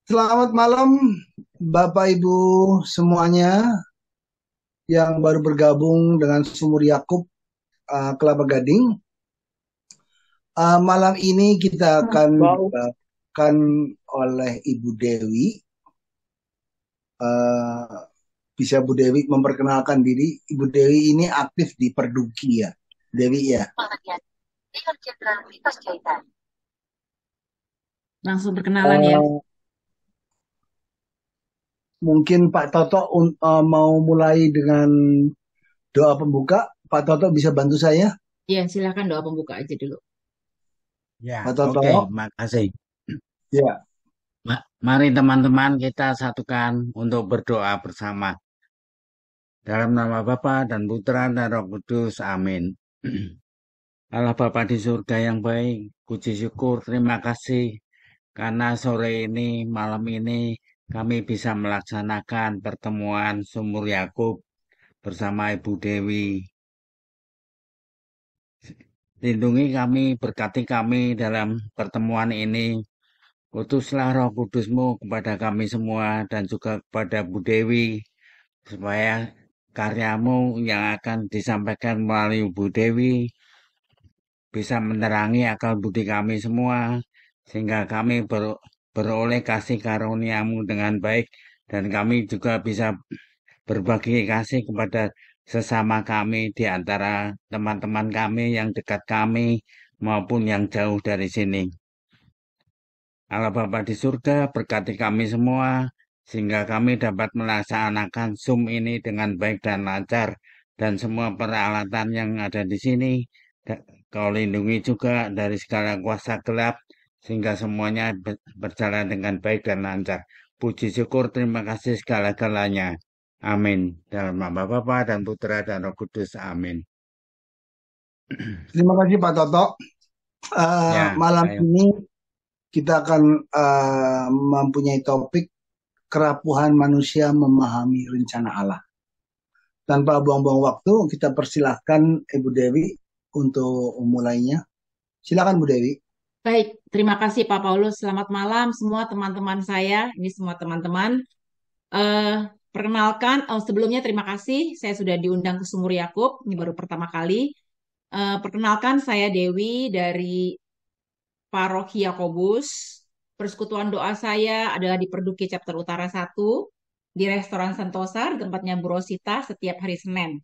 Selamat malam, Bapak Ibu semuanya yang baru bergabung dengan Sumur Yakub Kelapa Gading. Malam ini kita akan Wow. dibawakan oleh Ibu Dewi. Uh, Bisa Bu Dewi memperkenalkan diri. Ibu Dewi ini aktif di Perduki ya, Dewi ya. Langsung perkenalan ya. Uh, Mungkin Pak Toto mau mulai dengan doa pembuka. Pak Toto bisa bantu saya, Ya, silakan doa pembuka aja dulu. Ya, Pak Toto. oke, makasih. Ya. Mari teman-teman kita satukan untuk berdoa bersama. Dalam nama Bapa dan Putra dan Roh Kudus, amin. Allah Bapa di surga yang baik, puji syukur, terima kasih. Karena sore ini, malam ini, kami bisa melaksanakan pertemuan Sumur Yakub bersama Ibu Dewi. Lindungi kami, berkati kami dalam pertemuan ini. Utuslah Roh Kudus-Mu kepada kami semua dan juga kepada Bu Dewi, supaya karyamu yang akan disampaikan melalui Bu Dewi bisa menerangi akal budi kami semua, sehingga kami beroleh kasih karuniamu dengan baik, dan kami juga bisa berbagi kasih kepada sesama kami di antara teman-teman kami yang dekat kami maupun yang jauh dari sini. Allah Bapa di surga, berkati kami semua, sehingga kami dapat melaksanakan Zoom ini dengan baik dan lancar, dan semua peralatan yang ada di sini, Kau lindungi juga dari segala kuasa gelap, sehingga semuanya berjalan dengan baik dan lancar. Puji syukur, terima kasih segala-galanya. Amin. Dalam nama Bapa dan Putra dan Roh Kudus. Amin. Terima kasih Pak Toto. Ya, Malam ayo. ini kita akan mempunyai topik kerapuhan manusia memahami rencana Allah. Tanpa buang-buang waktu, kita persilahkan Ibu Dewi untuk mulainya. Silakan Bu Dewi. Baik, terima kasih Pak Paulus. Selamat malam semua teman-teman saya. Ini semua teman-teman. Eh, Perkenalkan, sebelumnya terima kasih. Saya sudah diundang ke Sumur Yakub. Ini baru pertama kali. Perkenalkan, saya Dewi dari Paroki Yakobus. Persekutuan doa saya adalah di Perduki Chapter Utara 1, di Restoran Sentosa, di tempatnya Bu Rosita, setiap hari Senin.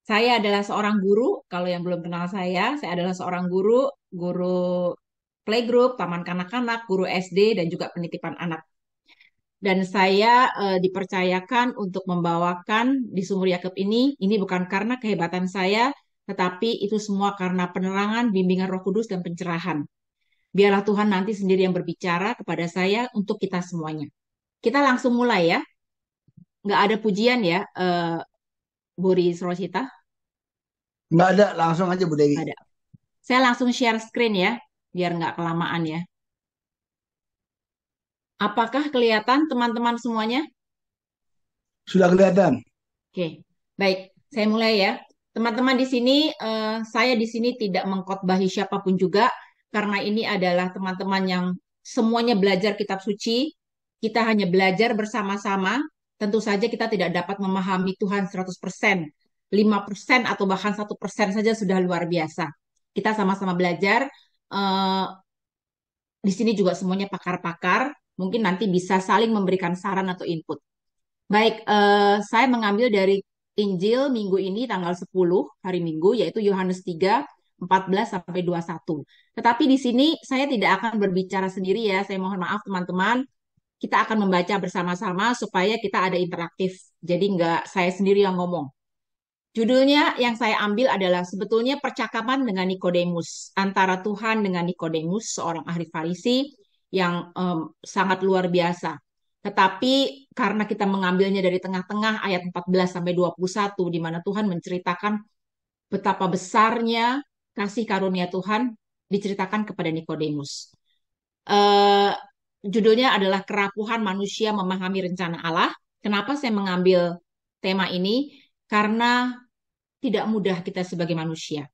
Saya adalah seorang guru, kalau yang belum kenal saya adalah seorang guru, guru playgroup, taman kanak-kanak, guru SD, dan juga penitipan anak. Dan saya dipercayakan untuk membawakan di Sumur Yakub ini bukan karena kehebatan saya, tetapi itu semua karena penerangan, bimbingan Roh Kudus, dan pencerahan. Biarlah Tuhan nanti sendiri yang berbicara kepada saya untuk kita semuanya. Kita langsung mulai ya, nggak ada pujian ya, Bu Rosita, Nggak ada, langsung aja Bu Dewi. nggak ada. Saya langsung share screen ya, biar nggak kelamaan ya. Apakah kelihatan teman-teman semuanya? Sudah kelihatan. Oke, baik. Saya mulai ya. Teman-teman di sini, saya di sini tidak mengkhotbahi siapapun juga, karena ini adalah teman-teman yang semuanya belajar kitab suci. Kita hanya belajar bersama-sama. Tentu saja kita tidak dapat memahami Tuhan 100%. 5% atau bahkan 1% saja sudah luar biasa. Kita sama-sama belajar. eh, di sini juga semuanya pakar-pakar. Mungkin nanti bisa saling memberikan saran atau input. Baik, saya mengambil dari Injil minggu ini tanggal 10 hari Minggu, yaitu Yohanes 3 14 sampai 21. Tetapi di sini saya tidak akan berbicara sendiri ya. Saya mohon maaf teman-teman. Kita akan membaca bersama-sama supaya kita ada interaktif. Jadi nggak saya sendiri yang ngomong. Judulnya yang saya ambil adalah sebetulnya percakapan dengan Nikodemus, antara Tuhan dengan Nikodemus, seorang ahli Farisi yang sangat luar biasa. Tetapi karena kita mengambilnya dari tengah-tengah ayat 14 sampai 21 di mana Tuhan menceritakan betapa besarnya kasih karunia Tuhan diceritakan kepada Nikodemus. Eh, Judulnya adalah kerapuhan manusia memahami rencana Allah. Kenapa saya mengambil tema ini? Karena tidak mudah kita sebagai manusia.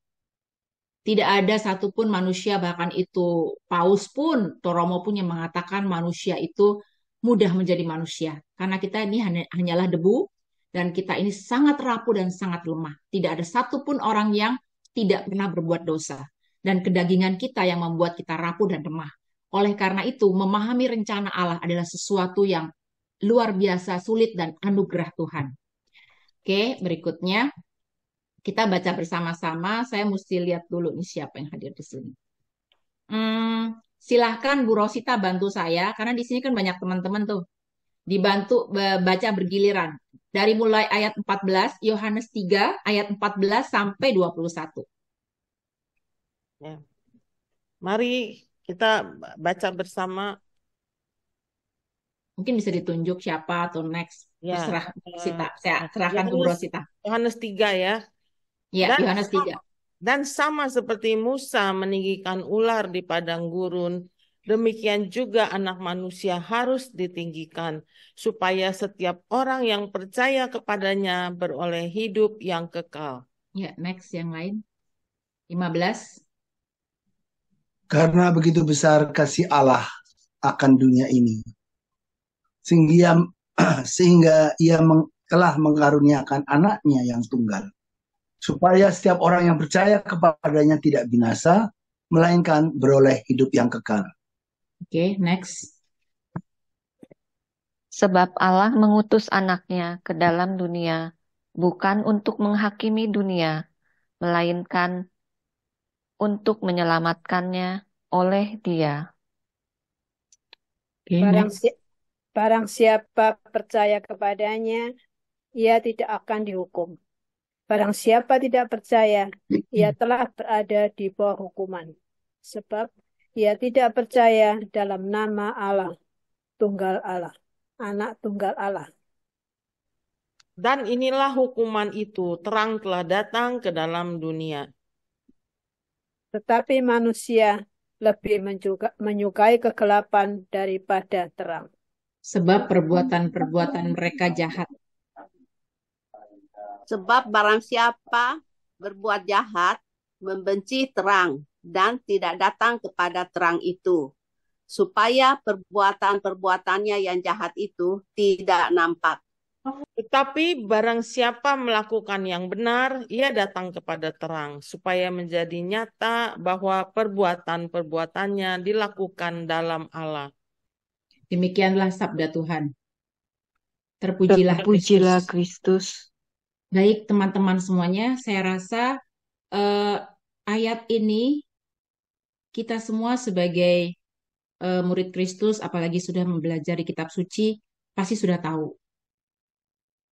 Tidak ada satupun manusia, bahkan itu Paus pun, Toromo pun yang mengatakan manusia itu mudah menjadi manusia. Karena kita ini hanyalah debu dan kita ini sangat rapuh dan sangat lemah. Tidak ada satupun orang yang tidak pernah berbuat dosa. Dan kedagingan kita yang membuat kita rapuh dan lemah. Oleh karena itu, memahami rencana Allah adalah sesuatu yang luar biasa sulit dan anugerah Tuhan. Oke, berikutnya kita baca bersama-sama. Saya mesti lihat dulu nih siapa yang hadir di sini. Silahkan Bu Rosita bantu saya, karena di sini kan banyak teman-teman tuh. Dibantu baca bergiliran. Dari mulai ayat 14, Yohanes 3, ayat 14 sampai 21. Ya. Mari kita baca bersama. Mungkin bisa ditunjuk siapa atau next. Ya, Terserah Rosita. Saya serahkan ke Bu Rosita. Yohanes 3 ya. Ya, Yohanes 3. Dan sama seperti Musa meninggikan ular di padang gurun, demikian juga anak manusia harus ditinggikan, supaya setiap orang yang percaya kepadanya beroleh hidup yang kekal. Ya, next yang lain. 15. Karena begitu besar kasih Allah akan dunia ini, sehingga ia telah mengaruniakan anaknya yang tunggal, supaya setiap orang yang percaya kepadanya tidak binasa, melainkan beroleh hidup yang kekal. Oke, next. Sebab Allah mengutus anaknya ke dalam dunia, bukan untuk menghakimi dunia, melainkan untuk menyelamatkannya oleh Dia. Oke, Barang siapa percaya kepadanya, ia tidak akan dihukum. Barang siapa tidak percaya, ia telah berada di bawah hukuman. Sebab ia tidak percaya dalam nama Allah, Tunggal Allah, Anak Tunggal Allah. Dan inilah hukuman itu, terang telah datang ke dalam dunia. Tetapi manusia lebih menyukai kegelapan daripada terang. Sebab perbuatan-perbuatan mereka jahat. Sebab barang siapa berbuat jahat, membenci terang, dan tidak datang kepada terang itu, supaya perbuatan-perbuatannya yang jahat itu tidak nampak. Tetapi barang siapa melakukan yang benar, ia datang kepada terang, supaya menjadi nyata bahwa perbuatan-perbuatannya dilakukan dalam Allah. Demikianlah sabda Tuhan. Terpujilah Kristus. Baik teman-teman semuanya, saya rasa ayat ini kita semua sebagai murid Kristus, apalagi sudah mempelajari kitab suci, pasti sudah tahu.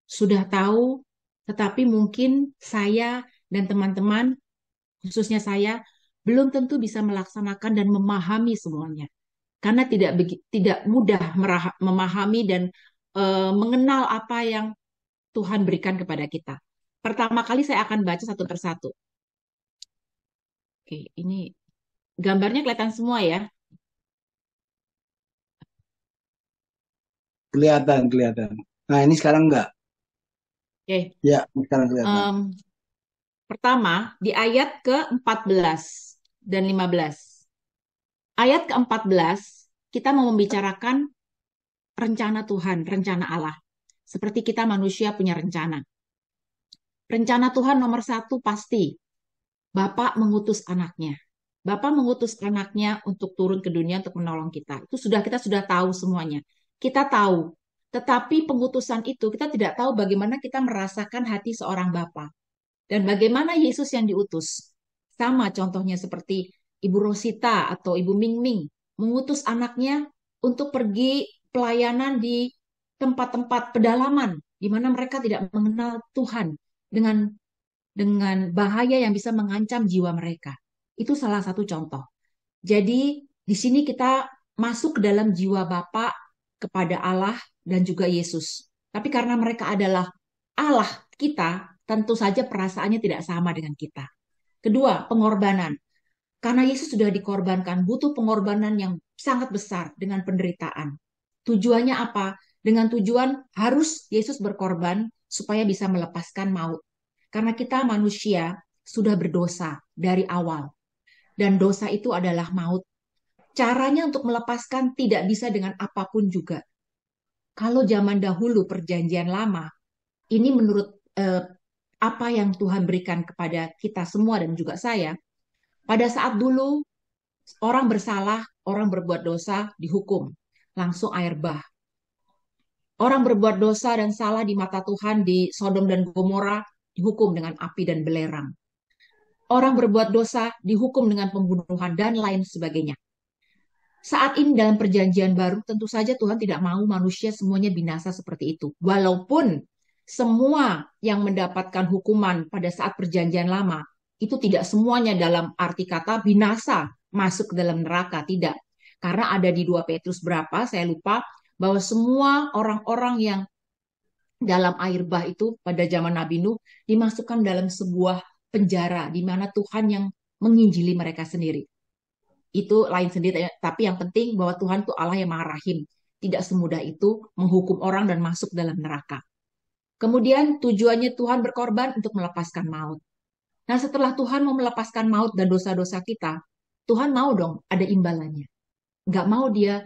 Sudah tahu, tetapi mungkin saya dan teman-teman, khususnya saya, belum tentu bisa melaksanakan dan memahami semuanya. Karena tidak mudah memahami dan mengenal apa yang Tuhan berikan kepada kita. Pertama kali saya akan baca satu persatu. Oke, ini gambarnya kelihatan semua ya. Kelihatan. Nah, ini sekarang enggak. Oke. Ya, sekarang kelihatan. Pertama, di ayat ke-14 dan 15. Ayat ke-14, kita mau membicarakan rencana Tuhan, rencana Allah. Seperti kita manusia punya rencana. Rencana Tuhan nomor satu pasti, Bapak mengutus anaknya. Bapak mengutus anaknya untuk turun ke dunia untuk menolong kita. Kita sudah tahu semuanya. Kita tahu. Tetapi pengutusan itu kita tidak tahu bagaimana kita merasakan hati seorang Bapa. Dan bagaimana Yesus yang diutus. Sama contohnya seperti Ibu Rosita atau Ibu Mingming mengutus anaknya untuk pergi pelayanan di tempat-tempat pedalaman di mana mereka tidak mengenal Tuhan dengan bahaya yang bisa mengancam jiwa mereka. Itu salah satu contoh. Jadi di sini kita masuk ke dalam jiwa Bapa kepada Allah dan juga Yesus. Tapi karena mereka adalah Allah kita, tentu saja perasaannya tidak sama dengan kita. Kedua, pengorbanan. Karena Yesus sudah dikorbankan, butuh pengorbanan yang sangat besar dengan penderitaan. Tujuannya apa? Dengan tujuan harus Yesus berkorban supaya bisa melepaskan maut. Karena kita manusia sudah berdosa dari awal. Dan dosa itu adalah maut. Caranya untuk melepaskan tidak bisa dengan apapun juga. Kalau zaman dahulu perjanjian lama, ini menurut apa yang Tuhan berikan kepada kita semua dan juga saya, pada saat dulu orang bersalah, orang berbuat dosa, dihukum. Langsung air bah. Orang berbuat dosa dan salah di mata Tuhan di Sodom dan Gomora dihukum dengan api dan belerang. Orang berbuat dosa dihukum dengan pembunuhan dan lain sebagainya. Saat ini dalam perjanjian baru, tentu saja Tuhan tidak mau manusia semuanya binasa seperti itu. Walaupun semua yang mendapatkan hukuman pada saat perjanjian lama, itu tidak semuanya dalam arti kata binasa, masuk ke dalam neraka, tidak. Karena ada di 2 Petrus berapa, saya lupa, bahwa semua orang-orang yang dalam air bah itu pada zaman Nabi Nuh dimasukkan dalam sebuah penjara di mana Tuhan yang menginjili mereka sendiri. Itu lain sendiri, tapi yang penting bahwa Tuhan itu Allah yang Maha Rahim. Tidak semudah itu menghukum orang dan masuk dalam neraka. Kemudian tujuannya Tuhan berkorban untuk melepaskan maut. Nah, setelah Tuhan mau melepaskan maut dan dosa-dosa kita, Tuhan mau dong ada imbalannya. Nggak mau dia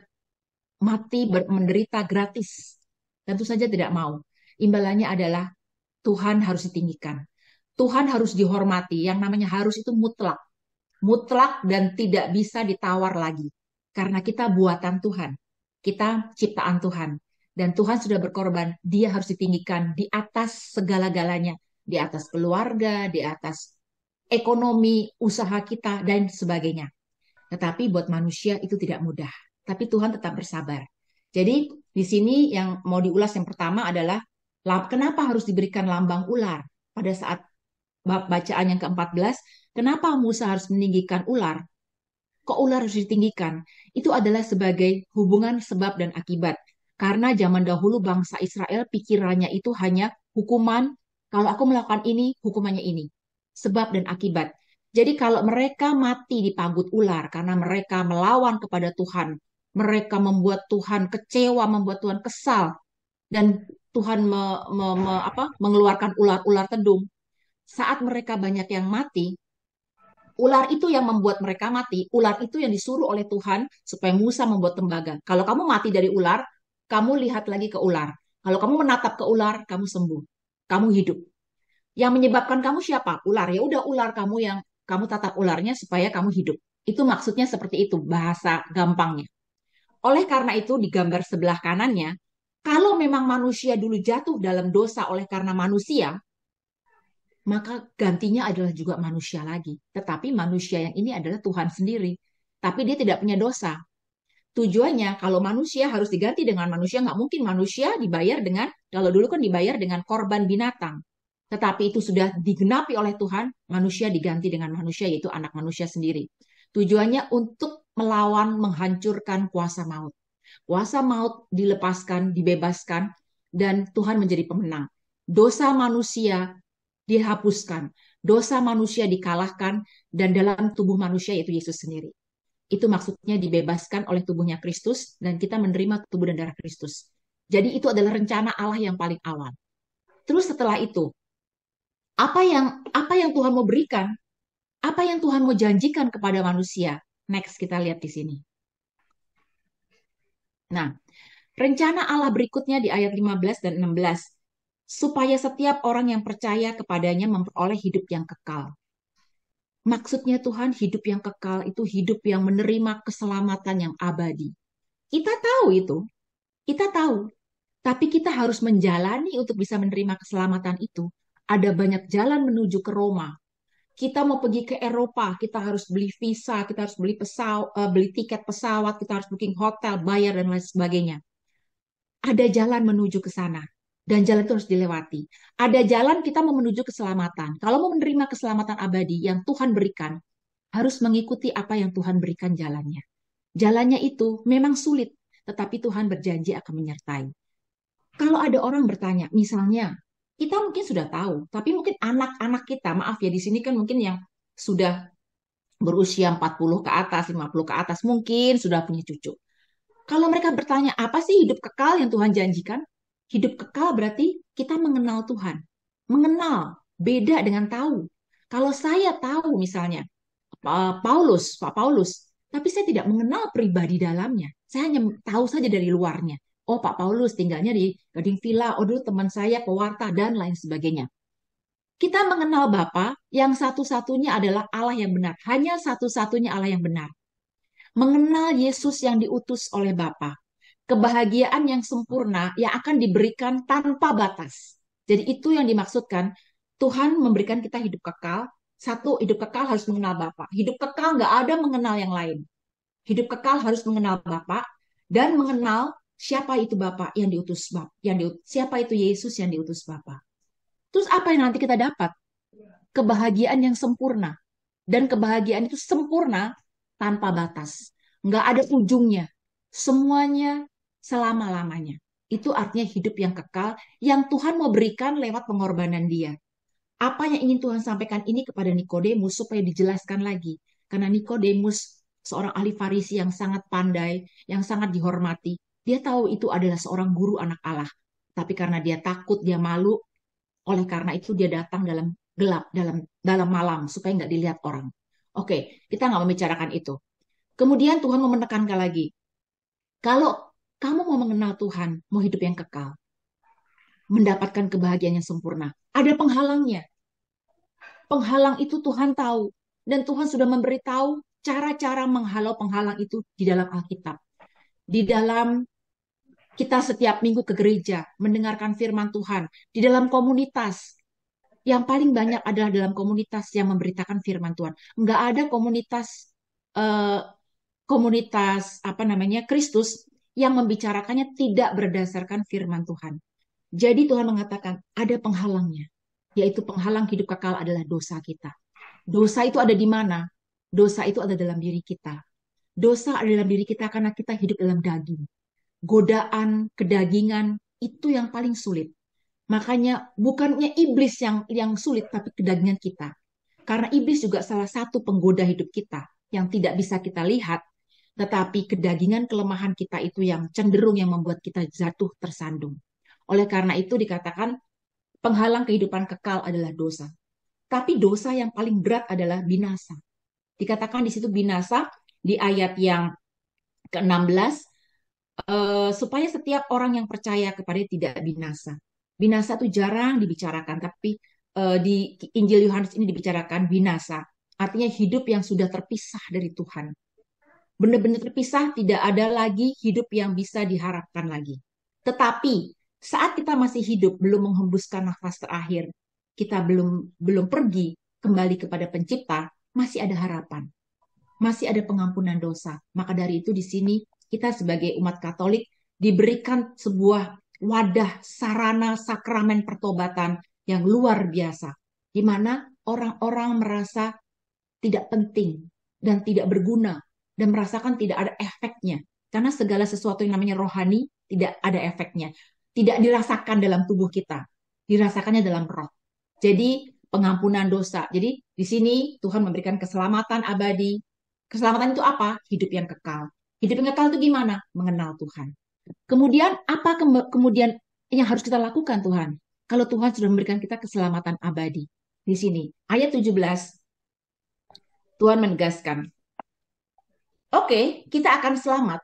mati menderita gratis. Tentu saja tidak mau. Imbalannya adalah Tuhan harus ditinggikan. Tuhan harus dihormati. Yang namanya harus itu mutlak. Mutlak dan tidak bisa ditawar lagi. Karena kita buatan Tuhan. Kita ciptaan Tuhan. Dan Tuhan sudah berkorban, dia harus ditinggikan di atas segala-galanya. Di atas keluarga, di atas ekonomi, usaha kita, dan sebagainya. Tetapi buat manusia itu tidak mudah. Tapi Tuhan tetap bersabar. Jadi di sini yang mau diulas yang pertama adalah kenapa harus diberikan lambang ular pada saat bacaan yang ke-14, kenapa Musa harus meninggikan ular? Kok ular harus ditinggikan? Itu adalah sebagai hubungan sebab dan akibat. Karena zaman dahulu bangsa Israel pikirannya itu hanya hukuman, kalau aku melakukan ini, hukumannya ini. Sebab dan akibat. Jadi kalau mereka mati di pagut ular karena mereka melawan kepada Tuhan, mereka membuat Tuhan kecewa, membuat Tuhan kesal, dan Tuhan mengeluarkan ular-ular tedung. Saat mereka banyak yang mati, ular itu yang membuat mereka mati. Ular itu yang disuruh oleh Tuhan supaya Musa membuat tembaga. Kalau kamu mati dari ular, kamu lihat lagi ke ular. Kalau kamu menatap ke ular, kamu sembuh. Kamu hidup. Yang menyebabkan kamu siapa? Ular. Ya udah ular kamu yang kamu tatap ularnya supaya kamu hidup. Itu maksudnya seperti itu, bahasa gampangnya. Oleh karena itu di gambar sebelah kanannya, kalau memang manusia dulu jatuh dalam dosa oleh karena manusia, maka gantinya adalah juga manusia lagi. Tetapi manusia yang ini adalah Tuhan sendiri. Tapi dia tidak punya dosa. Tujuannya kalau manusia harus diganti dengan manusia, nggak mungkin manusia dibayar dengan, kalau dulu kan dibayar dengan korban binatang. Tetapi itu sudah digenapi oleh Tuhan, manusia diganti dengan manusia, yaitu anak manusia sendiri. Tujuannya untuk melawan, menghancurkan kuasa maut. Kuasa maut dilepaskan, dibebaskan, dan Tuhan menjadi pemenang. Dosa manusia dihapuskan, dosa manusia dikalahkan, dan dalam tubuh manusia yaitu Yesus sendiri. Itu maksudnya dibebaskan oleh tubuhnya Kristus, dan kita menerima tubuh dan darah Kristus. Jadi itu adalah rencana Allah yang paling awal. Terus setelah itu, apa yang Tuhan mau berikan? Apa yang Tuhan mau janjikan kepada manusia? Next, kita lihat di sini. Nah, rencana Allah berikutnya di ayat 15 dan 16. Supaya setiap orang yang percaya kepadanya memperoleh hidup yang kekal. Maksudnya Tuhan hidup yang kekal itu hidup yang menerima keselamatan yang abadi. Kita tahu itu. Kita tahu. Tapi kita harus menjalani untuk bisa menerima keselamatan itu. Ada banyak jalan menuju ke Roma. Kita mau pergi ke Eropa, kita harus beli visa, kita harus beli tiket pesawat, kita harus booking hotel, bayar, dan lain sebagainya. Ada jalan menuju ke sana. Dan jalan itu harus dilewati. Ada jalan kita mau menuju keselamatan. Kalau mau menerima keselamatan abadi yang Tuhan berikan, harus mengikuti apa yang Tuhan berikan jalannya. Jalannya itu memang sulit, tetapi Tuhan berjanji akan menyertai. Kalau ada orang bertanya, misalnya, kita mungkin sudah tahu, tapi mungkin anak-anak kita, maaf ya, di sini kan mungkin yang sudah berusia 40 ke atas, 50 ke atas, mungkin sudah punya cucu. Kalau mereka bertanya, apa sih hidup kekal yang Tuhan janjikan? Hidup kekal berarti kita mengenal Tuhan. Mengenal, beda dengan tahu. Kalau saya tahu misalnya, Pak Paulus, tapi saya tidak mengenal pribadi dalamnya. Saya hanya tahu saja dari luarnya. Oh, Pak Paulus tinggalnya di Gading Villa. Oh, dulu teman saya pewarta dan lain sebagainya. Kita mengenal Bapa yang satu-satunya adalah Allah yang benar. Hanya satu-satunya Allah yang benar. Mengenal Yesus yang diutus oleh Bapa. Kebahagiaan yang sempurna yang akan diberikan tanpa batas. Jadi itu yang dimaksudkan. Tuhan memberikan kita hidup kekal. Satu, hidup kekal harus mengenal Bapa. Hidup kekal nggak ada mengenal yang lain. Hidup kekal harus mengenal Bapa dan mengenal siapa itu Bapa yang diutus Bapa. Siapa itu Yesus yang diutus Bapa. Terus apa yang nanti kita dapat? Kebahagiaan yang sempurna. Dan kebahagiaan itu sempurna tanpa batas. Nggak ada ujungnya. Semuanya selama-lamanya. Itu artinya hidup yang kekal yang Tuhan mau berikan lewat pengorbanan Dia. Apa yang ingin Tuhan sampaikan ini kepada Nikodemus supaya dijelaskan lagi. Karena Nikodemus seorang ahli Farisi yang sangat pandai, yang sangat dihormati. Dia tahu itu adalah seorang guru anak Allah. Tapi karena dia takut, dia malu, oleh karena itu dia datang dalam gelap, dalam malam, supaya nggak dilihat orang. Oke, kita nggak membicarakan itu. Kemudian Tuhan mau menekankan lagi. Kalau kamu mau mengenal Tuhan, mau hidup yang kekal, mendapatkan kebahagiaan yang sempurna, ada penghalangnya. Penghalang itu Tuhan tahu. Dan Tuhan sudah memberitahu cara-cara menghalau penghalang itu di dalam Alkitab. Di dalam kita setiap minggu ke gereja, mendengarkan firman Tuhan. Di dalam komunitas, yang paling banyak adalah dalam komunitas yang memberitakan firman Tuhan. Nggak ada komunitas Kristus yang membicarakannya tidak berdasarkan firman Tuhan. Jadi Tuhan mengatakan ada penghalangnya, yaitu penghalang hidup kekal adalah dosa kita. Dosa itu ada di mana? Dosa itu ada dalam diri kita. Dosa ada dalam diri kita karena kita hidup dalam daging. Godaan, kedagingan, itu yang paling sulit. Makanya bukannya iblis yang sulit, tapi kedagingan kita. Karena iblis juga salah satu penggoda hidup kita yang tidak bisa kita lihat, tetapi kedagingan kelemahan kita itu yang cenderung yang membuat kita jatuh tersandung. Oleh karena itu dikatakan penghalang kehidupan kekal adalah dosa. Tapi dosa yang paling berat adalah binasa. Dikatakan di situ binasa di ayat yang ke-16, supaya setiap orang yang percaya kepada tidak binasa. Binasa itu jarang dibicarakan, tapi di Injil Yohanes ini dibicarakan binasa. Artinya hidup yang sudah terpisah dari Tuhan. Benar-benar terpisah, tidak ada lagi hidup yang bisa diharapkan lagi. Tetapi saat kita masih hidup, belum menghembuskan nafas terakhir, kita belum pergi kembali kepada Pencipta, masih ada harapan. Masih ada pengampunan dosa. Maka dari itu di sini kita sebagai umat Katolik diberikan sebuah wadah sarana sakramen pertobatan yang luar biasa, di mana orang-orang merasa tidak penting dan tidak berguna dan merasakan tidak ada efeknya. Karena segala sesuatu yang namanya rohani tidak ada efeknya. Tidak dirasakan dalam tubuh kita, dirasakannya dalam roh. Jadi pengampunan dosa. Jadi di sini Tuhan memberikan keselamatan abadi. Keselamatan itu apa? Hidup yang kekal. Hidup yang kekal itu gimana? Mengenal Tuhan. Kemudian apa kemudian yang harus kita lakukan Tuhan? Kalau Tuhan sudah memberikan kita keselamatan abadi. Di sini ayat 17 Tuhan menegaskan, oke, kita akan selamat.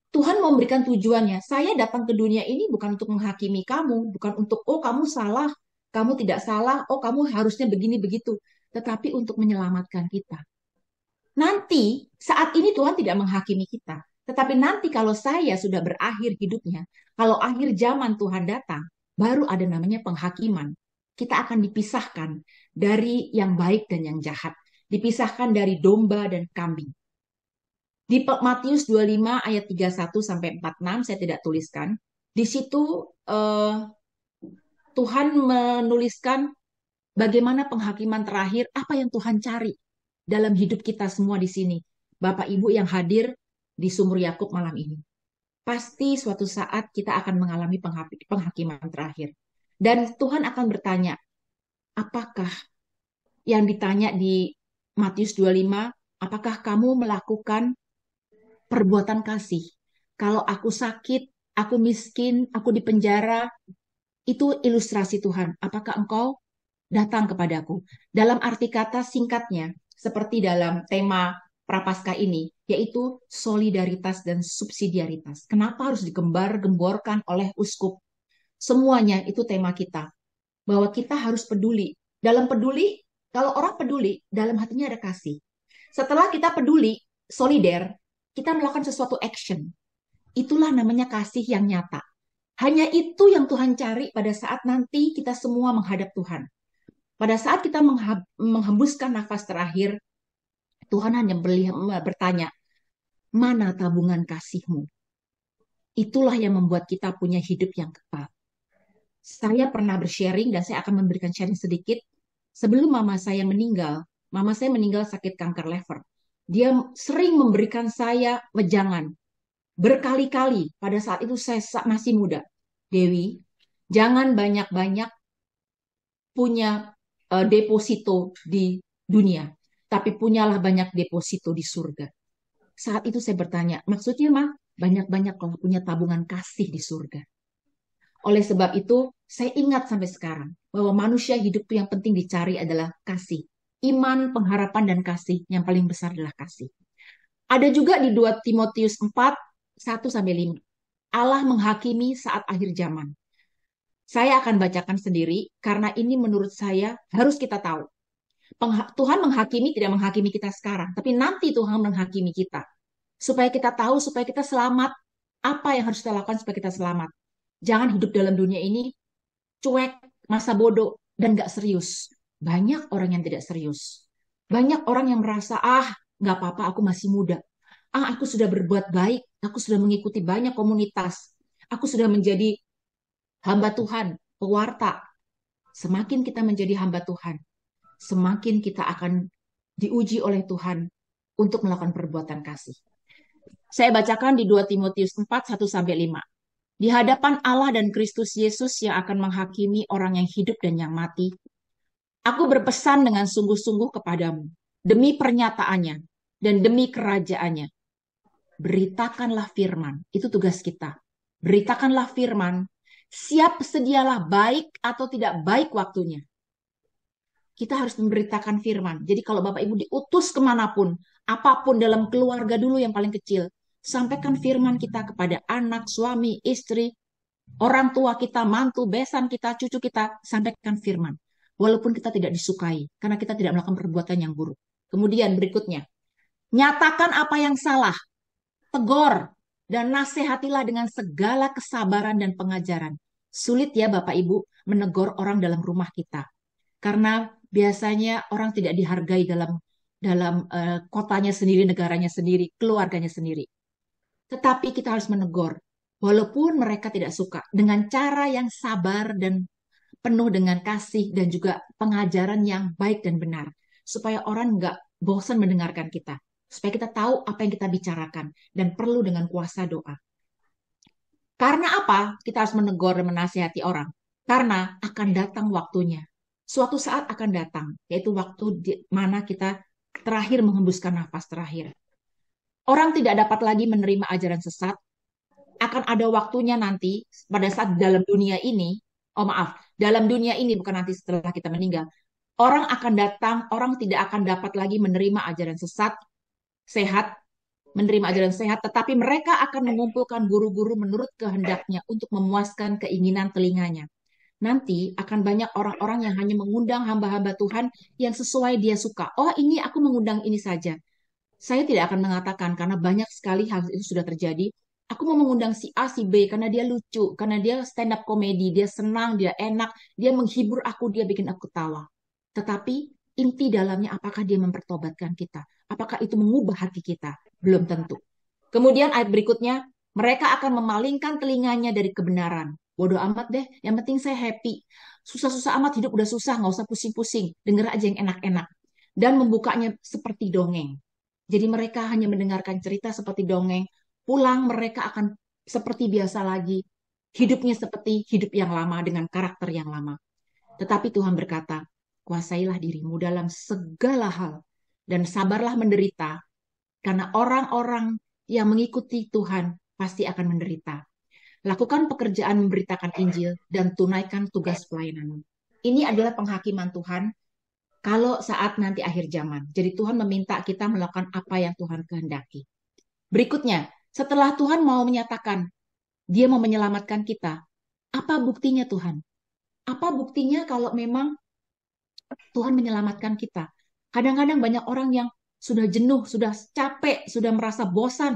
Tuhan memberikan tujuannya. Saya datang ke dunia ini bukan untuk menghakimi kamu, bukan untuk oh kamu salah, kamu tidak salah, oh kamu harusnya begini begitu, tetapi untuk menyelamatkan kita. Nanti saat ini Tuhan tidak menghakimi kita, tetapi nanti kalau saya sudah berakhir hidupnya, kalau akhir zaman Tuhan datang, baru ada namanya penghakiman. Kita akan dipisahkan dari yang baik dan yang jahat, dipisahkan dari domba dan kambing. Di Matius 25 ayat 31 sampai 46 saya tidak tuliskan. Di situ Tuhan menuliskan bagaimana penghakiman terakhir, apa yang Tuhan cari dalam hidup kita semua di sini. Bapak Ibu yang hadir di Sumur Yakub malam ini. Pasti suatu saat kita akan mengalami penghakiman terakhir. Dan Tuhan akan bertanya, apakah yang ditanya di Matius 25, apakah kamu melakukan perbuatan kasih? Kalau aku sakit, aku miskin, aku di penjara, itu ilustrasi Tuhan. Apakah engkau datang kepadaku? Dalam arti kata singkatnya, seperti dalam tema Prapaskah ini, yaitu solidaritas dan subsidiaritas. Kenapa harus digembar-gemborkan oleh uskup? Semuanya itu tema kita, bahwa kita harus peduli. Dalam peduli, kalau orang peduli, dalam hatinya ada kasih. Setelah kita peduli, solider, kita melakukan sesuatu action. Itulah namanya kasih yang nyata. Hanya itu yang Tuhan cari pada saat nanti kita semua menghadap Tuhan. Pada saat kita menghembuskan nafas terakhir, Tuhan hanya bertanya, mana tabungan kasihmu? Itulah yang membuat kita punya hidup yang kekal. Saya pernah bersharing dan saya akan memberikan sharing sedikit. Sebelum mama saya meninggal sakit kanker lever. Dia sering memberikan saya wejangan. Berkali-kali pada saat itu saya masih muda. Dewi, jangan banyak-banyak punya deposito di dunia, tapi punyalah banyak deposito di surga. Saat itu saya bertanya, maksudnya mah banyak-banyak kalau punya tabungan kasih di surga. Oleh sebab itu, saya ingat sampai sekarang bahwa manusia hidup yang penting dicari adalah kasih. Iman, pengharapan, dan kasih. Yang paling besar adalah kasih. Ada juga di 2 Timotius 4, 1-5. Allah menghakimi saat akhir zaman. Saya akan bacakan sendiri karena ini menurut saya harus kita tahu. Tuhan menghakimi tidak menghakimi kita sekarang, tapi nanti Tuhan menghakimi kita. Supaya kita tahu, supaya kita selamat. Apa yang harus kita lakukan supaya kita selamat? Jangan hidup dalam dunia ini cuek, masa bodoh, dan gak serius. Banyak orang yang tidak serius. Banyak orang yang merasa, gak apa-apa, aku masih muda. Aku sudah berbuat baik, aku sudah mengikuti banyak komunitas. Aku sudah menjadi hamba Tuhan, pewarta. Semakin kita menjadi hamba Tuhan, semakin kita akan diuji oleh Tuhan untuk melakukan perbuatan kasih. Saya bacakan di 2 Timotius 4, 1-5. Di hadapan Allah dan Kristus Yesus yang akan menghakimi orang yang hidup dan yang mati, aku berpesan dengan sungguh-sungguh kepadamu, demi pernyataannya dan demi kerajaannya. Beritakanlah firman, itu tugas kita. Beritakanlah firman, siap sedialah baik atau tidak baik waktunya. Kita harus memberitakan firman. Jadi kalau Bapak Ibu diutus kemanapun, apapun dalam keluarga dulu yang paling kecil, sampaikan firman kita kepada anak, suami, istri, orang tua kita, mantu, besan kita, cucu kita, sampaikan firman. Walaupun kita tidak disukai, karena kita tidak melakukan perbuatan yang buruk. Kemudian berikutnya, nyatakan apa yang salah, tegur, dan nasihatilah dengan segala kesabaran dan pengajaran. Sulit ya Bapak Ibu menegur orang dalam rumah kita. Karena biasanya orang tidak dihargai dalam kotanya sendiri, negaranya sendiri, keluarganya sendiri. Tetapi kita harus menegur, walaupun mereka tidak suka, dengan cara yang sabar dan penuh dengan kasih dan juga pengajaran yang baik dan benar. Supaya orang nggak bosan mendengarkan kita. Supaya kita tahu apa yang kita bicarakan dan perlu dengan kuasa doa. Karena apa? Kita harus menegur dan menasihati orang. Karena akan datang waktunya. Suatu saat akan datang, yaitu waktu di mana kita terakhir menghembuskan nafas terakhir. Orang tidak dapat lagi menerima ajaran sesat. Akan ada waktunya nanti pada saat dalam dunia ini, dalam dunia ini bukan nanti setelah kita meninggal. Orang akan datang, orang tidak akan dapat lagi menerima ajaran sesat, menerima ajaran sehat, tetapi mereka akan mengumpulkan guru-guru menurut kehendaknya untuk memuaskan keinginan telinganya. Nanti akan banyak orang-orang yang hanya mengundang hamba-hamba Tuhan yang sesuai dia suka. Oh, ini aku mengundang ini saja. Saya tidak akan mengatakan karena banyak sekali hal itu sudah terjadi. Aku mau mengundang si A, si B karena dia lucu, karena dia stand up komedi, dia senang, dia enak, dia menghibur aku, dia bikin aku tawa. Tetapi inti dalamnya apakah dia mempertobatkan kita? Apakah itu mengubah hati kita? Belum tentu. Kemudian ayat berikutnya, mereka akan memalingkan telinganya dari kebenaran. Bodoh amat deh, yang penting saya happy. Susah-susah amat, hidup udah susah, nggak usah pusing-pusing. Dengar aja yang enak-enak. Dan membukanya seperti dongeng. Jadi mereka hanya mendengarkan cerita seperti dongeng. Pulang mereka akan seperti biasa lagi. Hidupnya seperti hidup yang lama dengan karakter yang lama. Tetapi Tuhan berkata, kuasailah dirimu dalam segala hal. Dan sabarlah menderita. Karena orang-orang yang mengikuti Tuhan pasti akan menderita. Lakukan pekerjaan memberitakan Injil dan tunaikan tugas pelayananmu. Ini adalah penghakiman Tuhan kalau saat nanti akhir zaman. Jadi Tuhan meminta kita melakukan apa yang Tuhan kehendaki. Berikutnya, setelah Tuhan mau menyatakan dia mau menyelamatkan kita, apa buktinya Tuhan? Apa buktinya kalau memang Tuhan menyelamatkan kita? Kadang-kadang banyak orang yang sudah jenuh, sudah capek, sudah merasa bosan.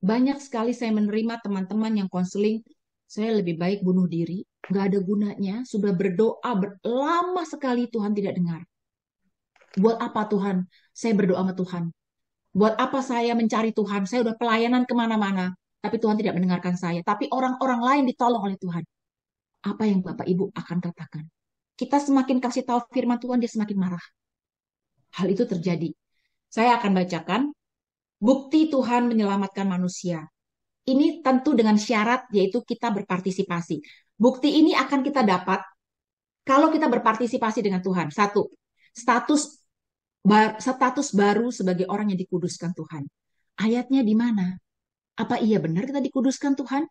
Banyak sekali saya menerima teman-teman yang konseling, saya lebih baik bunuh diri, nggak ada gunanya, sudah berdoa lama sekali Tuhan tidak dengar. Buat apa Tuhan? Saya berdoa sama Tuhan. Buat apa saya mencari Tuhan? Saya udah pelayanan kemana-mana, tapi Tuhan tidak mendengarkan saya. Tapi orang-orang lain ditolong oleh Tuhan. Apa yang Bapak Ibu akan katakan? Kita semakin kasih tahu firman Tuhan, dia semakin marah. Hal itu terjadi. Saya akan bacakan bukti Tuhan menyelamatkan manusia. Ini tentu dengan syarat yaitu kita berpartisipasi. Bukti ini akan kita dapat kalau kita berpartisipasi dengan Tuhan. Satu, status baru sebagai orang yang dikuduskan Tuhan. Ayatnya di mana? Apa iya benar kita dikuduskan Tuhan?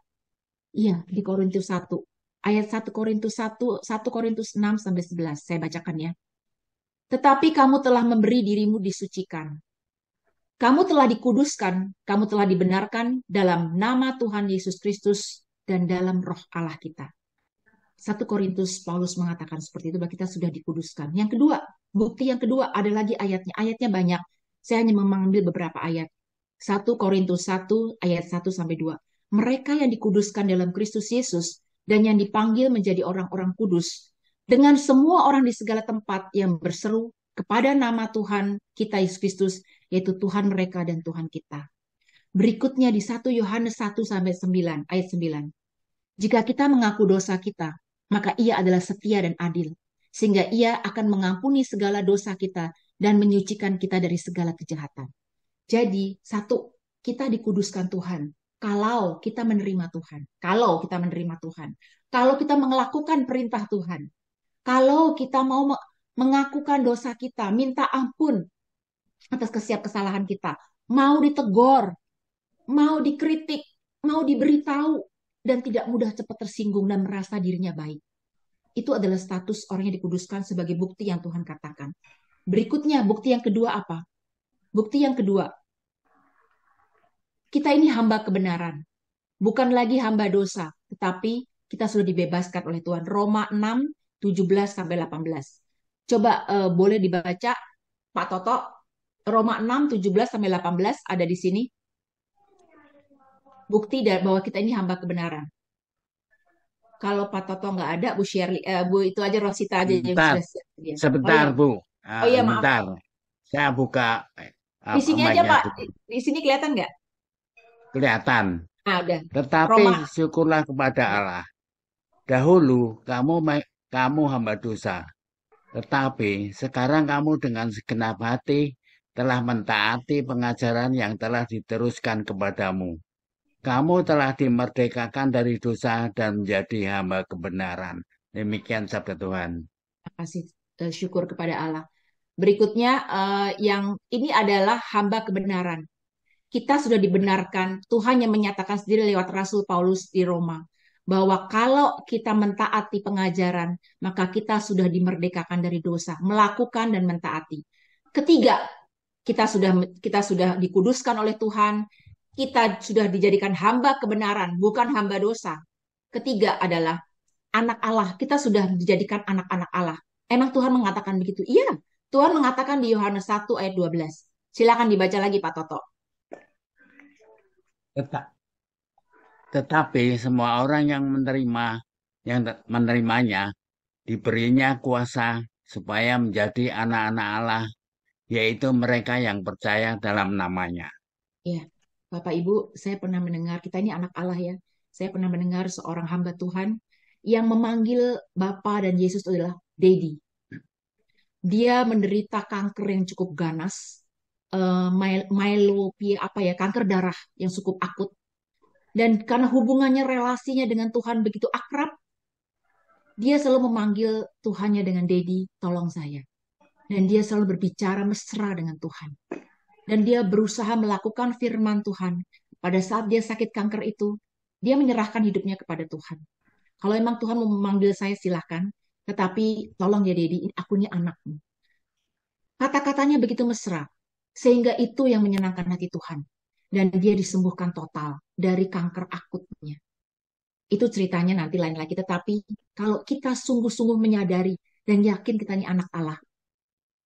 Iya, di Korintus 1. Ayat 1 Korintus 1, 1 Korintus 6 sampai 11. Saya bacakan ya. Tetapi kamu telah memberi dirimu disucikan. Kamu telah dikuduskan, kamu telah dibenarkan dalam nama Tuhan Yesus Kristus dan dalam roh Allah kita. 1 Korintus Paulus mengatakan seperti itu, bahwa kita sudah dikuduskan. Yang kedua, bukti yang kedua ada lagi ayatnya. Ayatnya banyak. Saya hanya mengambil beberapa ayat. 1 Korintus 1 ayat 1 sampai 2. Mereka yang dikuduskan dalam Kristus Yesus dan yang dipanggil menjadi orang-orang kudus dengan semua orang di segala tempat yang berseru kepada nama Tuhan kita Yesus Kristus, yaitu Tuhan mereka dan Tuhan kita. Berikutnya di 1 Yohanes 1 sampai 9 ayat 9. Jika kita mengaku dosa kita, maka Ia adalah setia dan adil, sehingga Ia akan mengampuni segala dosa kita dan menyucikan kita dari segala kejahatan. Jadi, satu, kita dikuduskan Tuhan. Kalau kita menerima Tuhan, kalau kita menerima Tuhan, kalau kita melakukan perintah Tuhan, kalau kita mau mengakukan dosa kita, minta ampun atas setiap kesalahan kita, mau ditegur, mau dikritik, mau diberitahu, dan tidak mudah cepat tersinggung dan merasa dirinya baik. Itu adalah status orang yang dikuduskan sebagai bukti yang Tuhan katakan. Berikutnya, bukti yang kedua apa? Bukti yang kedua, kita ini hamba kebenaran. Bukan lagi hamba dosa, tetapi kita sudah dibebaskan oleh Tuhan. Roma 6, 17 sampai 18. Coba boleh dibaca, Pak Toto. Roma 6, 17 sampai 18 ada di sini. Bukti bahwa kita ini hamba kebenaran. Kalau Pak Toto nggak ada, Bu Shirley, Bu itu aja Rosita aja yang Sebentar, sudah sedia. sebentar Bu. Oh iya, maaf. Sebentar. Saya buka Di sini aja mic-nya Pak. dulu. Di sini kelihatan nggak? Kelihatan. Ah, udah. Tetapi Roma. syukurlah kepada Allah. Dahulu kamu hamba dosa. Tetapi sekarang kamu dengan segenap hati telah mentaati pengajaran yang telah diteruskan kepadamu. Kamu telah dimerdekakan dari dosa dan menjadi hamba kebenaran. Demikian sabda Tuhan. Terima kasih, syukur kepada Allah. Berikutnya, yang ini adalah hamba kebenaran. Kita sudah dibenarkan, Tuhan yang menyatakan sendiri lewat Rasul Paulus di Roma, bahwa kalau kita mentaati pengajaran, maka kita sudah dimerdekakan dari dosa, melakukan dan mentaati. Ketiga, kita sudah dikuduskan oleh Tuhan, kita sudah dijadikan hamba kebenaran, bukan hamba dosa. Ketiga adalah anak Allah, kita sudah dijadikan anak-anak Allah. Emang Tuhan mengatakan begitu? Iya, Tuhan mengatakan di Yohanes 1 ayat 12. Silakan dibaca lagi Pak Toto. Tetapi semua orang yang menerimanya diberinya kuasa supaya menjadi anak-anak Allah, yaitu mereka yang percaya dalam namanya. Ya, Bapak Ibu, saya pernah mendengar, kita ini anak Allah ya. Saya pernah mendengar seorang hamba Tuhan yang memanggil Bapa dan Yesus adalah Daddy. Dia menderita kanker yang cukup ganas, myelopia kanker darah yang cukup akut. Dan karena hubungannya, relasinya dengan Tuhan begitu akrab, dia selalu memanggil Tuhannya dengan Daddy, tolong saya. Dan dia selalu berbicara mesra dengan Tuhan. Dan dia berusaha melakukan firman Tuhan. Pada saat dia sakit kanker itu, dia menyerahkan hidupnya kepada Tuhan. Kalau memang Tuhan mau memanggil saya, silakan. Tetapi tolong ya Dedi, aku ini anakmu. Kata-katanya begitu mesra, sehingga itu yang menyenangkan hati Tuhan. Dan dia disembuhkan total dari kanker akutnya. Itu ceritanya nanti lain lagi. Tetapi kalau kita sungguh-sungguh menyadari dan yakin kita ini anak Allah,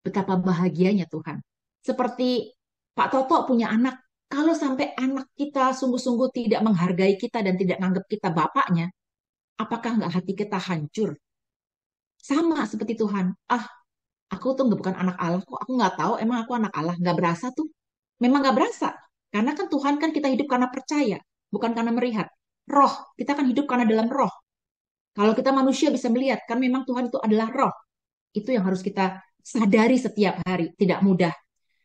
betapa bahagianya Tuhan. Seperti Pak Toto punya anak, kalau sampai anak kita sungguh-sungguh tidak menghargai kita dan tidak menganggap kita bapaknya, apakah nggak hati kita hancur? Sama seperti Tuhan. Aku tuh bukan anak Allah kok. Aku nggak tahu emang aku anak Allah. Nggak berasa tuh. Memang nggak berasa. Karena kan Tuhan kan kita hidup karena percaya, bukan karena melihat. Roh, kita kan hidup karena dalam roh. Kalau kita manusia bisa melihat, kan memang Tuhan itu adalah roh. Itu yang harus kita sadari setiap hari. Tidak mudah.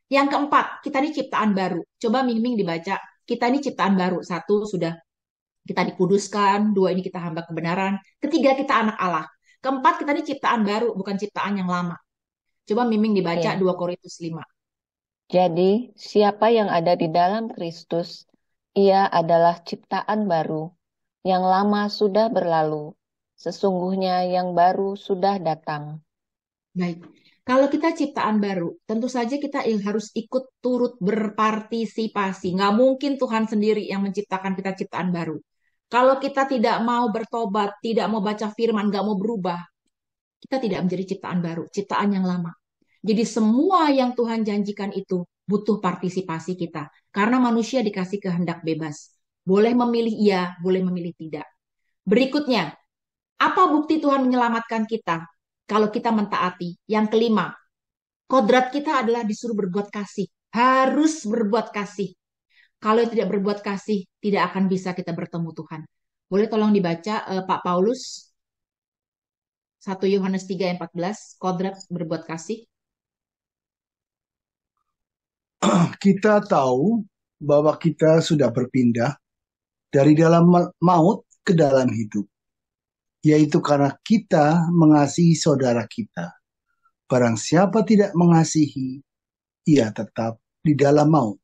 Yang keempat, kita ini ciptaan baru. Coba Ming-Ming dibaca. Kita ini ciptaan baru. Satu, sudah kita dikuduskan. Dua, ini kita hamba kebenaran. Ketiga, kita anak Allah. Keempat, kita ini ciptaan baru, bukan ciptaan yang lama. Coba Miming dibaca Ya. 2 Korintus 5. Jadi, siapa yang ada di dalam Kristus, ia adalah ciptaan baru. Yang lama sudah berlalu. Sesungguhnya yang baru sudah datang. Baik. Kalau kita ciptaan baru, tentu saja kita harus ikut turut berpartisipasi. Nggak mungkin Tuhan sendiri yang menciptakan kita ciptaan baru. Kalau kita tidak mau bertobat, tidak mau baca firman, nggak mau berubah, kita tidak menjadi ciptaan baru, ciptaan yang lama. Jadi semua yang Tuhan janjikan itu butuh partisipasi kita. Karena manusia dikasih kehendak bebas. Boleh memilih iya, boleh memilih tidak. Berikutnya, apa bukti Tuhan menyelamatkan kita? Kalau kita mentaati. Yang kelima, kodrat kita adalah disuruh berbuat kasih. Harus berbuat kasih. Kalau tidak berbuat kasih, tidak akan bisa kita bertemu Tuhan. Boleh tolong dibaca Pak Paulus 1 Yohanes 3 ayat 14, kodrat berbuat kasih. Kita tahu bahwa kita sudah berpindah dari dalam maut ke dalam hidup, yaitu karena kita mengasihi saudara kita. Barang siapa tidak mengasihi, ia tetap di dalam maut.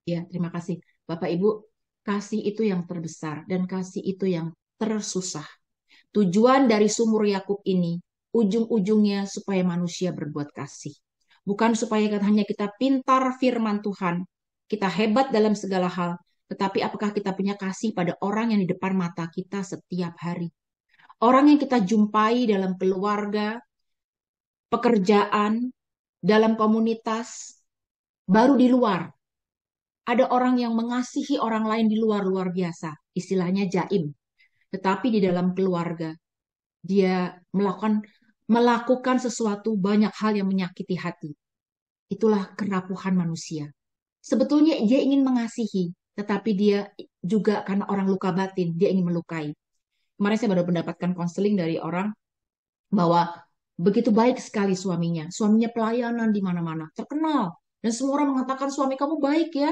Ya, terima kasih. Bapak Ibu, kasih itu yang terbesar dan kasih itu yang tersusah. Tujuan dari sumur Yakub ini, ujung-ujungnya supaya manusia berbuat kasih. Bukan supaya hanya kita pintar firman Tuhan, kita hebat dalam segala hal, tetapi apakah kita punya kasih pada orang yang di depan mata kita setiap hari. Orang yang kita jumpai dalam keluarga, pekerjaan, dalam komunitas, baru di luar. Ada orang yang mengasihi orang lain di luar biasa, istilahnya jaim. Tetapi di dalam keluarga, dia melakukan sesuatu banyak hal yang menyakiti hati. Itulah kerapuhan manusia. Sebetulnya dia ingin mengasihi, tetapi dia juga karena orang luka batin, dia ingin melukai. Kemarin saya baru mendapatkan konseling dari orang bahwa begitu baik sekali suaminya. Suaminya pelayanan di mana-mana, terkenal. Dan semua orang mengatakan suami kamu baik ya.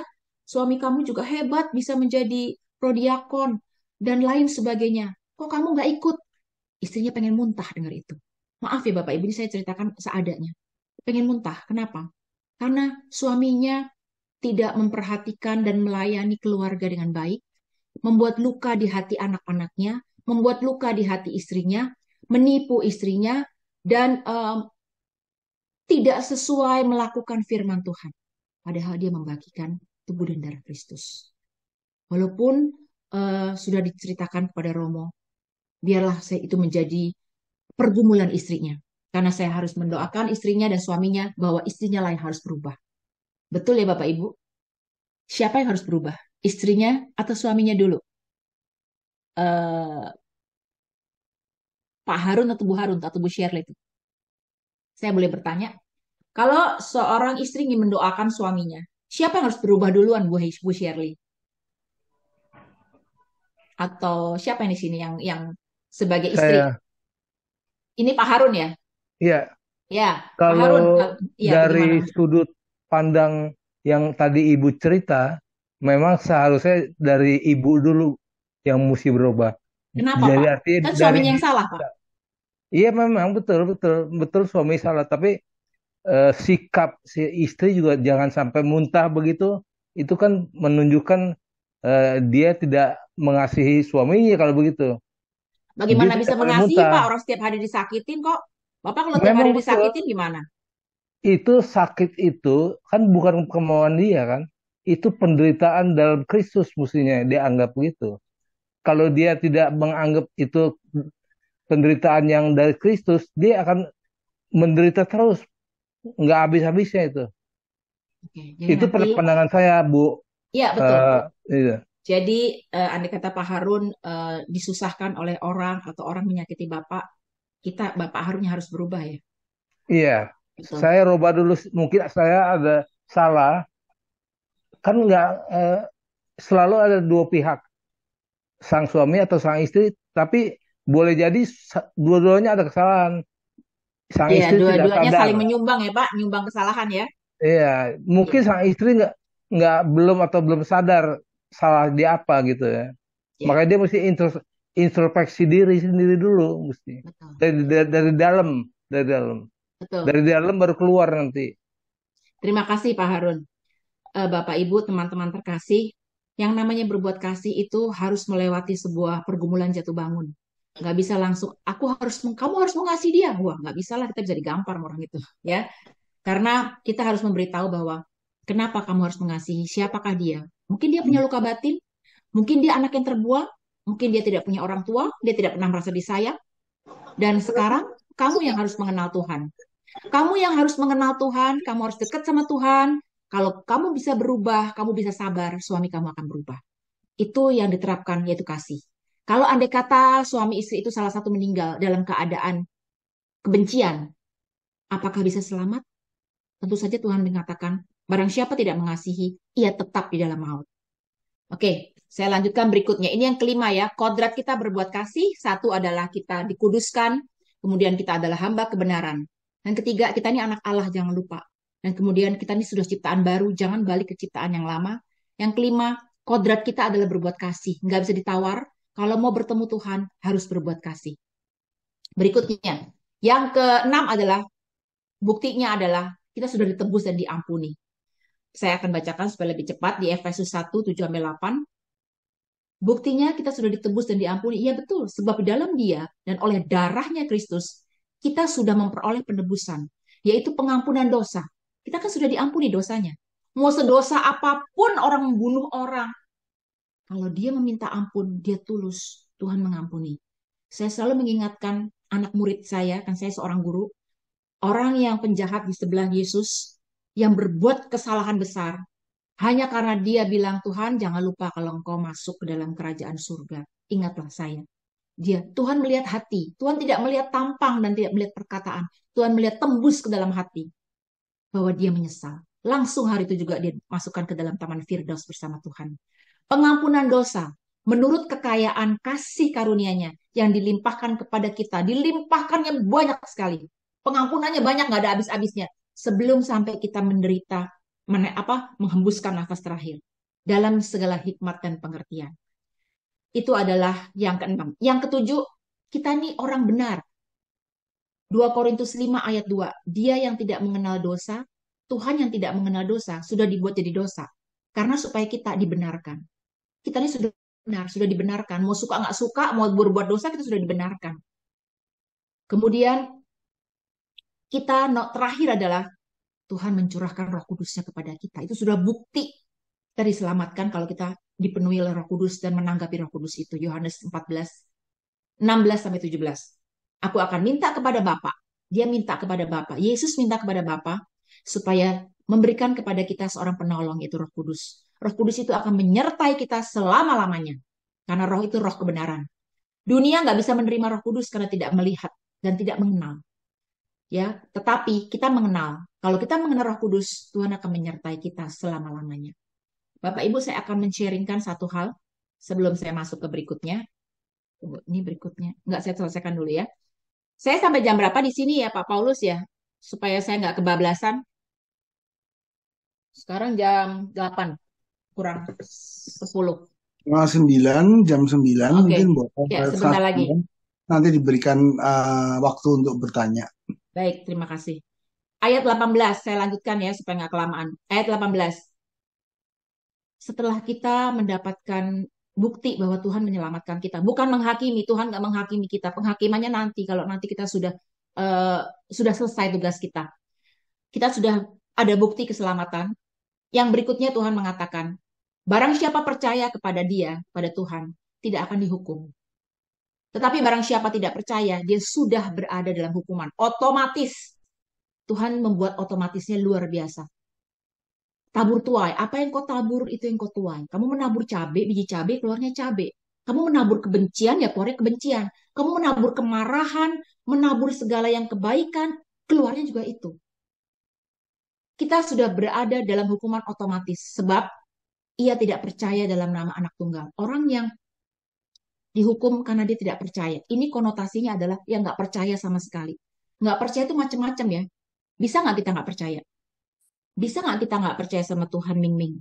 Suami kamu juga hebat, bisa menjadi prodiakon, dan lain sebagainya. Kok kamu nggak ikut? Istrinya pengen muntah dengar itu. Maaf ya Bapak Ibu, ini saya ceritakan seadanya. Pengen muntah. Kenapa? Karena suaminya tidak memperhatikan dan melayani keluarga dengan baik, membuat luka di hati anak-anaknya, membuat luka di hati istrinya, menipu istrinya, dan tidak sesuai melakukan firman Tuhan. Padahal dia membagikan tubuh dan darah Kristus. Walaupun sudah diceritakan kepada Romo, biarlah saya itu menjadi pergumulan istrinya. Karena saya harus mendoakan istrinya dan suaminya bahwa istrinya lah yang harus berubah. Betul ya Bapak Ibu? Siapa yang harus berubah? Istrinya atau suaminya dulu? Pak Harun atau Bu Harun atau Bu Shirley itu? Saya boleh bertanya? Kalau seorang istri ingin mendoakan suaminya, siapa yang harus berubah duluan, Bu Shirley? Atau siapa yang di sini yang sebagai istri? Saya, Ini Pak Harun ya? ya, Ya, Pak Harun. kalau Ya, dari bagaimana? sudut pandang yang tadi Ibu cerita, memang seharusnya dari Ibu dulu yang mesti berubah. Kenapa Jadi Pak? artinya Kan dari suaminya yang salah Pak. iya memang betul suami salah, tapi sikap si istri juga jangan sampai muntah begitu. Itu kan menunjukkan dia tidak mengasihi suaminya kalau begitu. Bagaimana Dia bisa tidak boleh mengasihi, Pak? muntah. Orang setiap hari disakitin kok. Bapak kalau tiap Memang hari betul, disakitin gimana? itu sakit itu kan bukan kemauan dia kan. Itu penderitaan dalam Kristus mestinya dianggap begitu. Kalau dia tidak menganggap itu penderitaan yang dari Kristus, dia akan menderita terus, nggak habis-habisnya itu. Oke, jadi Itu nanti, pandangan saya, Bu. ya betul. Iya. Jadi andai kata Pak Harun disusahkan oleh orang atau orang menyakiti Bapak, Bapak Harunnya harus berubah ya. Iya, Betul. saya rubah dulu. Mungkin saya ada salah, kan nggak selalu ada dua pihak, sang suami atau sang istri, tapi boleh jadi dua-duanya ada kesalahan. Sang Iya, istri tidak dua-duanya sadar. saling menyumbang ya Pak, nyumbang kesalahan ya. Iya, mungkin Iya. sang istri nggak belum sadar salah dia apa gitu ya. Ya, Makanya dia mesti introspeksi diri sendiri dulu, mesti betul. dari dalam, Betul. dari dalam baru keluar nanti. Terima kasih Pak Harun. Bapak Ibu, teman-teman terkasih, yang namanya berbuat kasih itu harus melewati sebuah pergumulan jatuh bangun. Nggak bisa langsung, kamu harus mengasihi dia. Wah, nggak bisa lah, kita bisa digampar sama orang itu. Ya, karena kita harus memberitahu bahwa kenapa kamu harus mengasihi, siapakah dia. Mungkin dia punya luka batin, mungkin dia anak yang terbuang, mungkin dia tidak punya orang tua, dia tidak pernah merasa disayang. Dan sekarang kamu yang harus mengenal Tuhan. Kamu yang harus mengenal Tuhan, kamu harus dekat sama Tuhan. Kalau kamu bisa berubah, kamu bisa sabar, suami kamu akan berubah. Itu yang diterapkan, yaitu kasih. Kalau andai kata suami istri itu salah satu meninggal dalam keadaan kebencian, apakah bisa selamat? Tentu saja Tuhan mengatakan, barang siapa tidak mengasihi, ia tetap di dalam maut. Oke, saya lanjutkan berikutnya. Ini yang kelima ya, kodrat kita berbuat kasih. Satu adalah kita dikuduskan, kemudian kita adalah hamba kebenaran. Dan ketiga, kita ini anak Allah, jangan lupa. Dan kemudian kita ini sudah ciptaan baru, jangan balik ke ciptaan yang lama. Yang kelima, kodrat kita adalah berbuat kasih. Nggak bisa ditawar, kalau mau bertemu Tuhan, harus berbuat kasih. Berikutnya, yang keenam adalah, buktinya adalah, kita sudah ditebus dan diampuni. Saya akan bacakan supaya lebih cepat di Efesus 1, 7-8. Buktinya kita sudah ditebus dan diampuni. Iya betul, sebab di dalam Dia dan oleh darahnya Kristus, kita sudah memperoleh penebusan, yaitu pengampunan dosa. Kita kan sudah diampuni dosanya. Mau sedosa apapun orang membunuh orang, kalau dia meminta ampun, dia tulus, Tuhan mengampuni. Saya selalu mengingatkan anak murid saya, kan saya seorang guru, orang yang penjahat di sebelah Yesus, yang berbuat kesalahan besar, hanya karena dia bilang, Tuhan jangan lupa kalau engkau masuk ke dalam kerajaan surga. Ingatlah saya. Tuhan melihat hati. Tuhan tidak melihat tampang dan tidak melihat perkataan. Tuhan melihat tembus ke dalam hati. Bahwa dia menyesal. Langsung hari itu juga dia masukkan ke dalam taman Firdaus bersama Tuhan. Pengampunan dosa. Menurut kekayaan kasih karunia-Nya yang dilimpahkan kepada kita. Dilimpahkannya banyak sekali. Pengampunannya banyak, nggak ada habis-habisnya. Sebelum sampai kita menderita menghembuskan nafas terakhir dalam segala hikmat dan pengertian. Itu adalah yang keenam. Yang ketujuh, kita ini orang benar. 2 Korintus 5 ayat 2. Dia yang tidak mengenal dosa, Tuhan yang tidak mengenal dosa, sudah dibuat jadi dosa. Karena supaya kita dibenarkan. Kita ini sudah benar, sudah dibenarkan. Mau suka nggak suka, mau berbuat dosa, kita sudah dibenarkan. Kemudian, kita terakhir adalah Tuhan mencurahkan Roh Kudus-Nya kepada kita. Itu sudah bukti kita diselamatkan kalau kita dipenuhi oleh Roh Kudus dan menanggapi Roh Kudus itu. Yohanes 14, 16-17. Aku akan minta kepada Bapa. Dia minta kepada Bapa. Yesus minta kepada Bapa supaya memberikan kepada kita seorang penolong, yaitu Roh Kudus. Roh Kudus itu akan menyertai kita selama-lamanya. Karena Roh itu Roh kebenaran. Dunia nggak bisa menerima Roh Kudus karena tidak melihat dan tidak mengenal. Ya, tetapi kita mengenal. Kalau kita mengenal Roh Kudus, Tuhan akan menyertai kita selama-lamanya. Bapak Ibu, saya akan men-sharingkan satu hal sebelum saya masuk ke berikutnya. Ini berikutnya. Enggak, saya selesaikan dulu ya. Saya sampai jam berapa di sini ya, Pak Paulus ya? Supaya saya nggak kebablasan. Sekarang jam 8, kurang 10. Jam 9 Oke. mungkin buat Ya, sebentar lagi. nanti diberikan waktu untuk bertanya. Baik, terima kasih. Ayat 18, saya lanjutkan ya supaya nggak kelamaan. Ayat 18. Setelah kita mendapatkan bukti bahwa Tuhan menyelamatkan kita. Bukan menghakimi, Tuhan nggak menghakimi kita. Penghakimannya nanti, kalau nanti kita sudah selesai tugas kita. Kita sudah ada bukti keselamatan. Yang berikutnya Tuhan mengatakan, barang siapa percaya kepada Dia, pada Tuhan, tidak akan dihukum. Tetapi barang siapa tidak percaya, dia sudah berada dalam hukuman. Otomatis. Tuhan membuat otomatisnya luar biasa. Tabur tuai. Apa yang kau tabur, itu yang kau tuai. Kamu menabur cabai, biji cabai, keluarnya cabai. Kamu menabur kebencian, ya keluarnya kebencian. Kamu menabur kemarahan, menabur segala yang kebaikan, keluarnya juga itu. Kita sudah berada dalam hukuman otomatis. Sebab ia tidak percaya dalam nama anak tunggal. Orang yang dihukum karena dia tidak percaya. Ini konotasinya adalah yang nggak percaya sama sekali. Nggak percaya itu macam-macam ya. Bisa nggak kita nggak percaya? Bisa nggak kita nggak percaya sama Tuhan Ming Ming?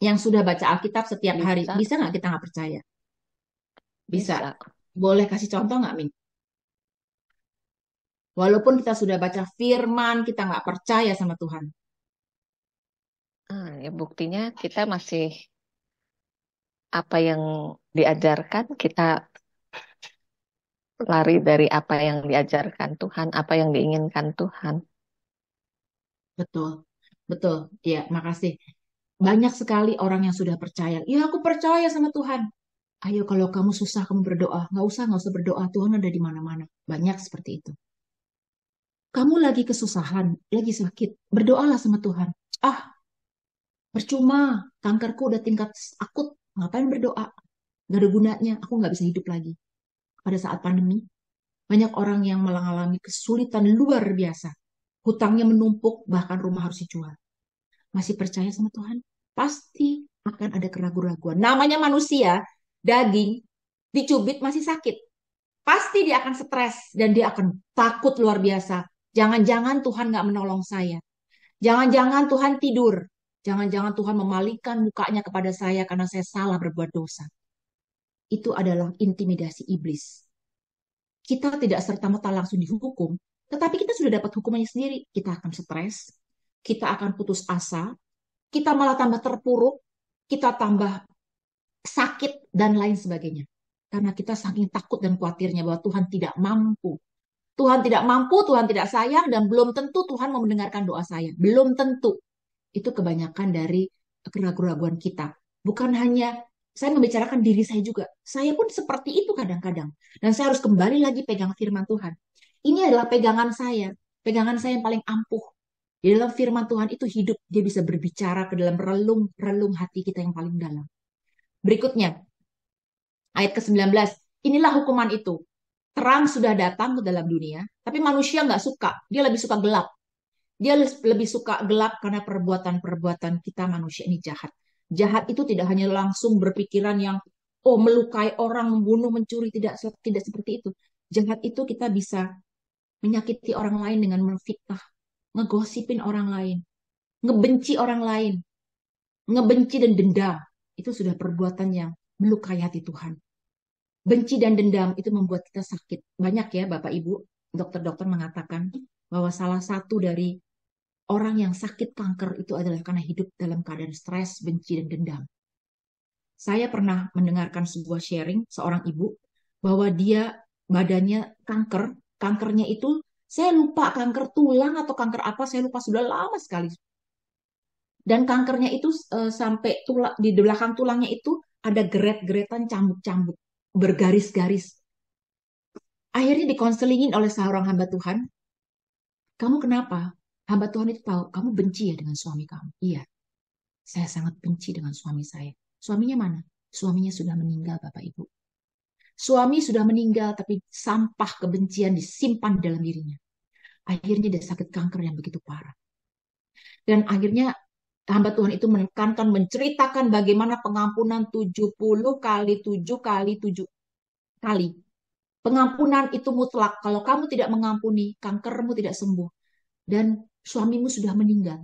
Yang sudah baca Alkitab setiap hari, Bisa, bisa nggak kita nggak percaya? Bisa. bisa. Boleh kasih contoh nggak, Ming? Walaupun kita sudah baca firman, kita nggak percaya sama Tuhan. Ya buktinya kita masih apa yang diajarkan, kita lari dari apa yang diajarkan Tuhan, apa yang diinginkan Tuhan. Betul, betul. Ya, makasih. Banyak sekali orang yang sudah percaya. Ya, aku percaya sama Tuhan. Ayo, kalau kamu susah, kamu berdoa. Nggak usah berdoa. Tuhan ada di mana-mana. Banyak seperti itu. Kamu lagi kesusahan, lagi sakit. Berdoalah sama Tuhan. Ah, percuma. Kankerku udah tingkat akut. Ngapain berdoa? Gak ada gunanya. Aku nggak bisa hidup lagi. Pada saat pandemi, banyak orang yang mengalami kesulitan luar biasa. Hutangnya menumpuk, bahkan rumah harus dijual. Masih percaya sama Tuhan? Pasti akan ada keraguan-raguan. Namanya manusia, daging, dicubit masih sakit. Pasti dia akan stres dan dia akan takut luar biasa. Jangan-jangan Tuhan nggak menolong saya. Jangan-jangan Tuhan tidur. Jangan-jangan Tuhan memalingkan mukanya kepada saya karena saya salah berbuat dosa. Itu adalah intimidasi iblis. Kita tidak serta-merta langsung dihukum, tetapi kita sudah dapat hukumannya sendiri. Kita akan stres, kita akan putus asa, kita malah tambah terpuruk, kita tambah sakit, dan lain sebagainya. Karena kita saking takut dan khawatirnya bahwa Tuhan tidak mampu. Tuhan tidak mampu, Tuhan tidak sayang, dan belum tentu Tuhan mau mendengarkan doa saya. Belum tentu. Itu kebanyakan dari keraguan-keraguan kita. Bukan hanya, saya membicarakan diri saya juga. Saya pun seperti itu kadang-kadang. Dan saya harus kembali lagi pegang firman Tuhan. Ini adalah pegangan saya yang paling ampuh. Di dalam firman Tuhan itu hidup. Dia bisa berbicara ke dalam relung hati kita yang paling dalam. Berikutnya, ayat ke-19. Inilah hukuman itu. Terang sudah datang ke dalam dunia, tapi manusia nggak suka. Dia lebih suka gelap. Dia lebih suka gelap karena perbuatan-perbuatan kita manusia ini jahat. Jahat itu tidak hanya langsung berpikiran yang, oh melukai orang, membunuh, mencuri. Tidak seperti itu. Jahat itu kita bisa menyakiti orang lain dengan memfitnah, ngegosipin orang lain, ngebenci orang lain, ngebenci dan dendam. Itu sudah perbuatan yang melukai hati Tuhan. Benci dan dendam itu membuat kita sakit. Banyak ya Bapak Ibu, dokter-dokter mengatakan bahwa salah satu dari orang yang sakit kanker itu adalah karena hidup dalam keadaan stres, benci, dan dendam. Saya pernah mendengarkan sebuah sharing seorang ibu bahwa dia badannya kankernya itu, saya lupa kanker tulang atau kanker apa, saya lupa, sudah lama sekali. Dan kankernya itu sampai di belakang tulangnya itu ada geret-geretan, cambuk-cambuk, bergaris-garis. Akhirnya dikonselingin oleh seorang hamba Tuhan. Kamu kenapa? Hamba Tuhan itu tahu, kamu benci ya dengan suami kamu. Iya, saya sangat benci dengan suami saya. Suaminya mana? Suaminya sudah meninggal, Bapak Ibu. Suami sudah meninggal, tapi sampah kebencian disimpan dalam dirinya. Akhirnya dia sakit kanker yang begitu parah. Dan akhirnya hamba Tuhan itu menekankan, menceritakan bagaimana pengampunan 70 kali 7 kali 7 kali. Pengampunan itu mutlak. Kalau kamu tidak mengampuni, kankermu tidak sembuh. Dan suamimu sudah meninggal.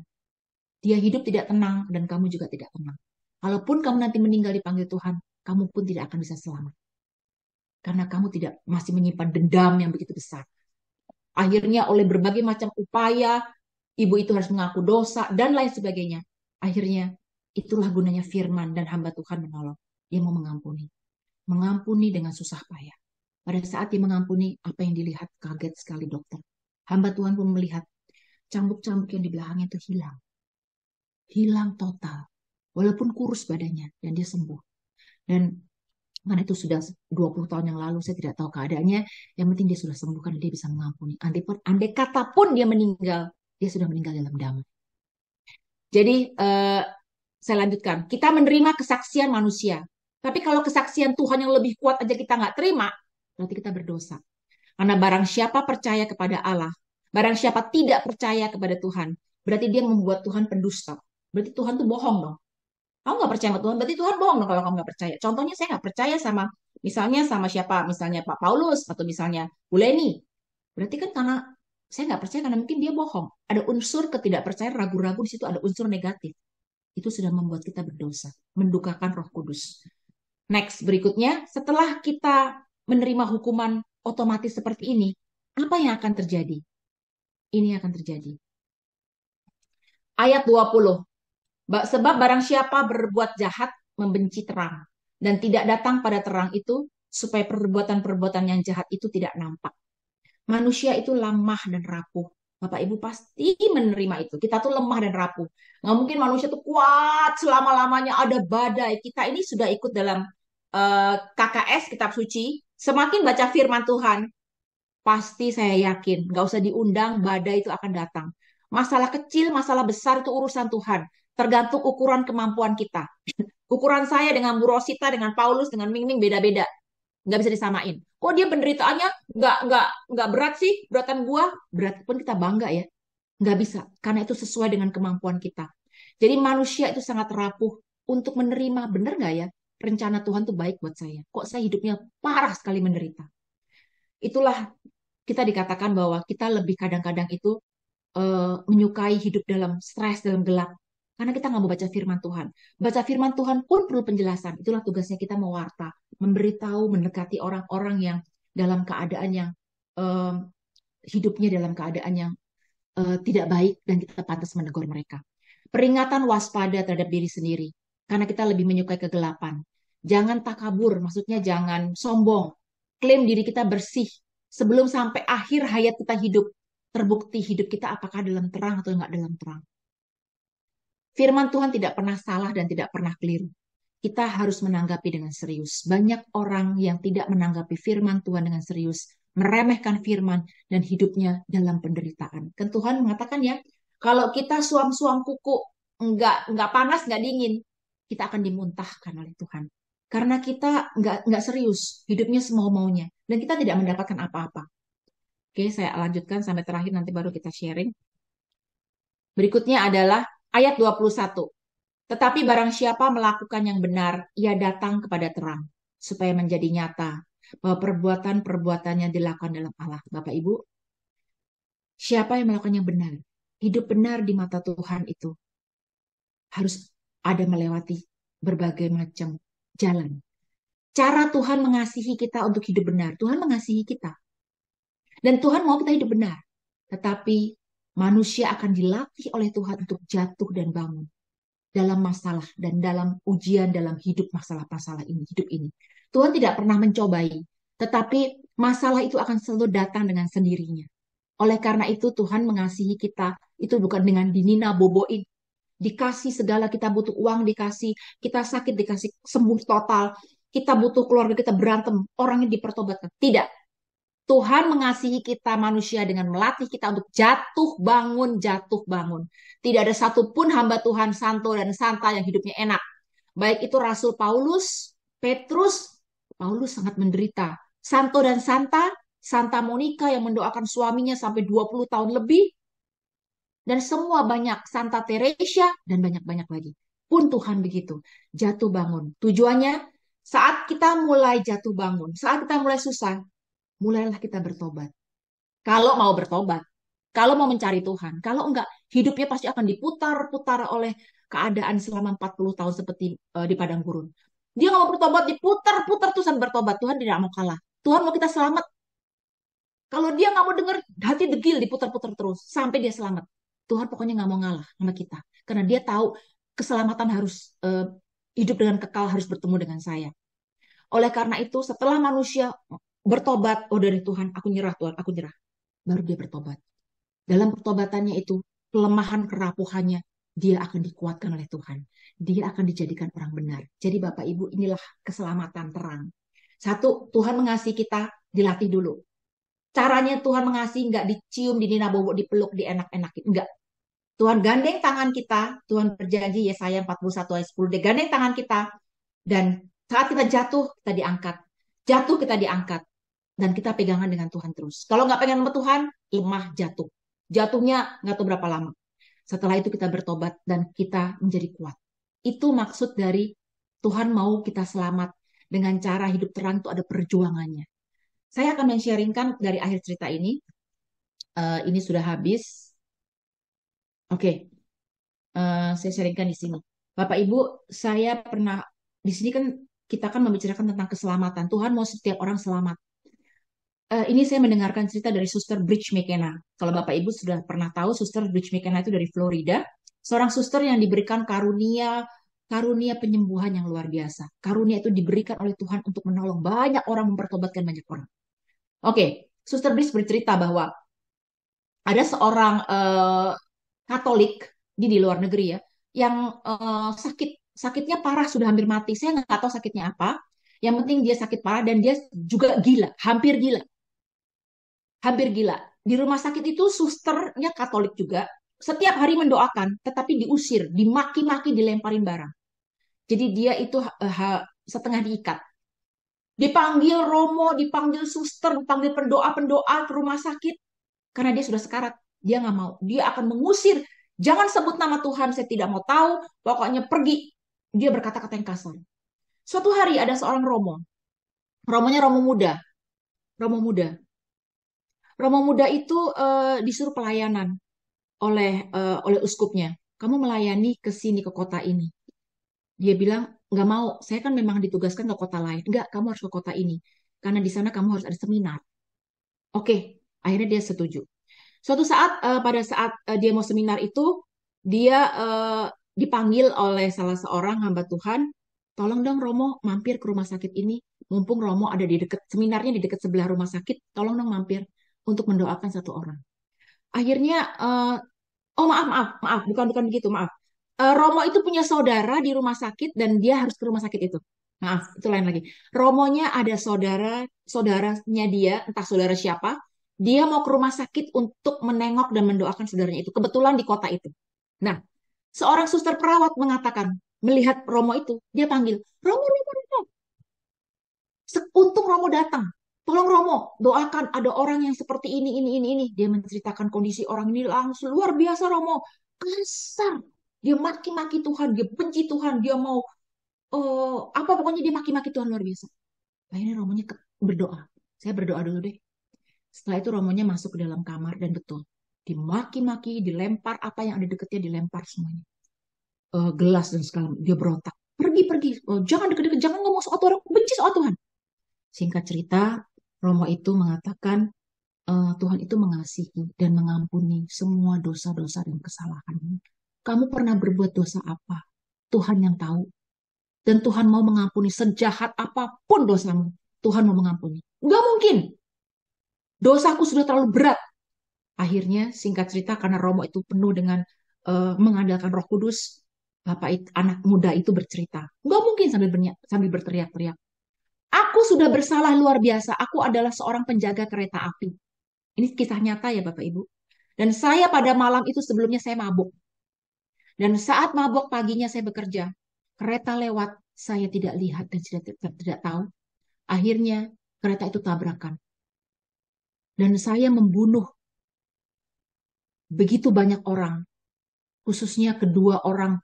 Dia hidup tidak tenang dan kamu juga tidak tenang. Kalaupun kamu nanti meninggal dipanggil Tuhan, kamu pun tidak akan bisa selamat. Karena kamu tidak masih menyimpan dendam yang begitu besar. Akhirnya oleh berbagai macam upaya, ibu itu harus mengaku dosa dan lain sebagainya. Akhirnya Itulah gunanya firman dan hamba Tuhan menolong. Dia mau mengampuni. Mengampuni dengan susah payah. Pada saat dia mengampuni, apa yang dilihat kaget sekali dokter. Hamba Tuhan pun melihat cambuk-cambuk yang di belakangnya itu hilang. Hilang total. Walaupun kurus badannya dan dia sembuh. Dan karena itu sudah 20 tahun yang lalu, saya tidak tahu keadaannya. Yang penting dia sudah sembuh karena dia bisa mengampuni. Andai kata pun dia meninggal, dia sudah meninggal dalam damai. Jadi saya lanjutkan. Kita menerima kesaksian manusia. Tapi kalau kesaksian Tuhan yang lebih kuat aja kita nggak terima, berarti kita berdosa. Karena barang siapa percaya kepada Allah, barang siapa tidak percaya kepada Tuhan, berarti dia membuat Tuhan pendusta. Berarti Tuhan tuh bohong dong. Kamu nggak percaya sama Tuhan, berarti Tuhan bohong dong kalau kamu nggak percaya. Contohnya saya nggak percaya sama, misalnya sama siapa, misalnya Pak Paulus atau misalnya Bu Leni. Berarti kan karena saya nggak percaya karena mungkin dia bohong. Ada unsur ketidakpercayaan, ragu-ragu di situ, ada unsur negatif. Itu sudah membuat kita berdosa, mendukakan Roh Kudus. Next, berikutnya, setelah kita menerima hukuman otomatis seperti ini, apa yang akan terjadi? Ini akan terjadi. Ayat 20. Sebab barang siapa berbuat jahat membenci terang dan tidak datang pada terang itu supaya perbuatan-perbuatan yang jahat itu tidak nampak. Manusia itu lemah dan rapuh. Bapak Ibu pasti menerima itu. Kita tuh lemah dan rapuh. Nggak mungkin manusia tuh kuat selama-lamanya ada badai. Kita ini sudah ikut dalam KKS, Kitab Suci. Semakin baca firman Tuhan, pasti saya yakin, nggak usah diundang, badai itu akan datang. Masalah kecil, masalah besar itu urusan Tuhan. Tergantung ukuran kemampuan kita. Ukuran saya dengan Bu Rosita, dengan Paulus, dengan Ming Ming beda-beda. Nggak bisa disamain. Kok dia penderitaannya nggak berat sih? Beratan gua berat pun kita bangga ya. Nggak bisa, karena itu sesuai dengan kemampuan kita. Jadi manusia itu sangat rapuh untuk menerima, bener nggak ya? Rencana Tuhan tuh baik buat saya. Kok saya hidupnya parah sekali menderita? Itulah kita dikatakan bahwa kita lebih kadang-kadang itu menyukai hidup dalam stres, dalam gelap. Karena kita nggak mau baca firman Tuhan. Baca firman Tuhan pun perlu penjelasan. Itulah tugasnya kita mewarta, memberitahu, mendekati orang-orang yang dalam keadaan yang hidupnya dalam keadaan yang tidak baik dan kita pantas menegur mereka. Peringatan waspada terhadap diri sendiri. Karena kita lebih menyukai kegelapan. Jangan takabur, maksudnya jangan sombong. Klaim diri kita bersih. Sebelum sampai akhir hayat kita hidup, terbukti hidup kita apakah dalam terang atau enggak dalam terang. Firman Tuhan tidak pernah salah dan tidak pernah keliru. Kita harus menanggapi dengan serius. Banyak orang yang tidak menanggapi firman Tuhan dengan serius, meremehkan firman dan hidupnya dalam penderitaan. Kan Tuhan mengatakan ya, kalau kita suam-suam kuku, enggak panas, enggak dingin, kita akan dimuntahkan oleh Tuhan. Karena kita enggak serius, hidupnya semau-maunya. Dan kita tidak mendapatkan apa-apa. Oke, saya lanjutkan sampai terakhir, nanti baru kita sharing. Berikutnya adalah ayat 21. Tetapi barang siapa melakukan yang benar, ia datang kepada terang, supaya menjadi nyata bahwa perbuatan-perbuatannya dilakukan dalam Allah. Bapak Ibu, siapa yang melakukan yang benar? Hidup benar di mata Tuhan itu harus ada melewati berbagai macam jalan. Cara Tuhan mengasihi kita untuk hidup benar. Tuhan mengasihi kita. Dan Tuhan mau kita hidup benar. Tetapi manusia akan dilatih oleh Tuhan untuk jatuh dan bangun dalam masalah dan dalam ujian dalam hidup masalah-masalah ini, hidup ini. Tuhan tidak pernah mencobai, tetapi masalah itu akan selalu datang dengan sendirinya. Oleh karena itu Tuhan mengasihi kita, itu bukan dengan dinina boboin. Dikasih segala, kita butuh uang dikasih, kita sakit dikasih sembuh total, kita butuh keluarga kita berantem, orangnya dipertobatkan. Tidak. Tuhan mengasihi kita manusia dengan melatih kita untuk jatuh bangun, jatuh bangun. Tidak ada satupun hamba Tuhan santo dan santa yang hidupnya enak. Baik itu Rasul Paulus, Petrus, Paulus sangat menderita. Santo dan santa, Santa Monica yang mendoakan suaminya sampai 20 tahun lebih. Dan semua banyak, Santa Teresia dan banyak-banyak lagi. Pun Tuhan begitu, jatuh bangun. Tujuannya saat kita mulai jatuh bangun, saat kita mulai susah, mulailah kita bertobat. Kalau mau bertobat, kalau mau mencari Tuhan, kalau enggak, hidupnya pasti akan diputar-putar oleh keadaan selama 40 tahun seperti di padang gurun. Dia nggak mau bertobat, diputar-putar terus sampai bertobat. Tuhan tidak mau kalah. Tuhan mau kita selamat. Kalau dia nggak mau dengar, hati degil, diputar-putar terus sampai dia selamat. Tuhan pokoknya nggak mau ngalah sama kita. Karena dia tahu keselamatan harus hidup dengan kekal harus bertemu dengan saya. Oleh karena itu, setelah manusia bertobat, oh dari Tuhan, aku nyerah Tuhan, aku nyerah. Baru dia bertobat. Dalam pertobatannya itu, kelemahan kerapuhannya, dia akan dikuatkan oleh Tuhan. Dia akan dijadikan orang benar. Jadi Bapak Ibu, inilah keselamatan terang. Satu, Tuhan mengasihi kita, dilatih dulu. Caranya Tuhan mengasihi nggak dicium, dinina bobok, dipeluk, dienak-enakin. Enggak. Tuhan gandeng tangan kita, Tuhan berjanji Yesaya 41 ayat 10, dia gandeng tangan kita, dan saat kita jatuh, kita diangkat. Jatuh, kita diangkat. Dan kita pegangan dengan Tuhan terus. Kalau nggak pegang sama Tuhan, lemah, jatuh. Jatuhnya nggak tahu berapa lama. Setelah itu kita bertobat dan kita menjadi kuat. Itu maksud dari Tuhan mau kita selamat. Dengan cara hidup terang itu ada perjuangannya. Saya akan men-sharingkan dari akhir cerita ini. Ini sudah habis. Oke. Saya sharingkan di sini. Bapak Ibu, saya pernah di sini kan kita kan membicarakan tentang keselamatan. Tuhan mau setiap orang selamat. Ini saya mendengarkan cerita dari Suster Bridge McKenna. Kalau Bapak Ibu sudah pernah tahu, Suster Bridge McKenna itu dari Florida, seorang suster yang diberikan karunia penyembuhan yang luar biasa. Karunia itu diberikan oleh Tuhan untuk menolong banyak orang, mempertobatkan banyak orang. Oke, Suster Bridge bercerita bahwa ada seorang Katolik di luar negeri ya, yang sakitnya parah, sudah hampir mati. Saya nggak tahu sakitnya apa. Yang penting dia sakit parah dan dia juga gila, hampir gila. Hampir gila. Di rumah sakit itu susternya Katolik juga. Setiap hari mendoakan, tetapi diusir, dimaki-maki, dilemparin barang. Jadi dia itu setengah diikat. Dipanggil romo, dipanggil suster, dipanggil pendoa-pendoa ke rumah sakit. Karena dia sudah sekarat. Dia nggak mau. Dia akan mengusir. Jangan sebut nama Tuhan, saya tidak mau tahu. Pokoknya pergi. Dia berkata-kata yang kasar. Suatu hari ada seorang romo. Romonya romo muda. Romo muda. Romo muda itu disuruh pelayanan oleh uskupnya. Kamu melayani ke sini, ke kota ini. Dia bilang, nggak mau. Saya kan memang ditugaskan ke kota lain. Nggak, kamu harus ke kota ini. Karena di sana kamu harus ada seminar. Oke, akhirnya dia setuju. Suatu saat, pada saat dia mau seminar itu, dia dipanggil oleh salah seorang hamba Tuhan, tolong dong Romo mampir ke rumah sakit ini. Mumpung Romo ada di dekat, seminarnya di dekat sebelah rumah sakit, tolong dong mampir untuk mendoakan satu orang. Akhirnya, oh maaf, bukan begitu, maaf. Romo itu punya saudara di rumah sakit dan dia harus ke rumah sakit itu. Maaf, itu lain lagi. Romonya ada saudaranya dia, entah saudara siapa, dia mau ke rumah sakit untuk menengok dan mendoakan saudaranya itu. Kebetulan di kota itu. Nah, seorang suster perawat mengatakan, melihat Romo itu, dia panggil, Romo. Untung Romo datang. Tolong Romo, doakan ada orang yang seperti ini. Dia menceritakan kondisi orang ini langsung luar biasa Romo. Kasar. Dia maki-maki Tuhan, dia benci Tuhan, dia mau apa pokoknya dia maki-maki Tuhan luar biasa. Akhirnya Romonya berdoa. Saya berdoa dulu deh. Setelah itu Romonya masuk ke dalam kamar dan betul. Dimaki-maki, dilempar apa yang ada dekatnya dilempar semuanya. Gelas dan segala dia berontak. Pergi. Jangan deket-deket, jangan ngomong soal Tuhan, benci soal Tuhan. Singkat cerita, Romo itu mengatakan Tuhan itu mengasihi dan mengampuni semua dosa-dosa dan kesalahan. Kamu pernah berbuat dosa apa? Tuhan yang tahu. Dan Tuhan mau mengampuni sejahat apapun dosamu. Tuhan mau mengampuni. Nggak mungkin. Dosaku sudah terlalu berat. Akhirnya singkat cerita karena Romo itu penuh dengan mengandalkan Roh Kudus, anak muda itu bercerita. Nggak mungkin sambil berteriak-teriak. Aku sudah bersalah luar biasa. Aku adalah seorang penjaga kereta api. Ini kisah nyata ya Bapak Ibu. Dan saya pada malam itu sebelumnya saya mabuk. Dan saat mabuk paginya saya bekerja. Kereta lewat, saya tidak lihat dan tidak tahu. Akhirnya kereta itu tabrakan. Dan saya membunuh begitu banyak orang. Khususnya kedua orang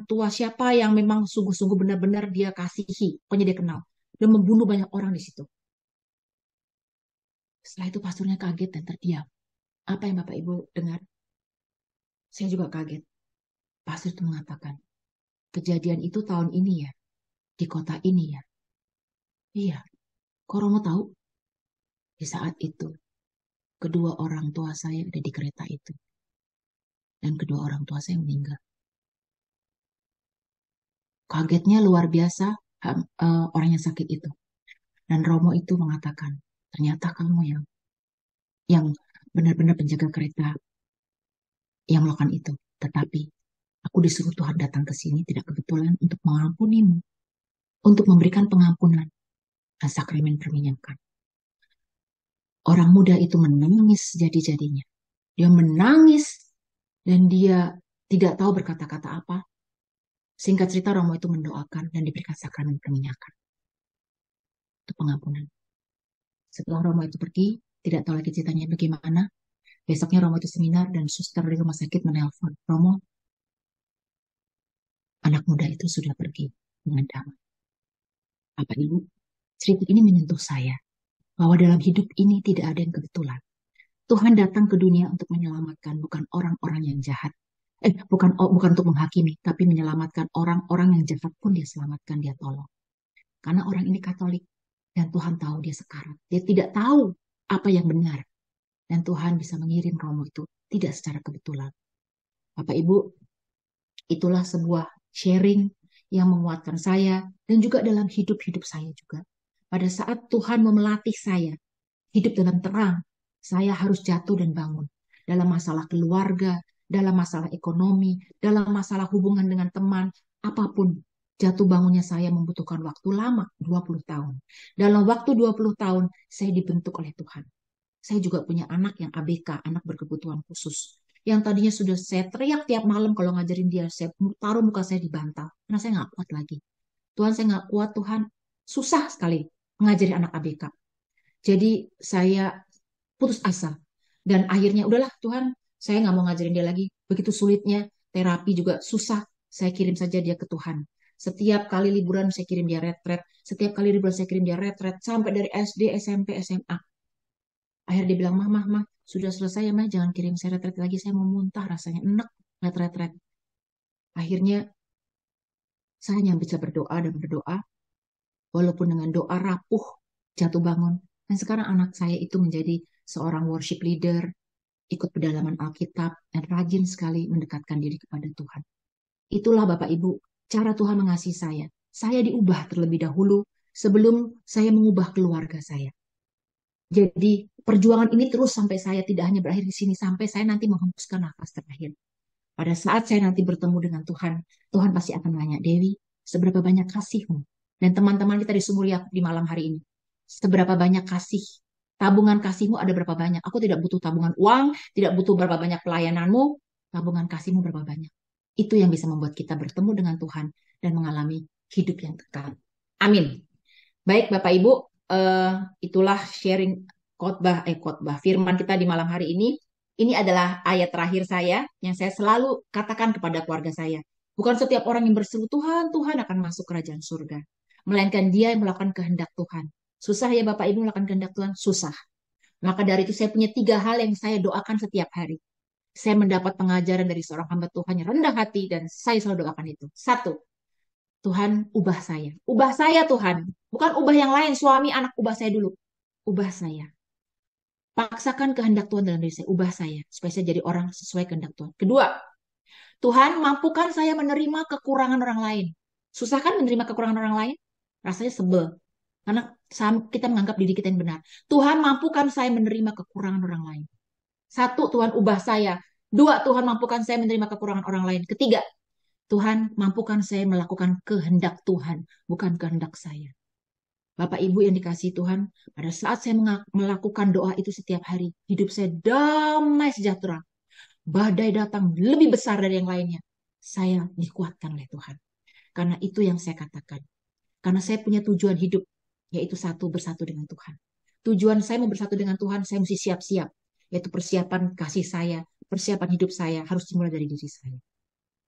tua siapa yang memang sungguh-sungguh benar-benar dia kasihi, pokoknya dia kenal, dan membunuh banyak orang di situ. Setelah itu pastornya kaget dan terdiam. Apa yang Bapak Ibu dengar? Saya juga kaget. Pastor itu mengatakan, kejadian itu tahun ini ya, di kota ini ya. Iya, kok Romo tahu? Di saat itu, kedua orang tua saya ada di kereta itu. dan kedua orang tua saya meninggal. Kagetnya luar biasa orang yang sakit itu. Dan Romo itu mengatakan, ternyata kamu yang benar-benar penjaga kereta yang melakukan itu. Tetapi aku disuruh Tuhan datang ke sini tidak kebetulan untuk mengampunimu, untuk memberikan pengampunan dan sakramen perminyakan. Orang muda itu menangis jadi-jadinya. Dia menangis dan dia tidak tahu berkata-kata apa. Singkat cerita, Romo itu mendoakan dan diberikan sakramen perminyakan untuk pengampunan. Setelah Romo itu pergi, tidak tahu lagi ceritanya bagaimana. Besoknya Romo itu seminar dan suster di rumah sakit menelpon, Romo, anak muda itu sudah pergi dengan damai. Bapak Ibu, cerita ini menyentuh saya bahwa dalam hidup ini tidak ada yang kebetulan. Tuhan datang ke dunia untuk menyelamatkan, bukan orang-orang yang jahat. Bukan untuk menghakimi, tapi menyelamatkan orang-orang yang jahat pun dia selamatkan, dia tolong. Karena orang ini Katolik dan Tuhan tahu dia sekarat. Dia tidak tahu apa yang benar. Dan Tuhan bisa mengirim Romo itu tidak secara kebetulan. Bapak Ibu, itulah sebuah sharing yang menguatkan saya dan juga dalam hidup-hidup saya juga. Pada saat Tuhan memelatih saya hidup dalam terang, saya harus jatuh dan bangun. Dalam masalah keluarga, dalam masalah ekonomi, dalam masalah hubungan dengan teman, apapun. Jatuh bangunnya saya membutuhkan waktu lama, 20 tahun. Dalam waktu 20 tahun, saya dibentuk oleh Tuhan. Saya juga punya anak yang ABK, anak berkebutuhan khusus. Yang tadinya sudah saya teriak tiap malam kalau ngajarin dia, saya taruh muka saya di bantal. Karena saya nggak kuat lagi. Tuhan, saya nggak kuat, Tuhan. Susah sekali mengajari anak ABK. Jadi saya putus asa. Dan akhirnya, udahlah Tuhan, saya nggak mau ngajarin dia lagi. Begitu sulitnya, terapi juga susah. Saya kirim saja dia ke Tuhan. Setiap kali liburan saya kirim dia retret. Setiap kali liburan saya kirim dia retret. Sampai dari SD, SMP, SMA. Akhirnya dia bilang, mah, sudah selesai ya mah, jangan kirim saya retret lagi, saya mau muntah, rasanya enak retret. Akhirnya saya hanya bisa berdoa dan berdoa, walaupun dengan doa rapuh, jatuh bangun. Dan sekarang anak saya itu menjadi seorang worship leader, ikut pedalaman Alkitab, dan rajin sekali mendekatkan diri kepada Tuhan. Itulah Bapak Ibu, cara Tuhan mengasihi saya. Saya diubah terlebih dahulu sebelum saya mengubah keluarga saya. Jadi perjuangan ini terus sampai saya tidak hanya berakhir di sini, sampai saya nanti menghembuskan nafas terakhir. Pada saat saya nanti bertemu dengan Tuhan, Tuhan pasti akan nanya, Dewi, seberapa banyak kasihmu? Dan teman-teman kita di Sumur Yakub di malam hari ini, seberapa banyak kasih? Tabungan kasihmu ada berapa banyak? Aku tidak butuh tabungan uang, tidak butuh berapa banyak pelayananmu, tabungan kasihmu berapa banyak? Itu yang bisa membuat kita bertemu dengan Tuhan dan mengalami hidup yang kekal. Amin. Baik Bapak Ibu, itulah sharing khotbah firman kita di malam hari ini. Ini adalah ayat terakhir saya yang saya selalu katakan kepada keluarga saya. Bukan setiap orang yang berseru Tuhan akan masuk kerajaan surga. Melainkan dia yang melakukan kehendak Tuhan. Susah ya Bapak Ibu melakukan kehendak Tuhan? Susah. Maka dari itu saya punya 3 hal yang saya doakan setiap hari. Saya mendapat pengajaran dari seorang hamba Tuhan yang rendah hati dan saya selalu doakan itu. 1, Tuhan ubah saya. Ubah saya Tuhan. Bukan ubah yang lain, suami, anak, ubah saya dulu. Ubah saya. Paksakan kehendak Tuhan dalam diri saya. Ubah saya. Supaya saya jadi orang sesuai kehendak Tuhan. 2, Tuhan mampukan saya menerima kekurangan orang lain. Susah kan menerima kekurangan orang lain? Rasanya sebel. Karena kita menganggap diri kita yang benar. Tuhan mampukan saya menerima kekurangan orang lain. 1, Tuhan ubah saya. 2, Tuhan mampukan saya menerima kekurangan orang lain. 3, Tuhan mampukan saya melakukan kehendak Tuhan, bukan kehendak saya. Bapak Ibu yang dikasihi Tuhan, pada saat saya melakukan doa itu setiap hari, hidup saya damai sejahtera. Badai datang lebih besar dari yang lainnya. Saya dikuatkan oleh Tuhan. Karena itu yang saya katakan. Karena saya punya tujuan hidup, yaitu bersatu dengan Tuhan. Tujuan saya mau bersatu dengan Tuhan, saya mesti siap-siap. Yaitu persiapan kasih saya, persiapan hidup saya harus dimulai dari diri saya.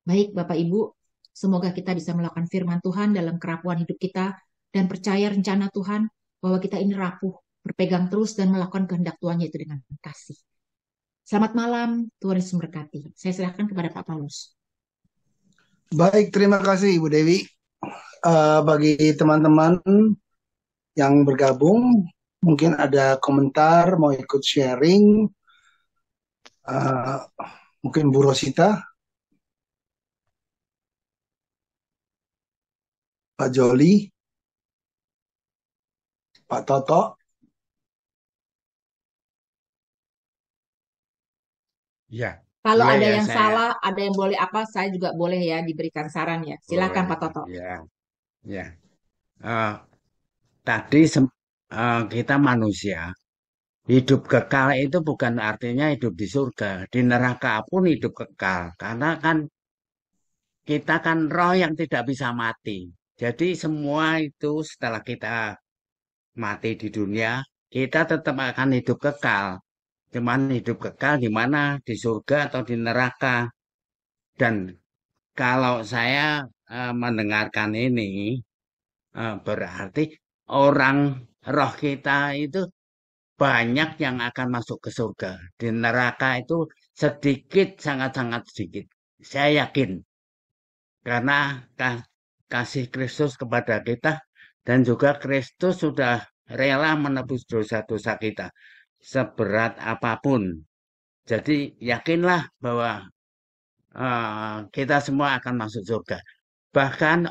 Baik Bapak Ibu, semoga kita bisa melakukan firman Tuhan dalam kerapuhan hidup kita dan percaya rencana Tuhan bahwa kita ini rapuh, berpegang terus dan melakukan kehendak Tuhan yaitu dengan kasih. Selamat malam, Tuhan Yesus memberkati. Saya serahkan kepada Pak Paulus. Baik, terima kasih Ibu Dewi. Bagi teman-teman yang bergabung, mungkin ada komentar, mau ikut sharing, Mungkin Bu Rosita, Pak Joli, Pak Toto. Ya, Kalau boleh ada ya yang saya. salah, ada yang boleh apa, saya juga boleh ya diberikan saran ya. Silakan Boleh. Pak Toto. Ya, ya. Eh, tadi kita manusia hidup kekal itu bukan artinya hidup di surga, di neraka pun hidup kekal. Karena kan kita kan roh yang tidak bisa mati. Jadi semua itu setelah kita mati di dunia, kita tetap akan hidup kekal. Cuman hidup kekal di mana? Di surga atau di neraka. Dan kalau saya mendengarkan ini, berarti orang roh kita itu banyak yang akan masuk ke surga. Di neraka itu sedikit, sangat-sangat sedikit. Saya yakin. Karena kasih Kristus kepada kita dan juga Kristus sudah rela menebus dosa-dosa kita seberat apapun. Jadi yakinlah bahwa kita semua akan masuk surga. Bahkan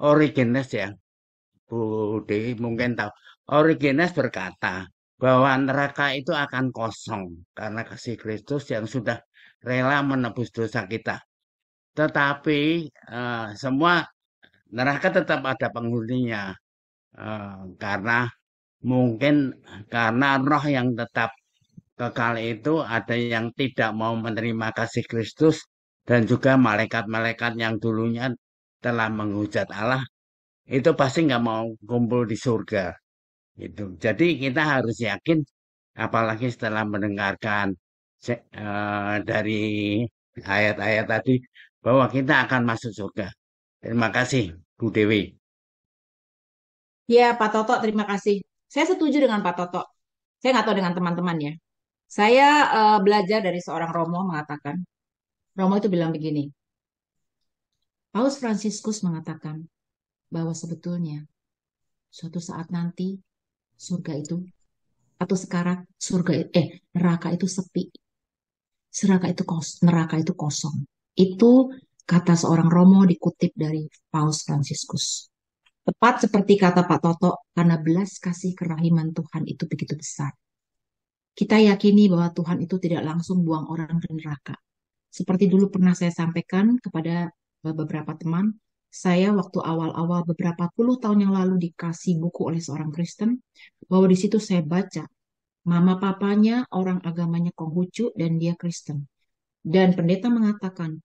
Origenes ya, Bu Dewi mungkin tahu. Origenes berkata bahwa neraka itu akan kosong karena kasih Kristus yang sudah rela menebus dosa kita. Tetapi semua neraka tetap ada penghuninya. Karena mungkin karena roh yang tetap kekal itu ada yang tidak mau menerima kasih Kristus dan juga malaikat-malaikat yang dulunya telah menghujat Allah itu pasti nggak mau kumpul di surga itu. Jadi kita harus yakin apalagi setelah mendengarkan dari ayat-ayat tadi bahwa kita akan masuk surga. Terima kasih Bu Dewi. Ya, Pak Toto, terima kasih. Saya setuju dengan Pak Toto. Saya nggak tahu dengan teman-teman ya. Saya belajar dari seorang Romo mengatakan, Romo itu bilang begini, Paus Fransiskus mengatakan bahwa sebetulnya suatu saat nanti surga itu atau sekarang neraka itu sepi, neraka itu kosong. Itu kata seorang Romo dikutip dari Paus Fransiskus. Tepat seperti kata Pak Toto, karena belas kasih kerahiman Tuhan itu begitu besar. Kita yakini bahwa Tuhan itu tidak langsung buang orang ke neraka. Seperti dulu pernah saya sampaikan kepada beberapa teman, saya waktu awal-awal beberapa puluh tahun yang lalu dikasih buku oleh seorang Kristen, bahwa di situ saya baca, mama papanya orang agamanya Konghucu dan dia Kristen. Dan pendeta mengatakan,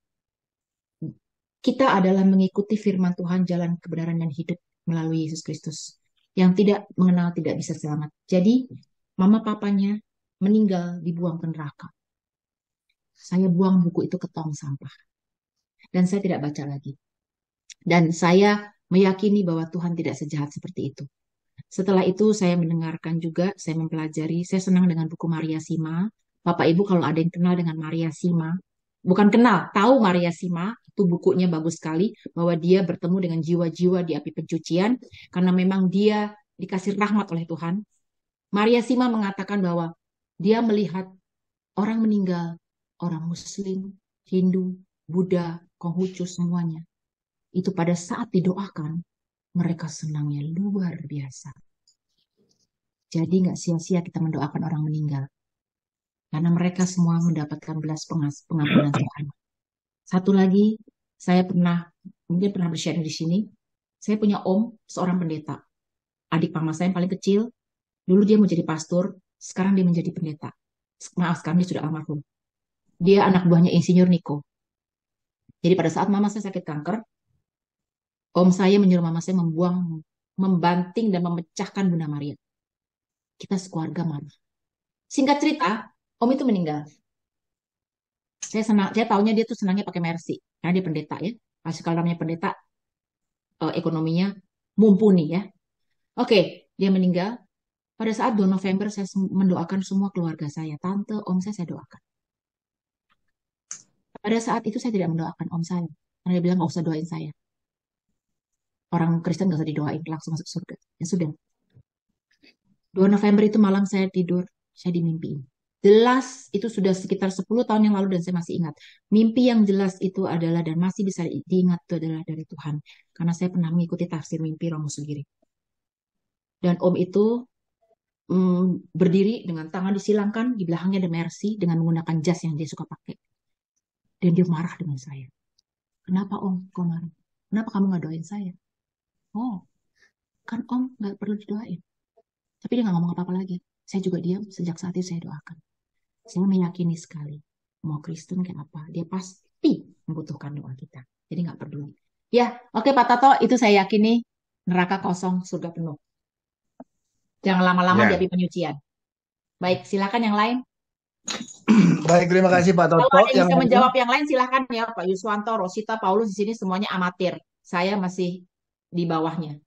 kita adalah mengikuti firman Tuhan, jalan kebenaran dan hidup melalui Yesus Kristus. Yang tidak mengenal tidak bisa selamat. Jadi, mama papanya meninggal dibuang ke neraka. Saya buang buku itu ke tong sampah. Dan saya tidak baca lagi. Dan saya meyakini bahwa Tuhan tidak sejahat seperti itu. Setelah itu saya mendengarkan juga, saya mempelajari, saya senang dengan buku Maria Sima. Bapak Ibu kalau ada yang kenal dengan Maria Sima, bukan kenal, tahu Maria Sima, itu bukunya bagus sekali, bahwa dia bertemu dengan jiwa-jiwa di api pencucian, karena memang dia dikasih rahmat oleh Tuhan. Maria Sima mengatakan bahwa dia melihat orang meninggal, orang Muslim, Hindu, Buddha, Konghucu semuanya. Itu pada saat didoakan, mereka senangnya luar biasa. Jadi nggak sia-sia kita mendoakan orang meninggal. Karena mereka semua mendapatkan belas pengampunan Tuhan. Satu lagi, saya mungkin pernah bersharing di sini, saya punya om, seorang pendeta. Adik mama saya yang paling kecil, dulu dia mau jadi pastor, sekarang dia menjadi pendeta. Maaf, sekarang dia sudah almarhum. Dia anak buahnya Insinyur Niko. Jadi pada saat mama saya sakit kanker, om saya menyuruh mama saya membanting dan memecahkan Bunda Maria. Kita sekeluarga marah. Singkat cerita, om itu meninggal. Saya taunya dia tuh senangnya pakai Mercy, karena dia pendeta ya. Pasti kalau namanya pendeta, ekonominya mumpuni ya. Oke, dia meninggal. Pada saat 2 November saya mendoakan semua keluarga saya, tante, om saya doakan. Pada saat itu saya tidak mendoakan om saya, karena dia bilang nggak usah doain saya. Orang Kristen nggak usah didoain, langsung masuk surga. Ya sudah. 2 November itu malam saya tidur, saya dimimpiin. Jelas itu sudah sekitar 10 tahun yang lalu dan saya masih ingat. Mimpi yang jelas itu adalah dan masih bisa diingat itu adalah dari Tuhan. Karena saya pernah mengikuti tafsir mimpi Romo Sugiri. Dan Om itu berdiri dengan tangan disilangkan, di belakangnya ada Mercy dengan menggunakan jas yang dia suka pakai. Dan dia marah dengan saya. Kenapa Om kau marah? Kenapa kamu nggak doain saya? Oh, kan Om nggak perlu didoain. Tapi dia nggak ngomong apa-apa lagi. Saya juga diam, sejak saat itu saya doakan. Saya meyakini sekali, mau Kristen kayak apa, dia pasti membutuhkan doa kita. Jadi nggak peduli. Ya, oke Pak Tato, itu saya yakini neraka kosong, surga penuh. Jangan lama-lama Ya, jadi penyucian. Baik, silakan yang lain. Baik, terima kasih Pak Kalau Toto. ada yang Yang bisa lain? menjawab yang lain, silakan ya Pak Yuswanto, Rosita, Paulus di sini semuanya amatir. Saya masih di bawahnya.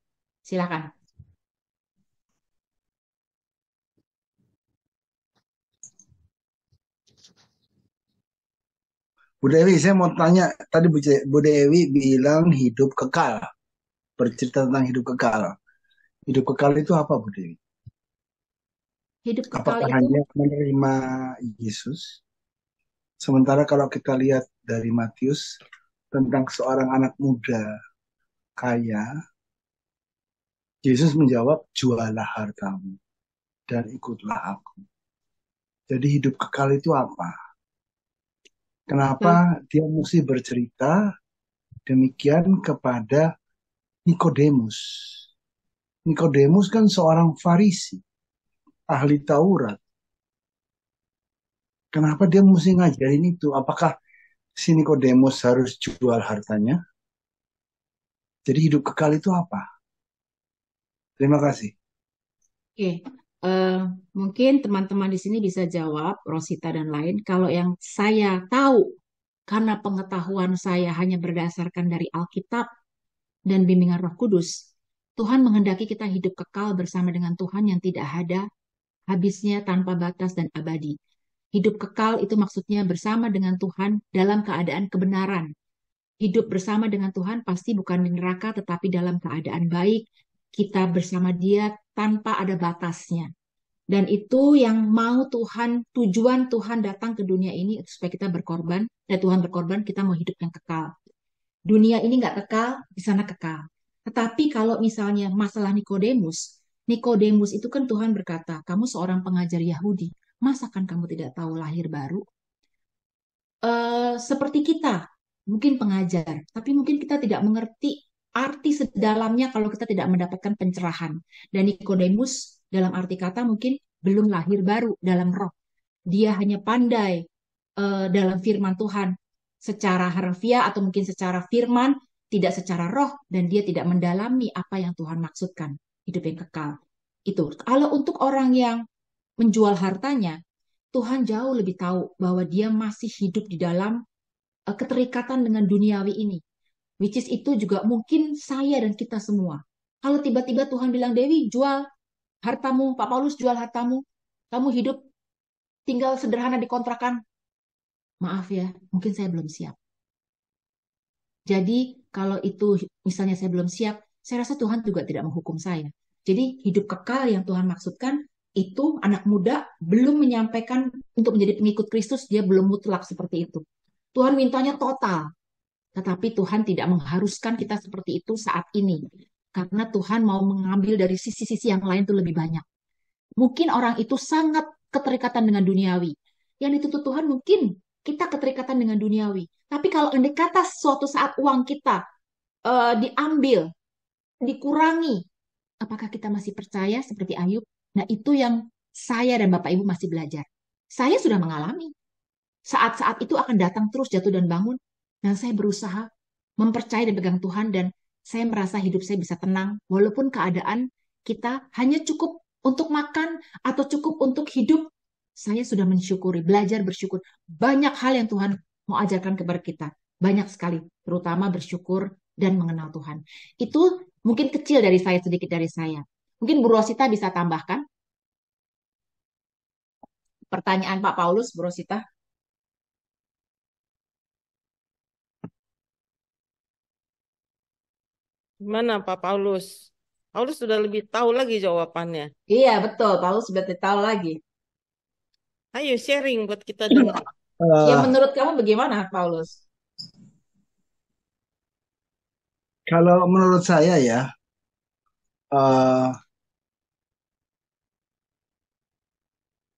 Silakan. Bu Dewi, saya mau tanya. Tadi Bu Dewi bilang hidup kekal. Bercerita tentang hidup kekal. Hidup kekal itu apa, Bu Dewi? Hidup kekal Apakah itu hanya menerima Yesus? Sementara kalau kita lihat dari Matius tentang seorang anak muda kaya, Yesus menjawab, jualah hartamu dan ikutlah aku. Jadi hidup kekal itu apa? Kenapa dia mesti bercerita demikian kepada Nikodemus? Nikodemus kan seorang Farisi, ahli Taurat. Kenapa dia mesti ngajarin itu? Apakah si Nikodemus harus jual hartanya? Jadi hidup kekal itu apa? Terima kasih. Oke, mungkin teman-teman di sini bisa jawab, Rosita dan lain. Kalau yang saya tahu, karena pengetahuan saya hanya berdasarkan dari Alkitab dan bimbingan Roh Kudus, Tuhan menghendaki kita hidup kekal bersama dengan Tuhan yang tidak ada habisnya, tanpa batas dan abadi. Hidup kekal itu maksudnya bersama dengan Tuhan dalam keadaan kebenaran. Hidup bersama dengan Tuhan pasti bukan di neraka, tetapi dalam keadaan baik, kita bersama Dia tanpa ada batasnya. Dan itu yang mau Tuhan, tujuan Tuhan datang ke dunia ini supaya kita berkorban, dan Tuhan berkorban, kita mau hidup yang kekal. Dunia ini nggak kekal, di sana kekal. Tetapi kalau misalnya masalah Nikodemus, Nikodemus itu kan Tuhan berkata, kamu seorang pengajar Yahudi, masakan kamu tidak tahu lahir baru? Seperti kita, mungkin pengajar, tapi mungkin kita tidak mengerti arti sedalamnya kalau kita tidak mendapatkan pencerahan. Dan Nikodemus dalam arti kata mungkin belum lahir baru dalam roh. Dia hanya pandai dalam firman Tuhan secara harfiah atau mungkin secara firman, tidak secara roh, dan dia tidak mendalami apa yang Tuhan maksudkan, hidup yang kekal. Itu. Kalau untuk orang yang menjual hartanya, Tuhan jauh lebih tahu bahwa dia masih hidup di dalam keterikatan dengan duniawi ini. Which is itu juga mungkin saya dan kita semua. Kalau tiba-tiba Tuhan bilang, Dewi, jual hartamu, Pak Paulus jual hartamu, kamu hidup tinggal sederhana di kontrakan. Maaf ya, mungkin saya belum siap. Jadi kalau itu misalnya saya belum siap, saya rasa Tuhan juga tidak menghukum saya. Jadi hidup kekal yang Tuhan maksudkan itu anak muda belum menyampaikan untuk menjadi pengikut Kristus, dia belum mutlak seperti itu. Tuhan mintanya total, tetapi Tuhan tidak mengharuskan kita seperti itu saat ini. Karena Tuhan mau mengambil dari sisi-sisi yang lain itu lebih banyak. Mungkin orang itu sangat keterikatan dengan duniawi. Yang dituntut Tuhan mungkin kita keterikatan dengan duniawi. Tapi kalau andai kata suatu saat uang kita diambil, dikurangi, apakah kita masih percaya seperti Ayub? Nah itu yang saya dan Bapak Ibu masih belajar. Saya sudah mengalami. Saat-saat itu akan datang terus jatuh dan bangun. Dan saya berusaha mempercayai dan pegang Tuhan. Dan saya merasa hidup saya bisa tenang. Walaupun keadaan kita hanya cukup untuk makan atau cukup untuk hidup. Saya sudah mensyukuri, belajar bersyukur. Banyak hal yang Tuhan mau ajarkan kepada kita. Banyak sekali. Terutama bersyukur dan mengenal Tuhan. Itu mungkin kecil dari saya, sedikit dari saya. Mungkin Bu Rosita bisa tambahkan. Pertanyaan Pak Paulus, Bu Rosita. Gimana Pak Paulus? Paulus sudah lebih tahu lagi jawabannya. Iya, betul. Paulus sudah tahu lagi. Ayo sharing buat kita dengar. Ya Eh, menurut kamu bagaimana, Paulus? kalau menurut saya ya, eh,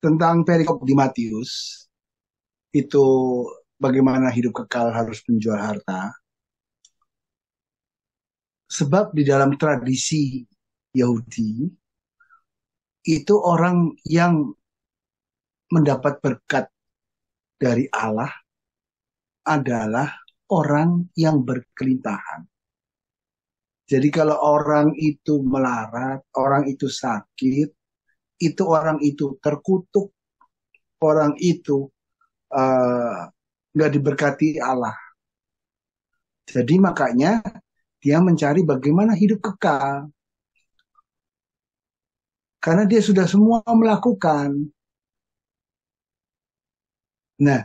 tentang perikop di Matius, itu bagaimana hidup kekal harus menjual harta. Sebab di dalam tradisi Yahudi, itu orang yang mendapat berkat dari Allah adalah orang yang berkelintahan. Jadi kalau orang itu melarat, orang itu sakit, itu orang itu terkutuk, orang itu eh, nggak diberkati Allah. Jadi makanya dia mencari bagaimana hidup kekal. Karena dia sudah semua melakukan. Nah,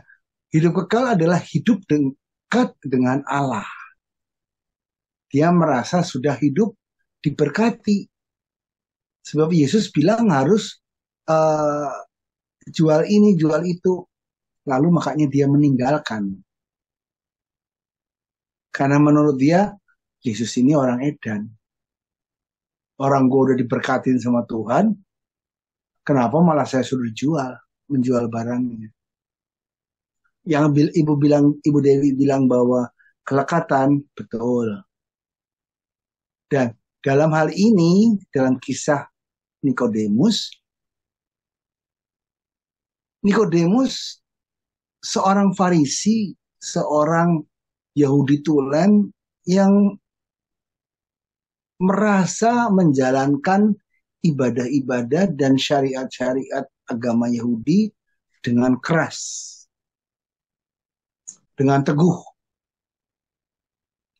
hidup kekal adalah hidup dekat dengan Allah. Dia merasa sudah hidup diberkati. Sebab Yesus bilang harus eh, jual ini, jual itu. Lalu makanya dia meninggalkan. Karena menurut dia, Yesus ini orang edan. Orang gue udah diberkatin sama Tuhan, kenapa malah saya suruh jual, menjual barangnya. Yang Ibu Dewi bilang bahwa kelekatan, betul. Dan dalam hal ini, dalam kisah Nikodemus, Nikodemus seorang Farisi, seorang Yahudi tulen yang merasa menjalankan ibadah-ibadah dan syariat-syariat agama Yahudi dengan keras, dengan teguh.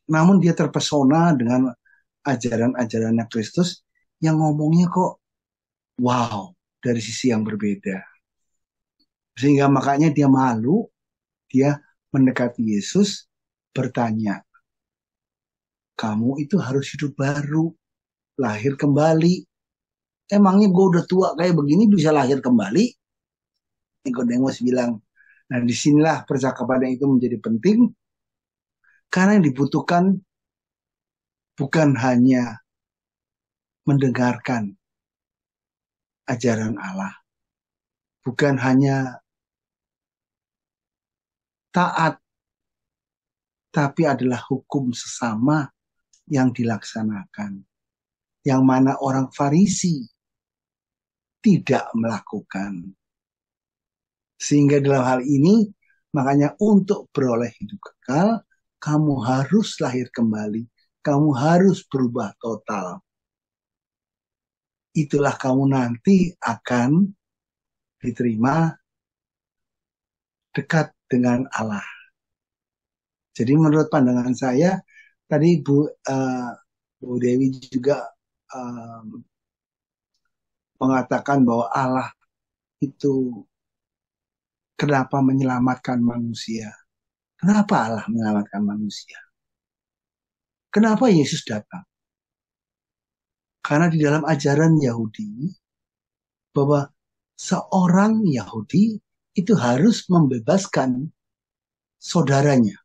Namun dia terpesona dengan ajaran-ajarannya Kristus yang ngomongnya kok wow, dari sisi yang berbeda. Sehingga makanya dia malu, dia mendekati Yesus, bertanya, kamu itu harus hidup baru, lahir kembali. Emangnya gue udah tua kayak begini bisa lahir kembali? Nikodemus bilang, nah disinilah percakapan itu menjadi penting, karena yang dibutuhkan bukan hanya mendengarkan ajaran Allah, bukan hanya taat, tapi adalah hukum sesama yang dilaksanakan. Yang mana orang Farisi tidak melakukan. Sehingga dalam hal ini, makanya untuk beroleh hidup kekal, kamu harus lahir kembali. Kamu harus berubah total. Itulah kamu nanti akan diterima dekat dengan Allah. Jadi menurut pandangan saya, tadi Bu Dewi juga mengatakan bahwa Allah itu kenapa menyelamatkan manusia. Kenapa Allah menyelamatkan manusia? Kenapa Yesus datang? Karena di dalam ajaran Yahudi, bahwa seorang Yahudi itu harus membebaskan saudaranya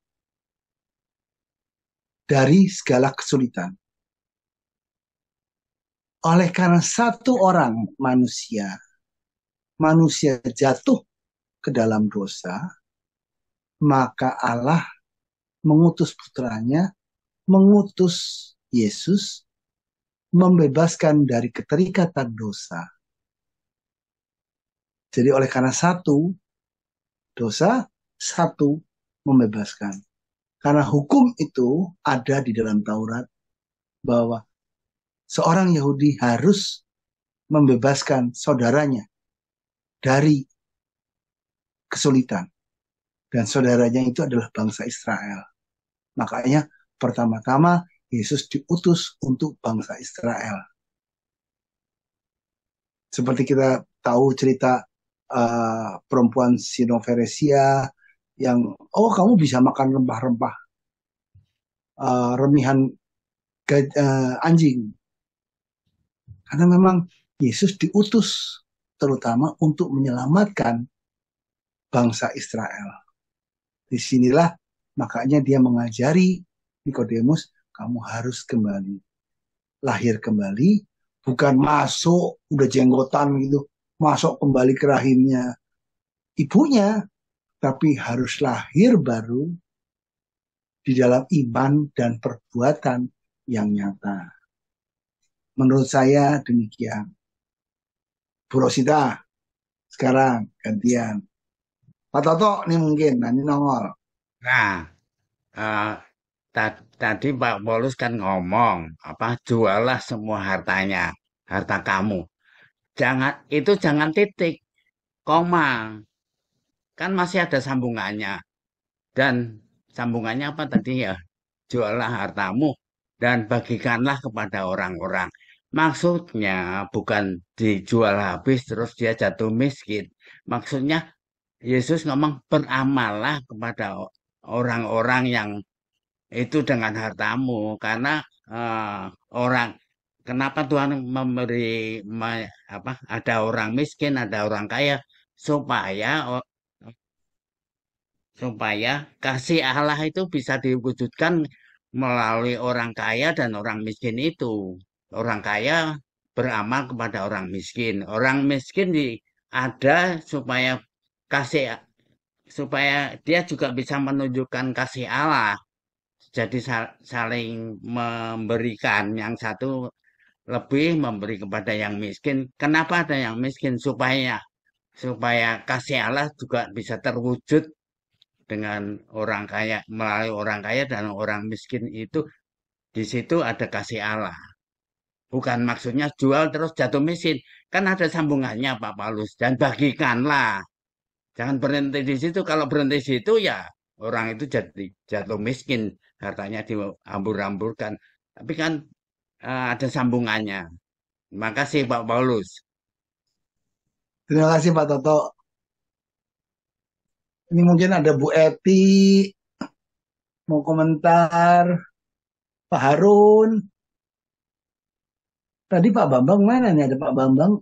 dari segala kesulitan. Oleh karena satu orang manusia jatuh ke dalam dosa, maka Allah mengutus putranya, mengutus Yesus, membebaskan dari keterikatan dosa. Jadi oleh karena satu dosa, satu membebaskan. Karena hukum itu ada di dalam Taurat, bahwa seorang Yahudi harus membebaskan saudaranya dari kesulitan. Dan saudaranya itu adalah bangsa Israel. Makanya pertama-tama Yesus diutus untuk bangsa Israel. Seperti kita tahu cerita perempuan Sinoveresia yang, oh kamu bisa makan rempah-rempah, remihan anjing. Karena memang Yesus diutus terutama untuk menyelamatkan bangsa Israel. Disinilah makanya dia mengajari Nikodemus, kamu harus kembali, lahir kembali, bukan masuk udah jenggotan gitu, masuk kembali ke rahimnya ibunya, tapi harus lahir baru di dalam iman dan perbuatan yang nyata. Menurut saya demikian. Bu Rosita, sekarang gantian. Pak Toto nih mungkin, nanti nongol. Nah, eh, tadi Pak Paulus kan ngomong, jualah semua hartanya, harta kamu. Jangan titik, koma. Kan masih ada sambungannya. Dan sambungannya apa tadi ya? Jualah hartamu dan bagikanlah kepada orang-orang. Maksudnya bukan dijual habis terus dia jatuh miskin. Maksudnya Yesus ngomong beramallah kepada orang-orang yang itu dengan hartamu. Karena orang, kenapa Tuhan ada orang miskin, ada orang kaya, supaya kasih Allah itu bisa diwujudkan melalui orang kaya dan orang miskin itu. Orang kaya beramal kepada orang miskin. Orang miskin ada supaya dia juga bisa menunjukkan kasih Allah. Jadi saling memberikan, yang satu lebih memberi kepada yang miskin. Kenapa ada yang miskin? Supaya kasih Allah juga bisa terwujud dengan orang kaya, melalui orang kaya dan orang miskin itu. Di situ ada kasih Allah. Bukan maksudnya jual terus jatuh miskin. Kan ada sambungannya Pak Paulus. Dan bagikanlah. Jangan berhenti di situ. Kalau berhenti di situ ya orang itu jatuh miskin. Hartanya dihambur-hamburkan. Tapi kan ada sambungannya. Terima kasih Pak Paulus. Terima kasih Pak Toto. Ini mungkin ada Bu Eti mau komentar, Pak Harun. Tadi Pak Bambang mana nih? Ada Pak Bambang?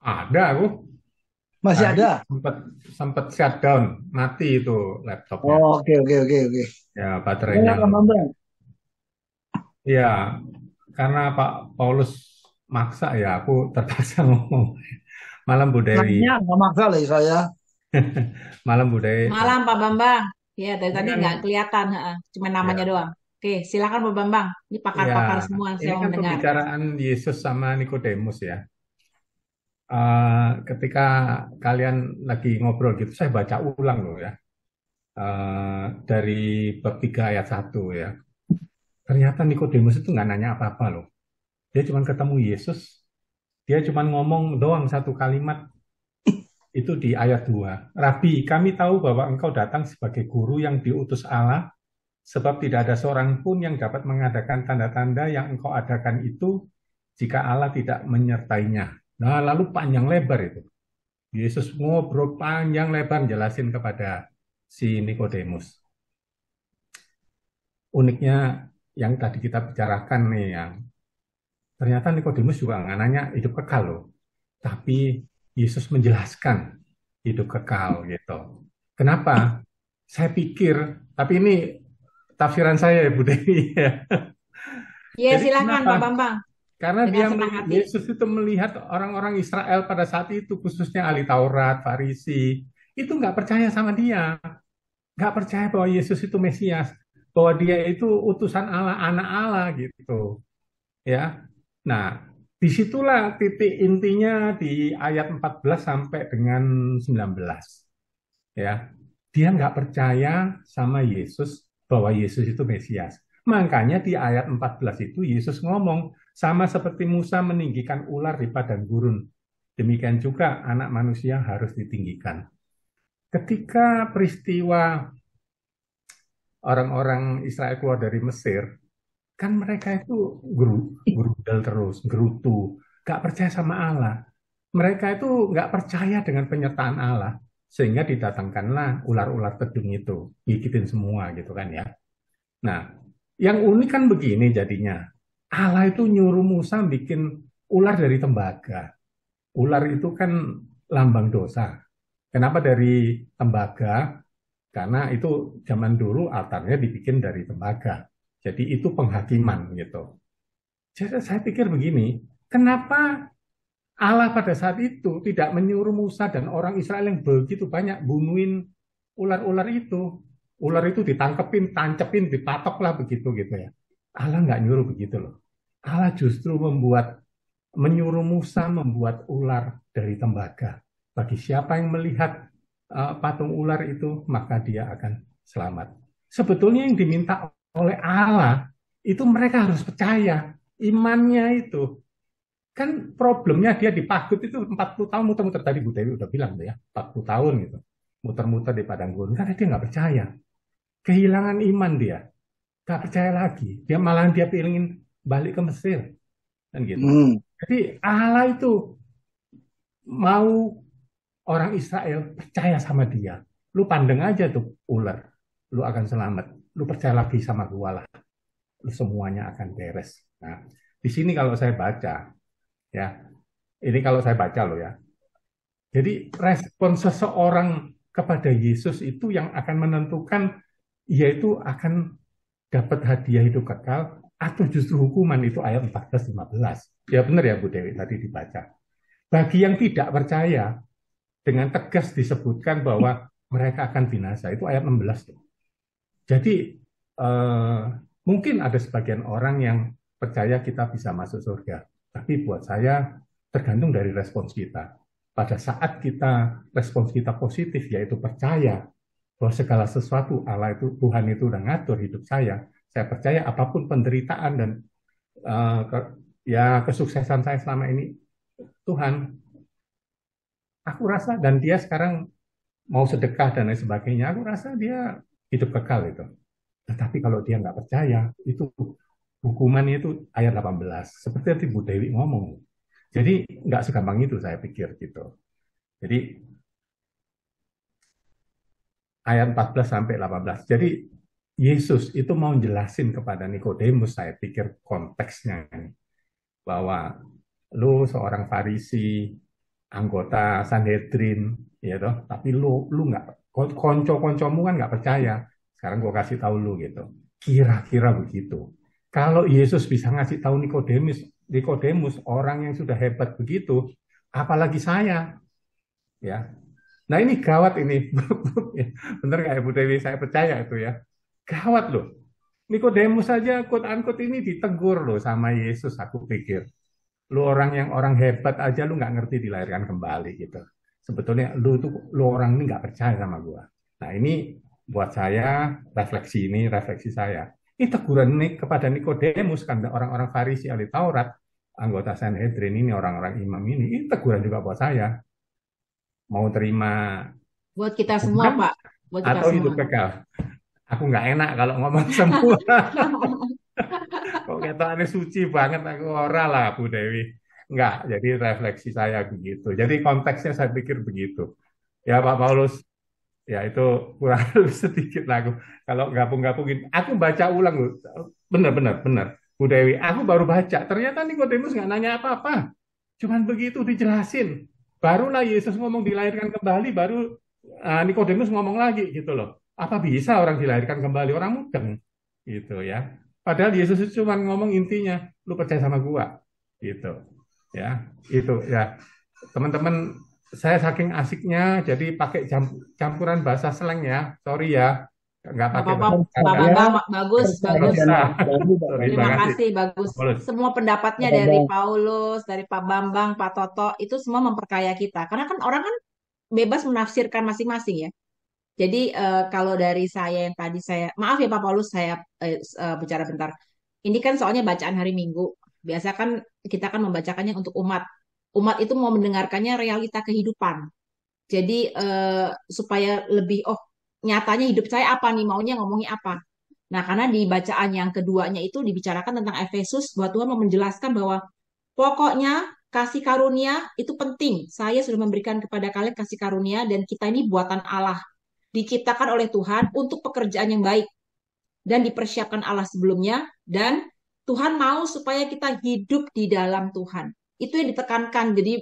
Ada aku. Masih Tadi ada? sempat shutdown, mati itu laptopnya. Oh, oke. Ya, Mana baterainya. Pak Bambang? Ya, karena Pak Paulus maksa ya, aku terpaksa ngomong. Malam Bu Dewi. Nanya nggak maksa loh saya. Malam Bu Dewi. Malam Pak Bambang. Ya, dari Ini tadi kan nggak kelihatan, cuma namanya ya, doang. Oke, silakan Pak Bambang. Ini ya, pakar-pakar semua ini saya mau kan mendengar. pembicaraan Yesus sama Nikodemus ya. Ketika kalian lagi ngobrol gitu, saya baca ulang loh ya. Dari bab 3 ayat 1 ya. Ternyata Nikodemus itu nggak nanya apa-apa loh. Dia cuma ketemu Yesus, dia cuma ngomong doang satu kalimat, itu di ayat 2. Rabi, kami tahu bahwa engkau datang sebagai guru yang diutus Allah, sebab tidak ada seorang pun yang dapat mengadakan tanda-tanda yang engkau adakan itu jika Allah tidak menyertainya. Nah, lalu panjang lebar itu. Yesus ngobrol panjang lebar jelasin kepada si Nikodemus. Uniknya yang tadi kita bicarakan nih, yang ternyata Nikodemus juga nggak nanya hidup kekal loh. Tapi Yesus menjelaskan hidup kekal gitu. Kenapa? Saya pikir, tapi ini tafsiran saya ya Bu Dewi ya. Ya, Jadi silakan kenapa? Pak Bambang. Karena Dengan senang hati. Yesus itu melihat orang-orang Israel pada saat itu, khususnya ahli Taurat, Farisi, itu nggak percaya sama dia. Nggak percaya bahwa Yesus itu Mesias, bahwa dia itu utusan Allah, anak Allah gitu. Ya. Nah, disitulah titik intinya di ayat 14 sampai dengan 19. Ya. Dia nggak percaya sama Yesus bahwa Yesus itu Mesias. Makanya di ayat 14 itu Yesus ngomong, sama seperti Musa meninggikan ular di padang gurun, demikian juga anak manusia harus ditinggikan. Ketika peristiwa orang-orang Israel keluar dari Mesir, kan mereka itu gerudal terus, gerutu, gak percaya sama Allah. Mereka itu gak percaya dengan penyertaan Allah, sehingga didatangkanlah ular-ular tedung itu, gigitin semua gitu kan ya. Nah, yang unik kan begini jadinya, Allah itu nyuruh Musa bikin ular dari tembaga. Ular itu kan lambang dosa. Kenapa dari tembaga? Karena itu zaman dulu altarnya dibikin dari tembaga. Jadi itu penghakiman gitu. Jadi saya pikir begini, kenapa Allah pada saat itu tidak menyuruh Musa dan orang Israel yang begitu banyak bunuhin ular-ular itu. Ular itu ditangkepin, tancepin, dipatok lah begitu gitu ya. Allah nggak nyuruh begitu loh. Allah justru menyuruh Musa membuat ular dari tembaga. Bagi siapa yang melihat patung ular itu, maka dia akan selamat. Sebetulnya yang diminta oleh Allah itu mereka harus percaya imannya itu. Kan problemnya dia dipagut itu 40 tahun muter-muter, tadi Bu Dewi udah bilang ya, 40 tahun gitu. Muter-muter di padang gurun karena dia nggak percaya. Kehilangan iman dia. Nggak percaya lagi. Dia malahan dia pengen balik ke Mesir. Kan gitu. Jadi Allah itu mau orang Israel percaya sama dia. Lu pandang aja tuh ular. Lu akan selamat. Lu percaya lagi sama gua lah. Lu semuanya akan beres. Nah, di sini kalau saya baca, ya, ini kalau saya baca loh ya. Jadi respon seseorang kepada Yesus itu yang akan menentukan yaitu akan dapat hadiah hidup kekal atau justru hukuman, itu ayat 14-15. Ya benar ya Bu Dewi tadi dibaca. Bagi yang tidak percaya dengan tegas disebutkan bahwa mereka akan binasa, itu ayat 16 tuh. Jadi mungkin ada sebagian orang yang percaya kita bisa masuk surga, tapi buat saya tergantung dari respons kita. Pada saat respons kita positif, yaitu percaya bahwa segala sesuatu Allah itu, Tuhan itu udah ngatur hidup saya percaya apapun penderitaan dan kesuksesan saya selama ini, Tuhan, aku rasa, dan dia sekarang mau sedekah dan lain sebagainya, aku rasa dia hidup kekal itu. Tetapi kalau dia nggak percaya, itu hukumannya itu ayat 18. Seperti yang Bu Dewi ngomong. Jadi nggak segampang itu saya pikir gitu. Jadi ayat 14 sampai 18. Jadi Yesus itu mau jelasin kepada Nikodemus, saya pikir konteksnya ini, bahwa lu seorang Farisi, anggota Sanhedrin, ya toh, tapi lu nggak, konco-koncomu kan nggak percaya. Sekarang gue kasih tahu lu gitu. Kira-kira begitu. Kalau Yesus bisa ngasih tahu Nikodemus orang yang sudah hebat begitu, apalagi saya, ya. Nah ini gawat ini, bener nggak ya Bu Dewi? Saya percaya itu ya. Gawat loh. Nikodemus saja quote-unquote ini ditegur loh sama Yesus, aku pikir. Lu orang hebat aja lu nggak ngerti dilahirkan kembali gitu. Sebetulnya lu orang ini nggak percaya sama gua. Nah ini buat saya refleksi saya. Ini teguran ini kepada Nikodemus, kan orang-orang Farisi ahli Taurat, anggota Sanhedrin ini, orang-orang imam ini teguran juga buat saya. Mau terima buat kita semua Pak, buat kita atau semua. hidup kekal. Aku nggak enak kalau ngomong semua. Kok kata suci banget, aku ora lah Bu Dewi. Enggak, jadi refleksi saya begitu. Jadi konteksnya saya pikir begitu. Ya Pak Paulus, ya itu kurang lebih sedikit lah aku. Kalau gabung-gabungin, aku baca ulang loh. Benar. Bu Dewi, aku baru baca. Ternyata Nikodemus nggak nanya apa-apa. Cuman begitu dijelasin. Barulah Yesus ngomong dilahirkan kembali, baru Nikodemus ngomong lagi gitu loh. Apa bisa orang dilahirkan kembali? Orang mudeng gitu ya. Padahal Yesus itu cuma ngomong intinya, lu percaya sama gua gitu. Ya, itu ya. Teman-teman, saya saking asiknya jadi pakai campuran bahasa slang ya. Sorry ya. Nggak pakai bahasa bagus. Terima kasih, bagus. Semua pendapatnya dari Paulus, dari Pak Bambang, Pak Toto, itu semua memperkaya kita. Karena kan orang kan bebas menafsirkan masing-masing ya. Jadi kalau dari saya yang tadi maaf ya Pak Paulus, saya bicara bentar. Ini kan soalnya bacaan hari Minggu. Biasa kan kita kan membacakannya untuk umat. Umat itu mau mendengarkannya realita kehidupan. Jadi supaya lebih, nyatanya hidup saya apa nih, maunya ngomongnya apa. Nah karena di bacaan yang keduanya itu dibicarakan tentang Efesus, bahwa Tuhan mau menjelaskan bahwa pokoknya kasih karunia itu penting. Saya sudah memberikan kepada kalian kasih karunia dan kita ini buatan Allah. Diciptakan oleh Tuhan untuk pekerjaan yang baik dan dipersiapkan Allah sebelumnya, dan Tuhan mau supaya kita hidup di dalam Tuhan. Itu yang ditekankan. Jadi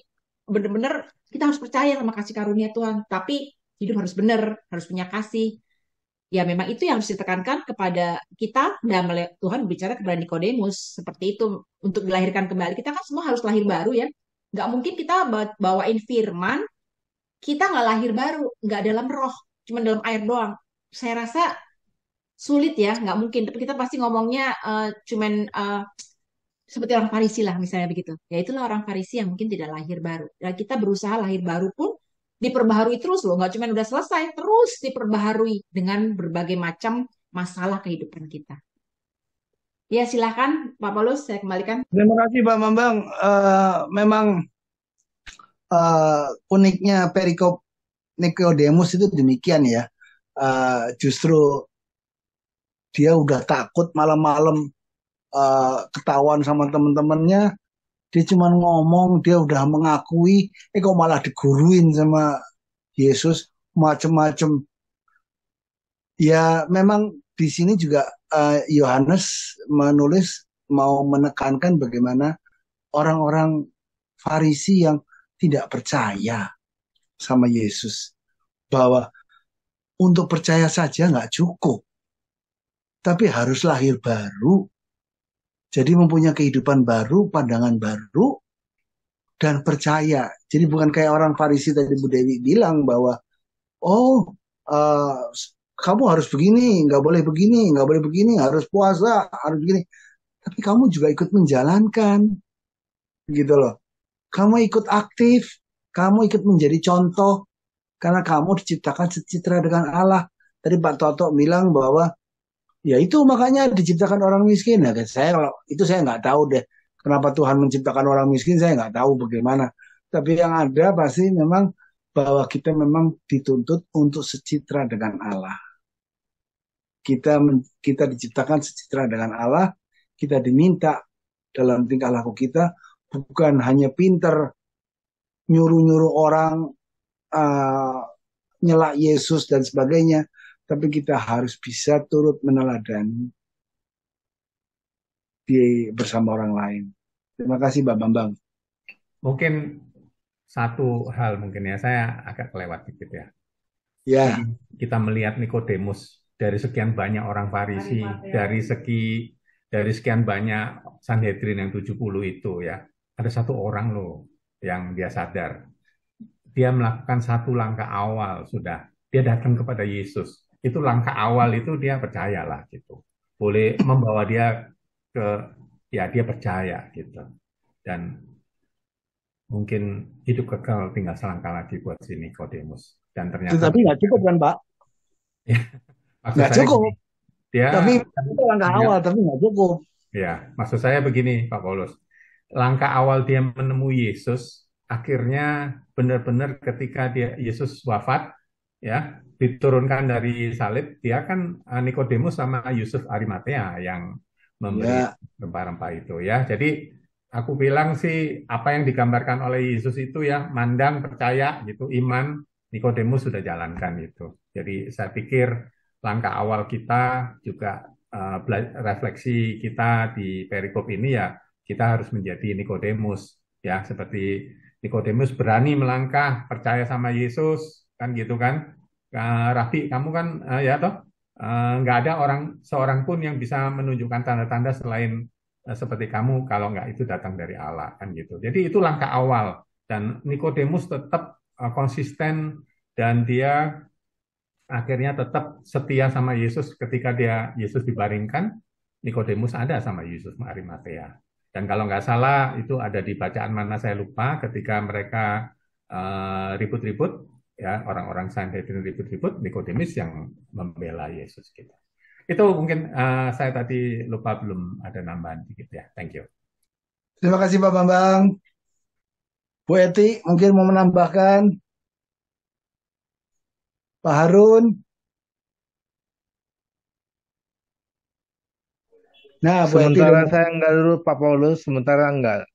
bener-bener kita harus percaya sama kasih karunia Tuhan, tapi hidup harus bener, harus punya kasih. Ya memang itu yang harus ditekankan kepada kita, dan Tuhan bicara kepada Nikodemus seperti itu untuk dilahirkan kembali. Kita kan semua harus lahir baru ya. Nggak mungkin kita bawain firman, kita nggak lahir baru, nggak dalam roh, cuma dalam air doang. Saya rasa sulit ya, nggak mungkin. Tapi kita pasti ngomongnya cuman seperti orang Farisi lah misalnya begitu. Ya itulah orang Farisi yang mungkin tidak lahir baru. Dan kita berusaha lahir baru pun diperbaharui terus loh, nggak cuma udah selesai, terus diperbaharui dengan berbagai macam masalah kehidupan kita. Ya silahkan Pak Paulus, saya kembalikan. Terima kasih Pak Bambang. Memang uniknya perikop Nikodemus itu demikian ya. Justru dia udah takut malam-malam ketahuan sama teman-temannya. Dia cuma ngomong, dia udah mengakui, kok malah diguruin sama Yesus macem-macem. Ya memang di sini juga Yohanes menulis mau menekankan bagaimana orang-orang Farisi yang tidak percaya sama Yesus, bahwa untuk percaya saja nggak cukup, tapi harus lahir baru. Jadi mempunyai kehidupan baru, pandangan baru, dan percaya. Jadi bukan kayak orang Farisi tadi Bu Dewi bilang bahwa, kamu harus begini, nggak boleh begini, nggak boleh begini, harus puasa, harus begini. Tapi kamu juga ikut menjalankan, gitu loh. Kamu ikut aktif, kamu ikut menjadi contoh, karena kamu diciptakan secitra dengan Allah. Tadi Pak Toto bilang bahwa ya itu makanya diciptakan orang miskin. Nah, kalau itu saya nggak tahu deh kenapa Tuhan menciptakan orang miskin, saya nggak tahu bagaimana. Tapi yang ada pasti memang bahwa kita memang dituntut untuk secitra dengan Allah. Kita diciptakan secitra dengan Allah. Kita diminta dalam tingkah laku kita bukan hanya pinter nyuruh-nyuruh orang nyela Yesus dan sebagainya, tapi kita harus bisa turut meneladani bersama orang lain. Terima kasih Pak Bambang. Mungkin satu hal mungkin ya, saya agak kelewat dikit ya. Ya. Kita melihat Nikodemus dari sekian banyak orang Farisi, dari sekian banyak Sanhedrin yang 70 itu ya, ada satu orang loh yang dia sadar. Dia melakukan satu langkah awal sudah. Dia datang kepada Yesus. Itu langkah awal itu dia percayalah gitu. Boleh membawa dia ya dia percaya gitu. Dan mungkin hidup kekal tinggal selangkah lagi buat si Nikodemus. Dan ternyata tapi nggak cukup kan Pak? Nggak cukup. Tapi itu langkah awal, tapi nggak cukup. Ya, maksud saya begini Pak Paulus. Langkah awal dia menemui Yesus, akhirnya benar-benar ketika Yesus wafat, ya diturunkan dari salib, dia kan Nikodemus sama Yusuf Arimatea yang memberi rempah-rempah itu ya. Jadi aku bilang sih apa yang digambarkan oleh Yesus itu ya mandang, percaya gitu, iman. Nikodemus sudah jalankan itu. Jadi saya pikir langkah awal kita juga refleksi kita di perikop ini ya kita harus menjadi Nikodemus ya, seperti Nikodemus berani melangkah percaya sama Yesus kan gitu kan. Rafi, kamu kan ya toh nggak ada seorang pun yang bisa menunjukkan tanda-tanda selain seperti kamu kalau nggak itu datang dari Allah kan gitu. Jadi itu langkah awal dan Nikodemus tetap konsisten dan dia akhirnya tetap setia sama Yesus ketika Yesus dibaringkan. Nikodemus ada sama Yusuf Arimatea. Dan kalau nggak salah itu ada di bacaan mana saya lupa ketika mereka ribut-ribut ya orang-orang Sanhedrin ribut-ribut, Nikodemus yang membela Yesus gitu. Itu mungkin saya tadi lupa belum ada nambahan dikit ya. Thank you. Terima kasih Pak Bambang. Bu Eti mungkin mau menambahkan. Pak Harun. Nah, Bu sementara Eti, saya enggak dulu Pak Paulus, sementara enggak.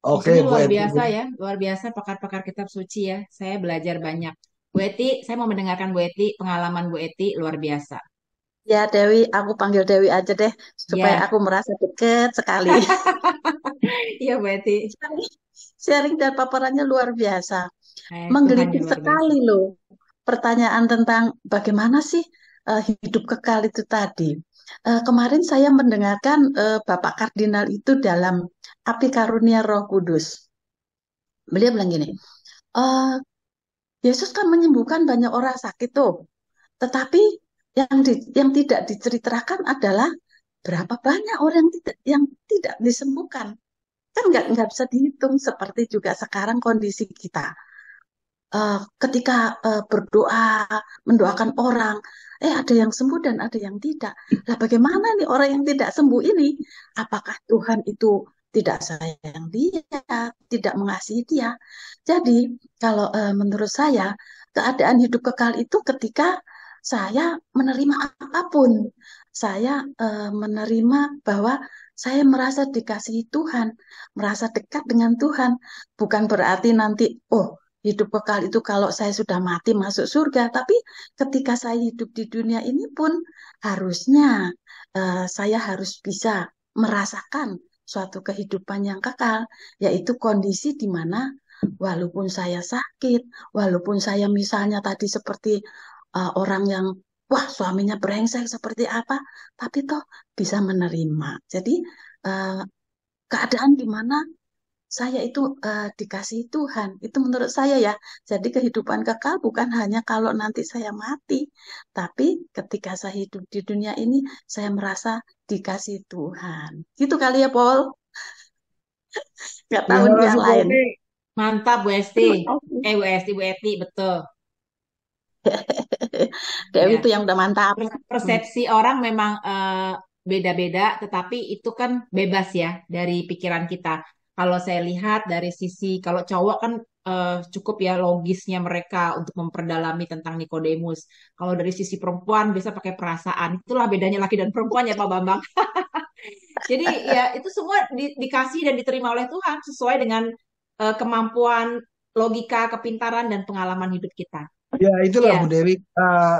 Oke, luar biasa ya, luar biasa pakar-pakar kitab suci ya. Saya belajar banyak. Bu Eti, saya mau mendengarkan Bu Eti, pengalaman Bu Eti luar biasa. Ya Dewi, aku panggil Dewi aja deh, supaya Ya, aku merasa deket sekali. iya Bu Eti. Sharing sharing dan paparannya luar biasa. Tuhan yang Menggelitik luar biasa. sekali loh. Pertanyaan tentang bagaimana sih hidup kekal itu tadi. Kemarin saya mendengarkan Bapak Kardinal itu dalam Api Karunia Roh Kudus. Beliau bilang gini, "Eh, Yesus kan menyembuhkan banyak orang sakit tuh. Tetapi yang tidak diceritakan adalah berapa banyak orang yang tidak disembuhkan. Kan nggak bisa dihitung seperti juga sekarang kondisi kita. Ketika berdoa, mendoakan orang, ada yang sembuh dan ada yang tidak. Lah bagaimana nih orang yang tidak sembuh ini? Apakah Tuhan itu tidak sayang dia, tidak mengasihi dia? Jadi kalau menurut saya keadaan hidup kekal itu ketika saya menerima apapun, saya menerima bahwa saya merasa dikasihi Tuhan, merasa dekat dengan Tuhan. Bukan berarti nanti, oh, hidup kekal itu kalau saya sudah mati masuk surga, tapi ketika saya hidup di dunia ini pun harusnya saya harus bisa merasakan suatu kehidupan yang kekal, yaitu kondisi di mana walaupun saya sakit, walaupun saya misalnya tadi seperti orang yang wah suaminya brengsek seperti apa, tapi toh bisa menerima. Jadi eh, keadaan di mana saya itu dikasihi Tuhan. Itu menurut saya ya. Jadi kehidupan kekal bukan hanya kalau nanti saya mati, tapi ketika saya hidup di dunia ini, saya merasa dikasihi Tuhan. Gitu kali ya, Paul. Nggak tahu Terima nih kasih yang Bu lain. Eti. Mantap Bu Esti. Terima kasih. Bu Esti, Bu Eti, betul. Dewi Ya, itu yang udah mantap. persepsi orang memang beda-beda, tetapi itu kan bebas ya dari pikiran kita. Kalau saya lihat dari sisi, kalau cowok kan cukup ya logisnya mereka untuk memperdalami tentang Nikodemus. Kalau dari sisi perempuan bisa pakai perasaan. Itulah bedanya laki dan perempuan ya Pak Bambang. Jadi ya itu semua dikasih dan diterima oleh Tuhan sesuai dengan kemampuan, logika, kepintaran, dan pengalaman hidup kita. Ya, itulah Bu Iya, Dewi,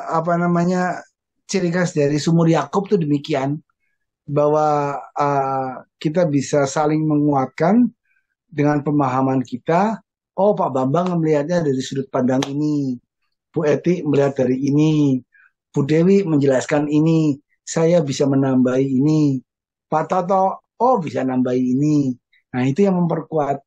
apa namanya, ciri khas dari sumur Yakub tuh demikian, bahwa kita bisa saling menguatkan dengan pemahaman kita. Oh, Pak Bambang melihatnya dari sudut pandang ini, Bu Eti melihat dari ini, Bu Dewi menjelaskan ini, saya bisa menambahi ini, Pak Toto, oh bisa nambahi ini. Nah, itu yang memperkuat,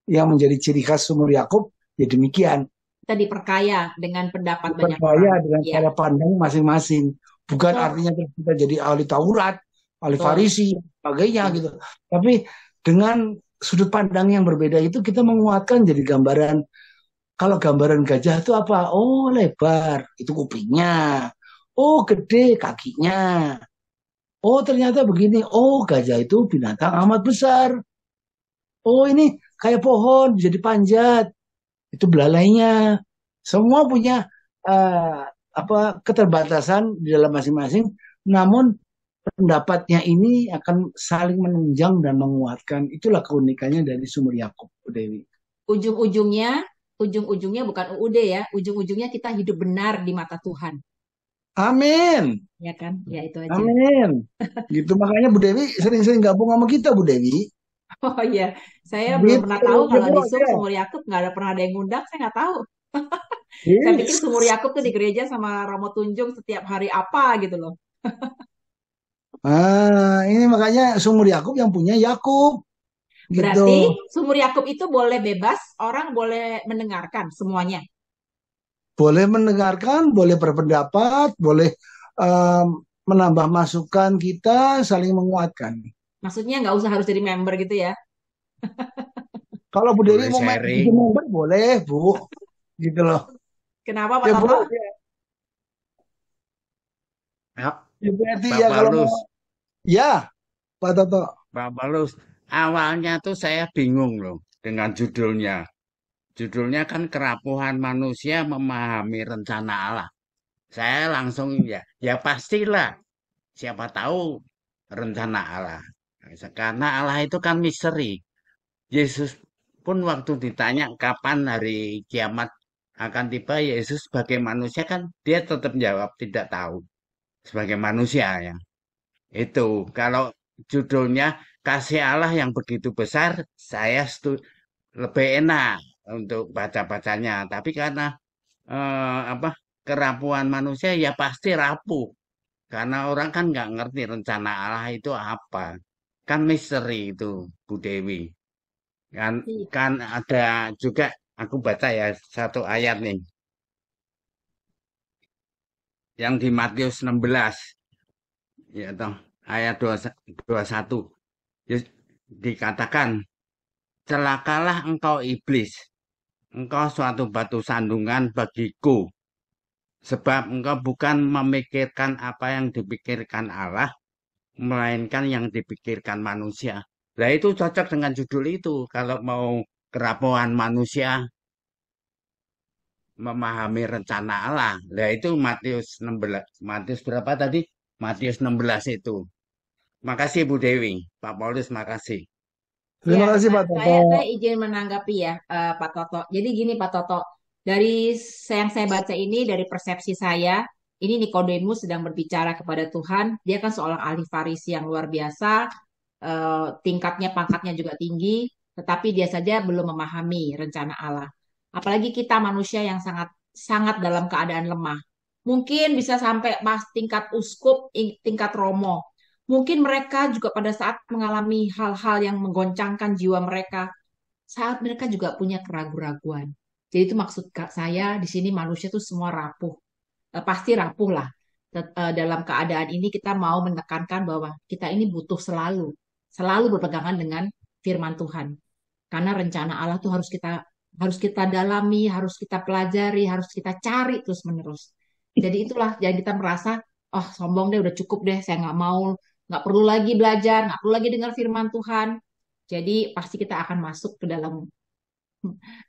yang menjadi ciri khas sumur Yakub, ya demikian. kita diperkaya dengan pendapat banyak Dipercaya orang. dengan Iya, cara pandang masing-masing. Bukan betul, artinya kita jadi ahli Taurat, ahli betul. Farisi, sebagainya Iya. gitu. Tapi dengan sudut pandang yang berbeda itu kita menguatkan jadi gambaran. Kalau gambaran gajah itu apa? Oh, lebar, itu kupingnya. Oh, gede kakinya. Oh, ternyata begini. Oh, gajah itu binatang amat besar. Oh, ini kayak pohon, jadi panjat. Itu belalainya. Semua punya eh, apa keterbatasan di dalam masing-masing. Namun pendapatnya ini akan saling menunjang dan menguatkan. Itulah keunikannya dari sumur Yakub, Bu Dewi. Ujung-ujungnya, ujung-ujungnya bukan UUD ya, ujung-ujungnya kita hidup benar di mata Tuhan. Amin. Ya kan? Ya itu aja. Amin. Gitu makanya Bu Dewi sering-sering gabung sama kita, Bu Dewi. Oh iya, saya belum Gitu. pernah tahu Ya, kalau Bu, di ya. Sumur Yakub nggak ada pernah ada yang ngundang, saya nggak tahu. Saya Ih, pikir Sumur Yakub tuh di gereja sama Romo Tunjung setiap hari apa gitu loh. ini makanya sumur Yakub yang punya Yakub. Gitu. Berarti Sumur Yakub itu boleh bebas, orang boleh mendengarkan semuanya. Boleh mendengarkan, boleh berpendapat, boleh em, menambah masukan kita, saling menguatkan. Maksudnya nggak usah harus jadi member gitu ya. Kalau Bu Dewi Boleh mau main sharing. jadi member, boleh, Bu. Gitu loh. Kenapa Pak Ya, Bu. Toto? Ya, Ya, berarti Pak ya kalau Paulus, mau. Ya, Pak Toto. Pak Paulus, awalnya tuh saya bingung loh dengan judulnya. Judulnya kan kerapuhan manusia memahami rencana Allah. Saya langsung ya pastilah. Siapa tahu rencana Allah. Karena Allah itu kan misteri. Yesus pun waktu ditanya kapan hari kiamat akan tiba, Yesus sebagai manusia kan dia tetap jawab tidak tahu. sebagai manusia ya. Itu kalau judulnya kasih Allah yang begitu besar, saya lebih enak untuk baca-bacanya. Tapi karena apa kerapuhan manusia ya pasti rapuh. Karena orang kan nggak ngerti rencana Allah itu apa. Kan misteri itu, Bu Dewi. Kan, Iya. kan ada juga, aku baca ya satu ayat nih. Yang di Matius 16. Ya toh, ayat 21. Dikatakan, celakalah engkau iblis. Engkau suatu batu sandungan bagiku. Sebab engkau bukan memikirkan apa yang dipikirkan Allah, melainkan yang dipikirkan manusia. Nah itu cocok dengan judul itu. Kalau mau kerapuhan manusia memahami rencana Allah. Nah itu Matius 16. Matius berapa tadi? Matius 16 itu. Makasih Bu Dewi. Pak Paulus makasih. Terima Ya, kasih Pak Toto. saya izin menanggapi ya, Pak Toto. Jadi gini Pak Toto, dari yang saya baca ini, dari persepsi saya, ini Nikodemus sedang berbicara kepada Tuhan. Dia kan seorang ahli Farisi yang luar biasa, tingkatnya, pangkatnya juga tinggi, tetapi dia saja belum memahami rencana Allah. Apalagi kita manusia yang sangat sangat dalam keadaan lemah. Mungkin bisa sampai pas tingkat uskup, tingkat romo. Mungkin mereka juga pada saat mengalami hal-hal yang menggoncangkan jiwa mereka, saat mereka juga punya keraguan-raguan. Jadi itu maksud saya di sini manusia itu semua rapuh. Pasti rapuh lah. Dalam keadaan ini kita mau menekankan bahwa kita ini butuh selalu berpegangan dengan firman Tuhan. Karena rencana Allah tuh harus kita dalami, harus kita pelajari, harus kita cari terus-menerus. Jadi itulah yang kita merasa, oh sombong deh, udah cukup deh, saya nggak perlu lagi belajar, nggak perlu lagi dengar firman Tuhan. Jadi pasti kita akan masuk ke dalam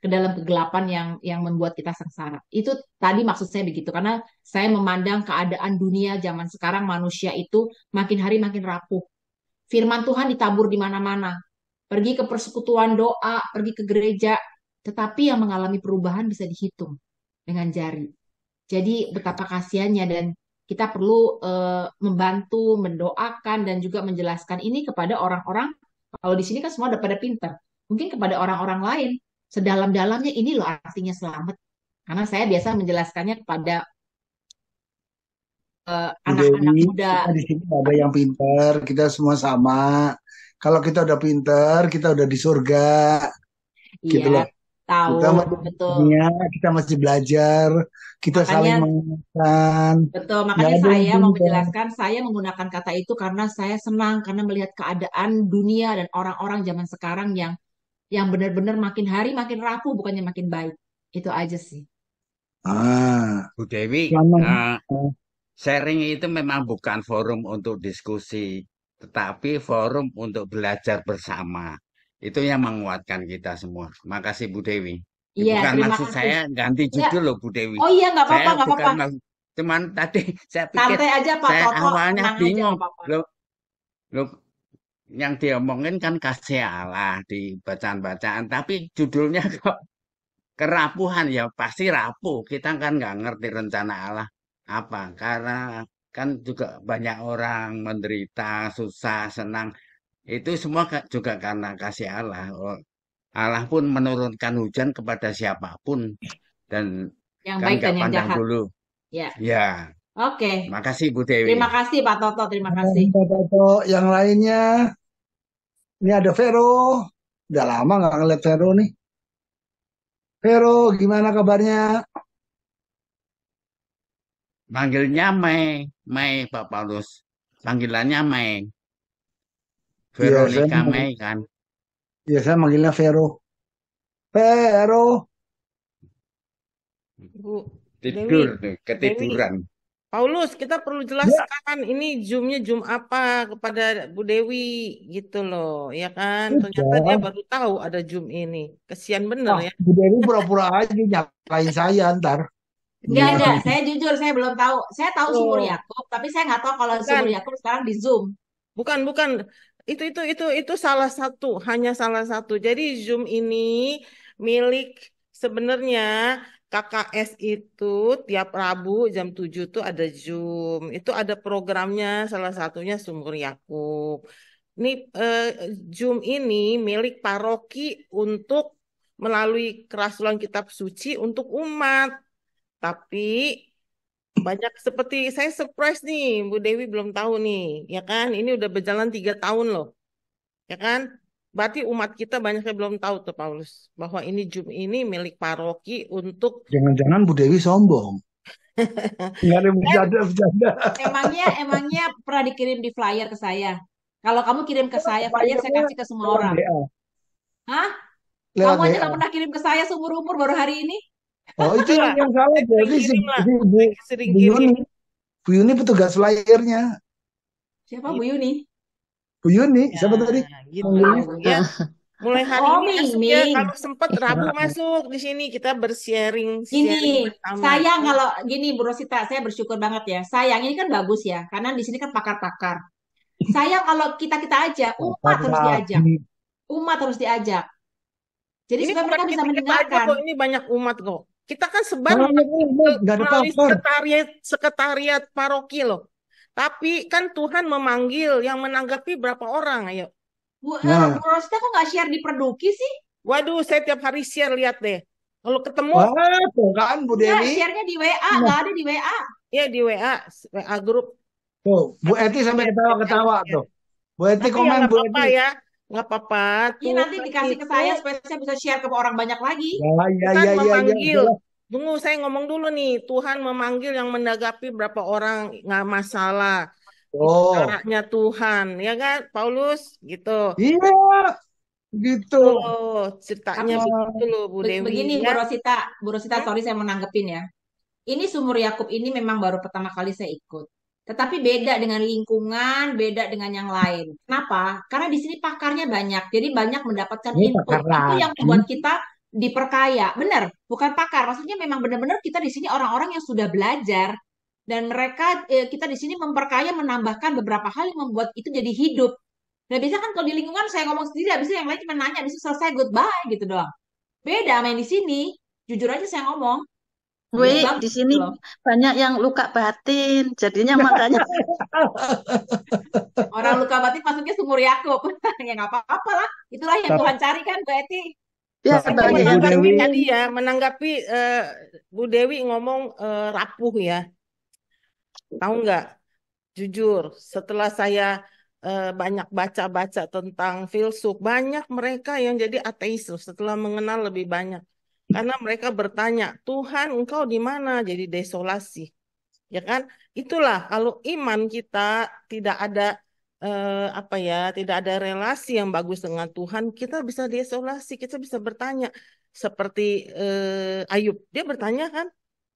kegelapan yang membuat kita sengsara. Itu tadi maksud saya begitu, karena saya memandang keadaan dunia zaman sekarang manusia itu makin hari makin rapuh. Firman Tuhan ditabur di mana-mana. Pergi ke persekutuan doa, pergi ke gereja, tetapi yang mengalami perubahan bisa dihitung dengan jari. Jadi betapa kasihannya, dan kita perlu membantu, mendoakan, dan juga menjelaskan ini kepada orang-orang. Kalau di sini kan semua udah pada pinter. Mungkin kepada orang-orang lain, sedalam-dalamnya ini loh artinya selamat. Karena saya biasa menjelaskannya kepada Bu anak-anak Dewi, muda. kita di sini nggak ada yang pinter, kita semua sama. Kalau kita udah pinter, kita udah di surga, gitu Iya, loh. tahu, Kita masih di betul. dunia, kita masih belajar, kita saling Makanya, mengingatkan. betul, Nggak makanya ada yang saya mau pinter. menjelaskan, saya menggunakan kata itu karena saya senang, karena melihat keadaan dunia dan orang-orang zaman sekarang yang benar-benar makin hari makin rapuh, bukannya makin baik. Itu aja sih. Ah, Bu Dewi, selama sharing itu memang bukan forum untuk diskusi, tetapi forum untuk belajar bersama. Itu yang menguatkan kita semua. Makasih Bu Dewi. Iya, Bukan terima maksud kasih. saya ganti Enggak, judul loh Bu Dewi. oh iya, nggak apa-apa, Saya nggak bukan apa-apa. cuman tadi saya pikir Santai aja Pak saya Toto, awalnya tenang aja, bingung. nggak apa-apa. Loh, yang diomongin kan kasih Allah di bacaan-bacaan, tapi judulnya kok kerapuhan, ya pasti rapuh. Kita kan nggak ngerti rencana Allah apa. Karena kan juga banyak orang menderita, susah, senang. Itu semua juga karena kasih Allah. Allah pun menurunkan hujan kepada siapapun. Dan Yang kan baik nggak dan yang pandang jahat. dulu. Ya, Ya, oke. makasih Bu Dewi. Terima kasih Pak Toto, terima kasih. Pak Toto, yang lainnya, ini ada Vero. Udah lama nggak ngeliat Vero nih. Vero, gimana kabarnya? Manggilnya Mei Pak Paulus. Panggilannya Mei. Iya, saya Veronica manggil- Mei kan. iya, saya manggilnya Vero. Vero, Bu Tidur Dewi, tuh, Dewi, ketiduran. Paulus, kita perlu ya, jelaskan ini Zoom-nya Zoom apa kepada Bu Dewi gitu loh, ya kan? Ternyata dia udah. baru tahu ada Zoom ini. Kesian Wah, bener ya. Bu Dewi pura-pura aja nyalain saya ntar. Enggak, saya jujur, saya belum tahu. Saya tahu Sumur Oh, Yakub, tapi saya nggak tahu kalau bukan, Sumur Yakub sekarang di Zoom. bukan. Itu salah satu, hanya salah satu. Jadi Zoom ini milik sebenarnya KKS itu tiap Rabu jam 7 tuh ada Zoom. Itu ada programnya, salah satunya Sumur Yakub. Ini Zoom ini milik paroki untuk melalui kerasulan kitab suci untuk umat. Tapi banyak seperti saya surprise nih, Bu Dewi belum tahu nih, ya kan? Ini udah berjalan 3 tahun loh, ya kan? Berarti umat kita banyak yang belum tahu tuh Paulus bahwa ini Zoom ini milik paroki untuk Jangan-jangan Bu Dewi sombong. Nggak ada bercanda. Emangnya pernah dikirim di flyer ke saya? Kalau kamu kirim ke saya flyer, saya kasih ke semua orang. WA. Hah? Lewat Kamu aja WA. nggak pernah kirim ke saya seumur umur baru hari ini? Oh, itu Enggak, yang salah saya sering berarti si, kirim lah, si Bu, sering Bu kirim. Yuni. Bu Yuni petugas flyernya. Siapa Bu Yuni? Bu Yuni, Ya, siapa tadi? gitu Manggilnya? ya. Mulai hari Oh, ini masuk ya, Ming. kalau sempat Rabu masuk di sini kita bersharing Gini, bersama. sayang kalau gini Bu Rosita, saya bersyukur banget ya. Sayang ini kan bagus ya, karena di sini kan pakar-pakar. Sayang kalau kita aja, umat harus diajak. Lagi. Umat harus diajak. Jadi Ini supaya bukan mereka bisa kita aja mendengarkan. kok, ini banyak umat kok. Kita kan sebar Banyak umat, nggak ada melalui papar. sekretariat paroki loh. Tapi kan Tuhan memanggil yang menanggapi berapa orang, ayo. Bu Nah, Rosita kok nggak share di Perduki sih? Waduh, saya tiap hari share, lihat deh. Kalau ketemu, wah, tuh kan Bu Enggak, Dewi. share-nya di WA, Nah, nggak ada di WA. ya di WA grup. tuh, Bu Eti sampai ketawa-ketawa tuh. Bu Eti Tapi ya komen, nggak Bu apa-apa Eti. ya, nggak apa-apa. Iya nanti Tuhan dikasih ke itu, saya supaya saya bisa share ke orang banyak lagi. Ya, Tuhan memanggil. jelas. Tunggu, saya ngomong dulu nih. Tuhan memanggil yang menanggapi berapa orang, nggak masalah. Itu Oh, caranya Tuhan, ya kan, Paulus? Gitu. iya, gitu. Tuh, ceritanya Tapi begitu loh, Bu Dewi. begini Bu Ya. Rosita, sorry saya mau nanggepin ya. Ini Sumur Yakub ini memang baru pertama kali saya ikut. Tetapi beda dengan lingkungan, beda dengan yang lain. Kenapa? Karena di sini pakarnya banyak. Jadi banyak mendapatkan Ini input. pakar Itu yang lagi. membuat kita diperkaya. Benar, bukan pakar. Maksudnya memang benar-benar kita di sini orang-orang yang sudah belajar. Dan mereka, kita di sini memperkaya, menambahkan beberapa hal yang membuat itu jadi hidup. Nah, biasanya kan kalau di lingkungan saya ngomong sendiri, habis itu yang lain cuma nanya, habis itu selesai, goodbye gitu doang. Beda main di sini. Jujur aja saya ngomong. Wih, Bagus di gitu sini loh. banyak yang luka batin, jadinya makanya Orang luka batin masuknya Sumur Yakub. Ya nggak apa-apa lah. Itulah yang Tapi, Tuhan cari kan, Bu Eti. ya Tapi tapi Bu banyak yang menanggapi Dewi, tadi ya, menanggapi Bu Dewi ngomong rapuh ya. Tahu nggak? Jujur, setelah saya banyak baca-baca tentang filsuf, banyak mereka yang jadi ateis loh setelah mengenal lebih banyak. Karena mereka bertanya, Tuhan engkau di mana? Jadi desolasi. Ya kan? Itulah kalau iman kita tidak ada apa ya, tidak ada relasi yang bagus dengan Tuhan, kita bisa desolasi, kita bisa bertanya seperti Ayub. Dia bertanya kan,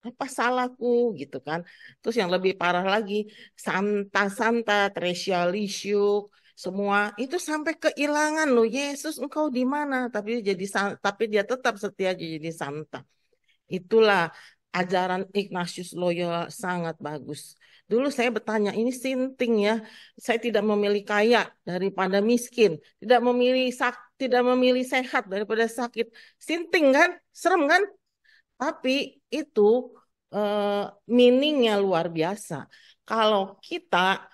apa salahku gitu kan. Terus yang lebih parah lagi, Santa, Tresia Lisyuk, semua itu sampai kehilangan loh. Yesus engkau di mana? Tapi dia tetap setia jadi Santa. Itulah ajaran Ignatius Loyola sangat bagus. Dulu saya bertanya, ini sinting ya. Saya tidak memilih kaya daripada miskin, tidak memilih sehat daripada sakit. Sinting kan? Serem kan? Tapi itu eh, meaningnya luar biasa. Kalau kita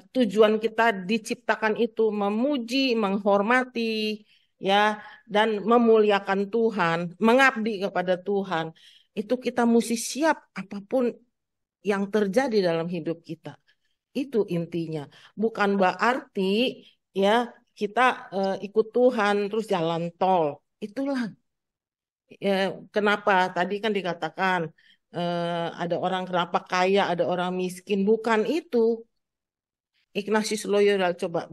tujuan kita diciptakan itu memuji, menghormati, ya, dan memuliakan Tuhan, mengabdi kepada Tuhan, itu kita mesti siap apapun yang terjadi dalam hidup kita. Itu intinya. Bukan berarti ya kita ikut Tuhan terus jalan tol. Itulah kenapa tadi kan dikatakan ada orang kenapa kaya, ada orang miskin. Bukan itu. Ignatius Loyola coba,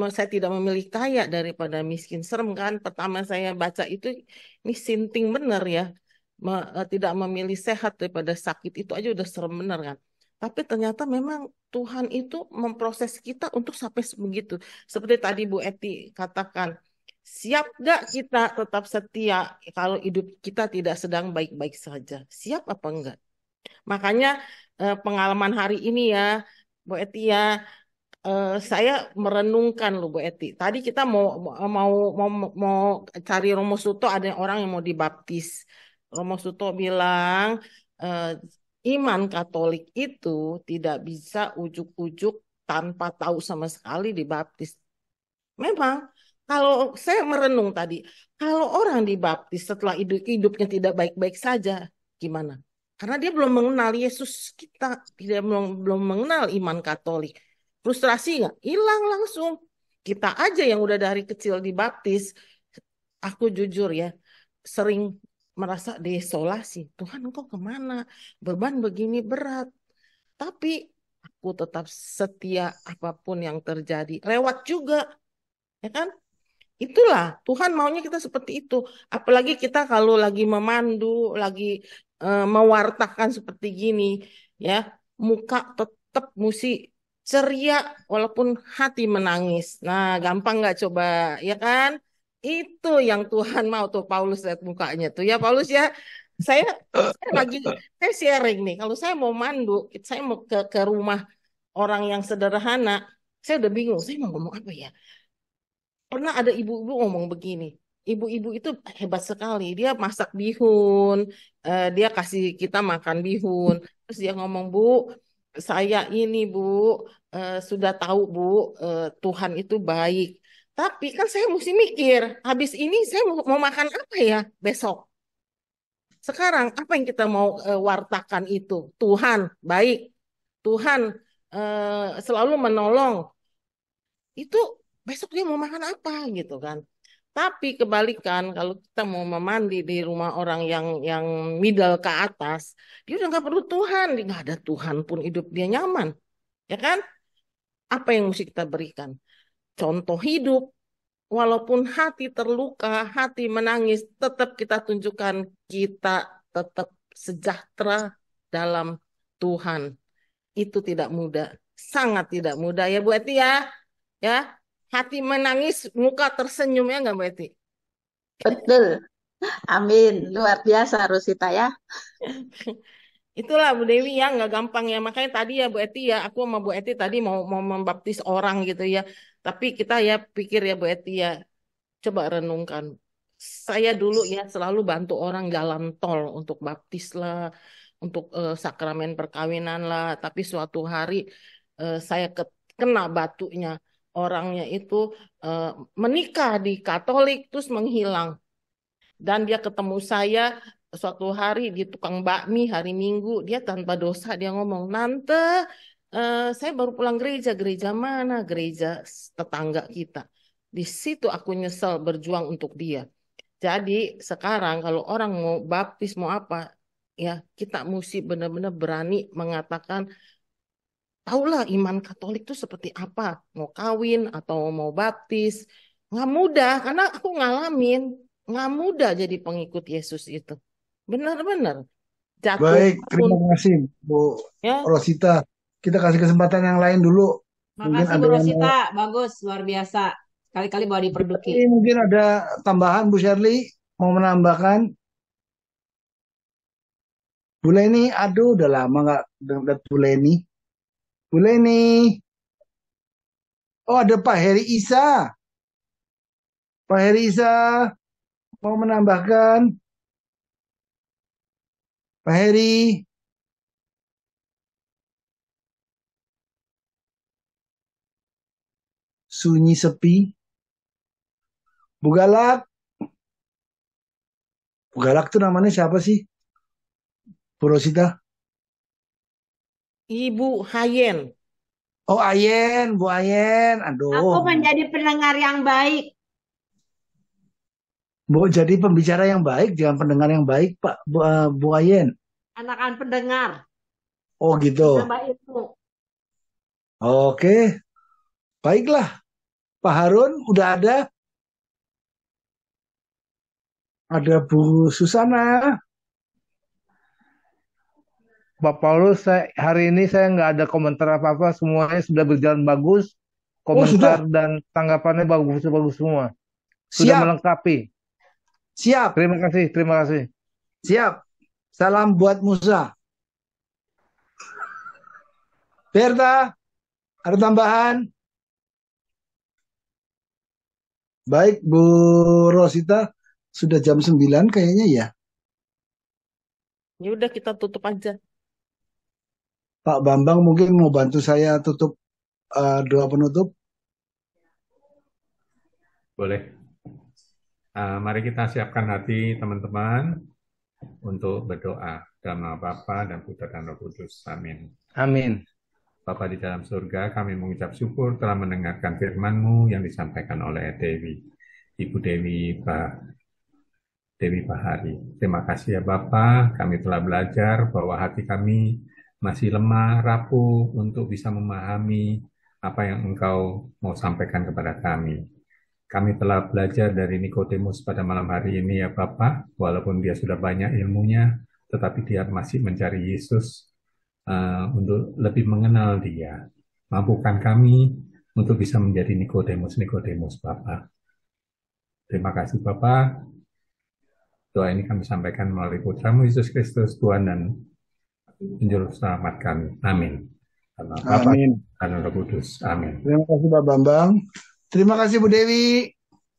saya tidak memilih kaya daripada miskin. Serem kan? Pertama saya baca itu, ini sinting bener ya. Tidak memilih sehat daripada sakit itu aja udah serem bener kan. Tapi ternyata memang Tuhan itu memproses kita untuk sampai begitu. Seperti tadi Bu Eti katakan, siap gak kita tetap setia kalau hidup kita tidak sedang baik-baik saja? Siap apa enggak? Makanya pengalaman hari ini ya, Bu Eti ya, saya merenungkan loh Bu Eti. Tadi kita mau cari Romo Suto, ada orang yang mau dibaptis. Romo Suto bilang iman Katolik itu tidak bisa ujuk-ujuk tanpa tahu sama sekali dibaptis. Memang kalau saya merenung tadi, kalau orang dibaptis setelah hidupnya tidak baik-baik saja, gimana? Karena dia belum mengenal Yesus kita, dia belum mengenal iman Katolik. Frustrasi nggak? Hilang langsung. Kita aja yang udah dari kecil dibaptis, aku jujur ya, sering merasa desolasi. Tuhan, engkau kemana? Beban begini berat. Tapi aku tetap setia apapun yang terjadi. Lewat juga, ya kan? Itulah Tuhan maunya kita seperti itu. Apalagi kita kalau lagi memandu, lagi mewartakan seperti gini, ya muka tetap mesti ceria walaupun hati menangis. Nah, gampang nggak coba, ya kan? Itu yang Tuhan mau tuh. Paulus lihat mukanya tuh ya, Paulus ya. Saya sharing nih. Kalau saya mau mandu, saya mau ke rumah orang yang sederhana, saya udah bingung. Saya mau ngomong apa ya? Pernah ada ibu-ibu ngomong begini. Ibu-ibu itu hebat sekali. Dia masak bihun, dia kasih kita makan bihun. Terus dia ngomong, Bu, saya ini Bu, sudah tahu Bu, Tuhan itu baik. Tapi kan saya mesti mikir, habis ini saya mau makan apa ya besok? Sekarang apa yang kita mau wartakan itu? Tuhan baik, Tuhan selalu menolong. Itu besok dia mau makan apa gitu kan. Tapi kebalikan kalau kita mau memandi di rumah orang yang middle ke atas, dia udah nggak perlu Tuhan, dia nggak ada Tuhan pun hidup dia nyaman, ya kan? Apa yang mesti kita berikan? Contoh hidup, walaupun hati terluka, hati menangis, tetap kita tunjukkan kita tetap sejahtera dalam Tuhan. Itu tidak mudah, sangat tidak mudah ya Bu Eti ya. Ya, hati menangis, muka tersenyum ya nggak, Mbak Eti? Betul. Amin. Luar biasa Rosita ya. Itulah Bu Dewi ya, nggak gampang ya. Makanya tadi ya Bu Eti ya, aku sama Bu Eti tadi mau membaptis orang gitu ya. Tapi kita ya pikir ya Bu Eti ya, coba renungkan. Saya dulu ya selalu bantu orang jalan tol untuk baptis lah, untuk sakramen perkawinan lah. Tapi suatu hari saya kena batunya. Orangnya itu eh, menikah di Katolik terus menghilang. Dan dia ketemu saya suatu hari di tukang bakmi hari Minggu. Dia tanpa dosa dia ngomong, Nante, saya baru pulang gereja. Gereja mana? Gereja tetangga kita. Di situ aku nyesel berjuang untuk dia. Jadi sekarang kalau orang mau baptis mau apa, ya kita mesti benar-benar berani mengatakan, tahulah iman Katolik itu seperti apa. Mau kawin atau mau baptis. Nggak mudah, karena aku ngalamin. Nggak mudah jadi pengikut Yesus itu. Benar-benar. Jatuh Baik, pun. terima kasih Bu Ya, Rosita. Kita kasih kesempatan yang lain dulu. Mungkin Makasih ada Bu yang Rosita, bagus, luar biasa. Kali-kali bawa diperduki. mungkin ada tambahan Bu Shirley mau menambahkan. Bu Leni, aduh udah lama nggak dengar Bu Leni. Bu Leni. Oh ada Pak Heri Isa. Pak Heri Isa mau menambahkan. Pak Heri. Sunyi sepi. Bu Galak. Bu Galak tuh namanya siapa sih? Bu Rosita. Ibu Hayen. Oh Ayen, Bu Ayen. Aku Aduh. menjadi pendengar yang baik. Bu jadi pembicara yang baik, jangan pendengar yang baik, Pak Bu Ayen. Anakan pendengar. Oh gitu. Nambah ilmu. Oke. Baiklah. Pak Harun udah ada. Ada Bu Susana. Pak Paulus, hari ini saya nggak ada komentar apa-apa, semuanya sudah berjalan bagus, komentar dan tanggapannya bagus-bagus semua, sudah Siap. melengkapi. Siap. Terima kasih, terima kasih. Siap. Salam buat Musa. Berta, ada tambahan? Baik, Bu Rosita, sudah jam 9 kayaknya ya. Ya udah kita tutup aja. Pak Bambang mungkin mau bantu saya tutup doa penutup. Boleh. Mari kita siapkan hati teman-teman untuk berdoa dalam nama Bapa dan Putra dan Roh Kudus. Amin. Amin. Bapa di dalam surga, kami mengucap syukur telah mendengarkan firman-Mu yang disampaikan oleh Ibu Dewi Bahari. Terima kasih ya Bapa, kami telah belajar bahwa hati kami masih lemah, rapuh untuk bisa memahami apa yang Engkau mau sampaikan kepada kami. Kami telah belajar dari Nikodemus pada malam hari ini ya Bapa, walaupun dia sudah banyak ilmunya, tetapi dia masih mencari Yesus untuk lebih mengenal dia. Mampukan kami untuk bisa menjadi Nikodemus Bapa. Terima kasih Bapa. Doa ini kami sampaikan melalui Putra-Mu Yesus Kristus, Tuhan dan Juru Selamat kami. Amin. Amin. Dan Roh Kudus. Amin. Terima kasih Pak Bambang. Terima kasih Bu Dewi.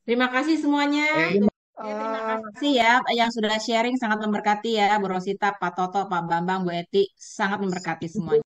Terima kasih semuanya. Terima kasih ya yang sudah sharing, sangat memberkati ya Bu Rosita, Pak Toto, Pak Bambang, Bu Eti, sangat memberkati semuanya.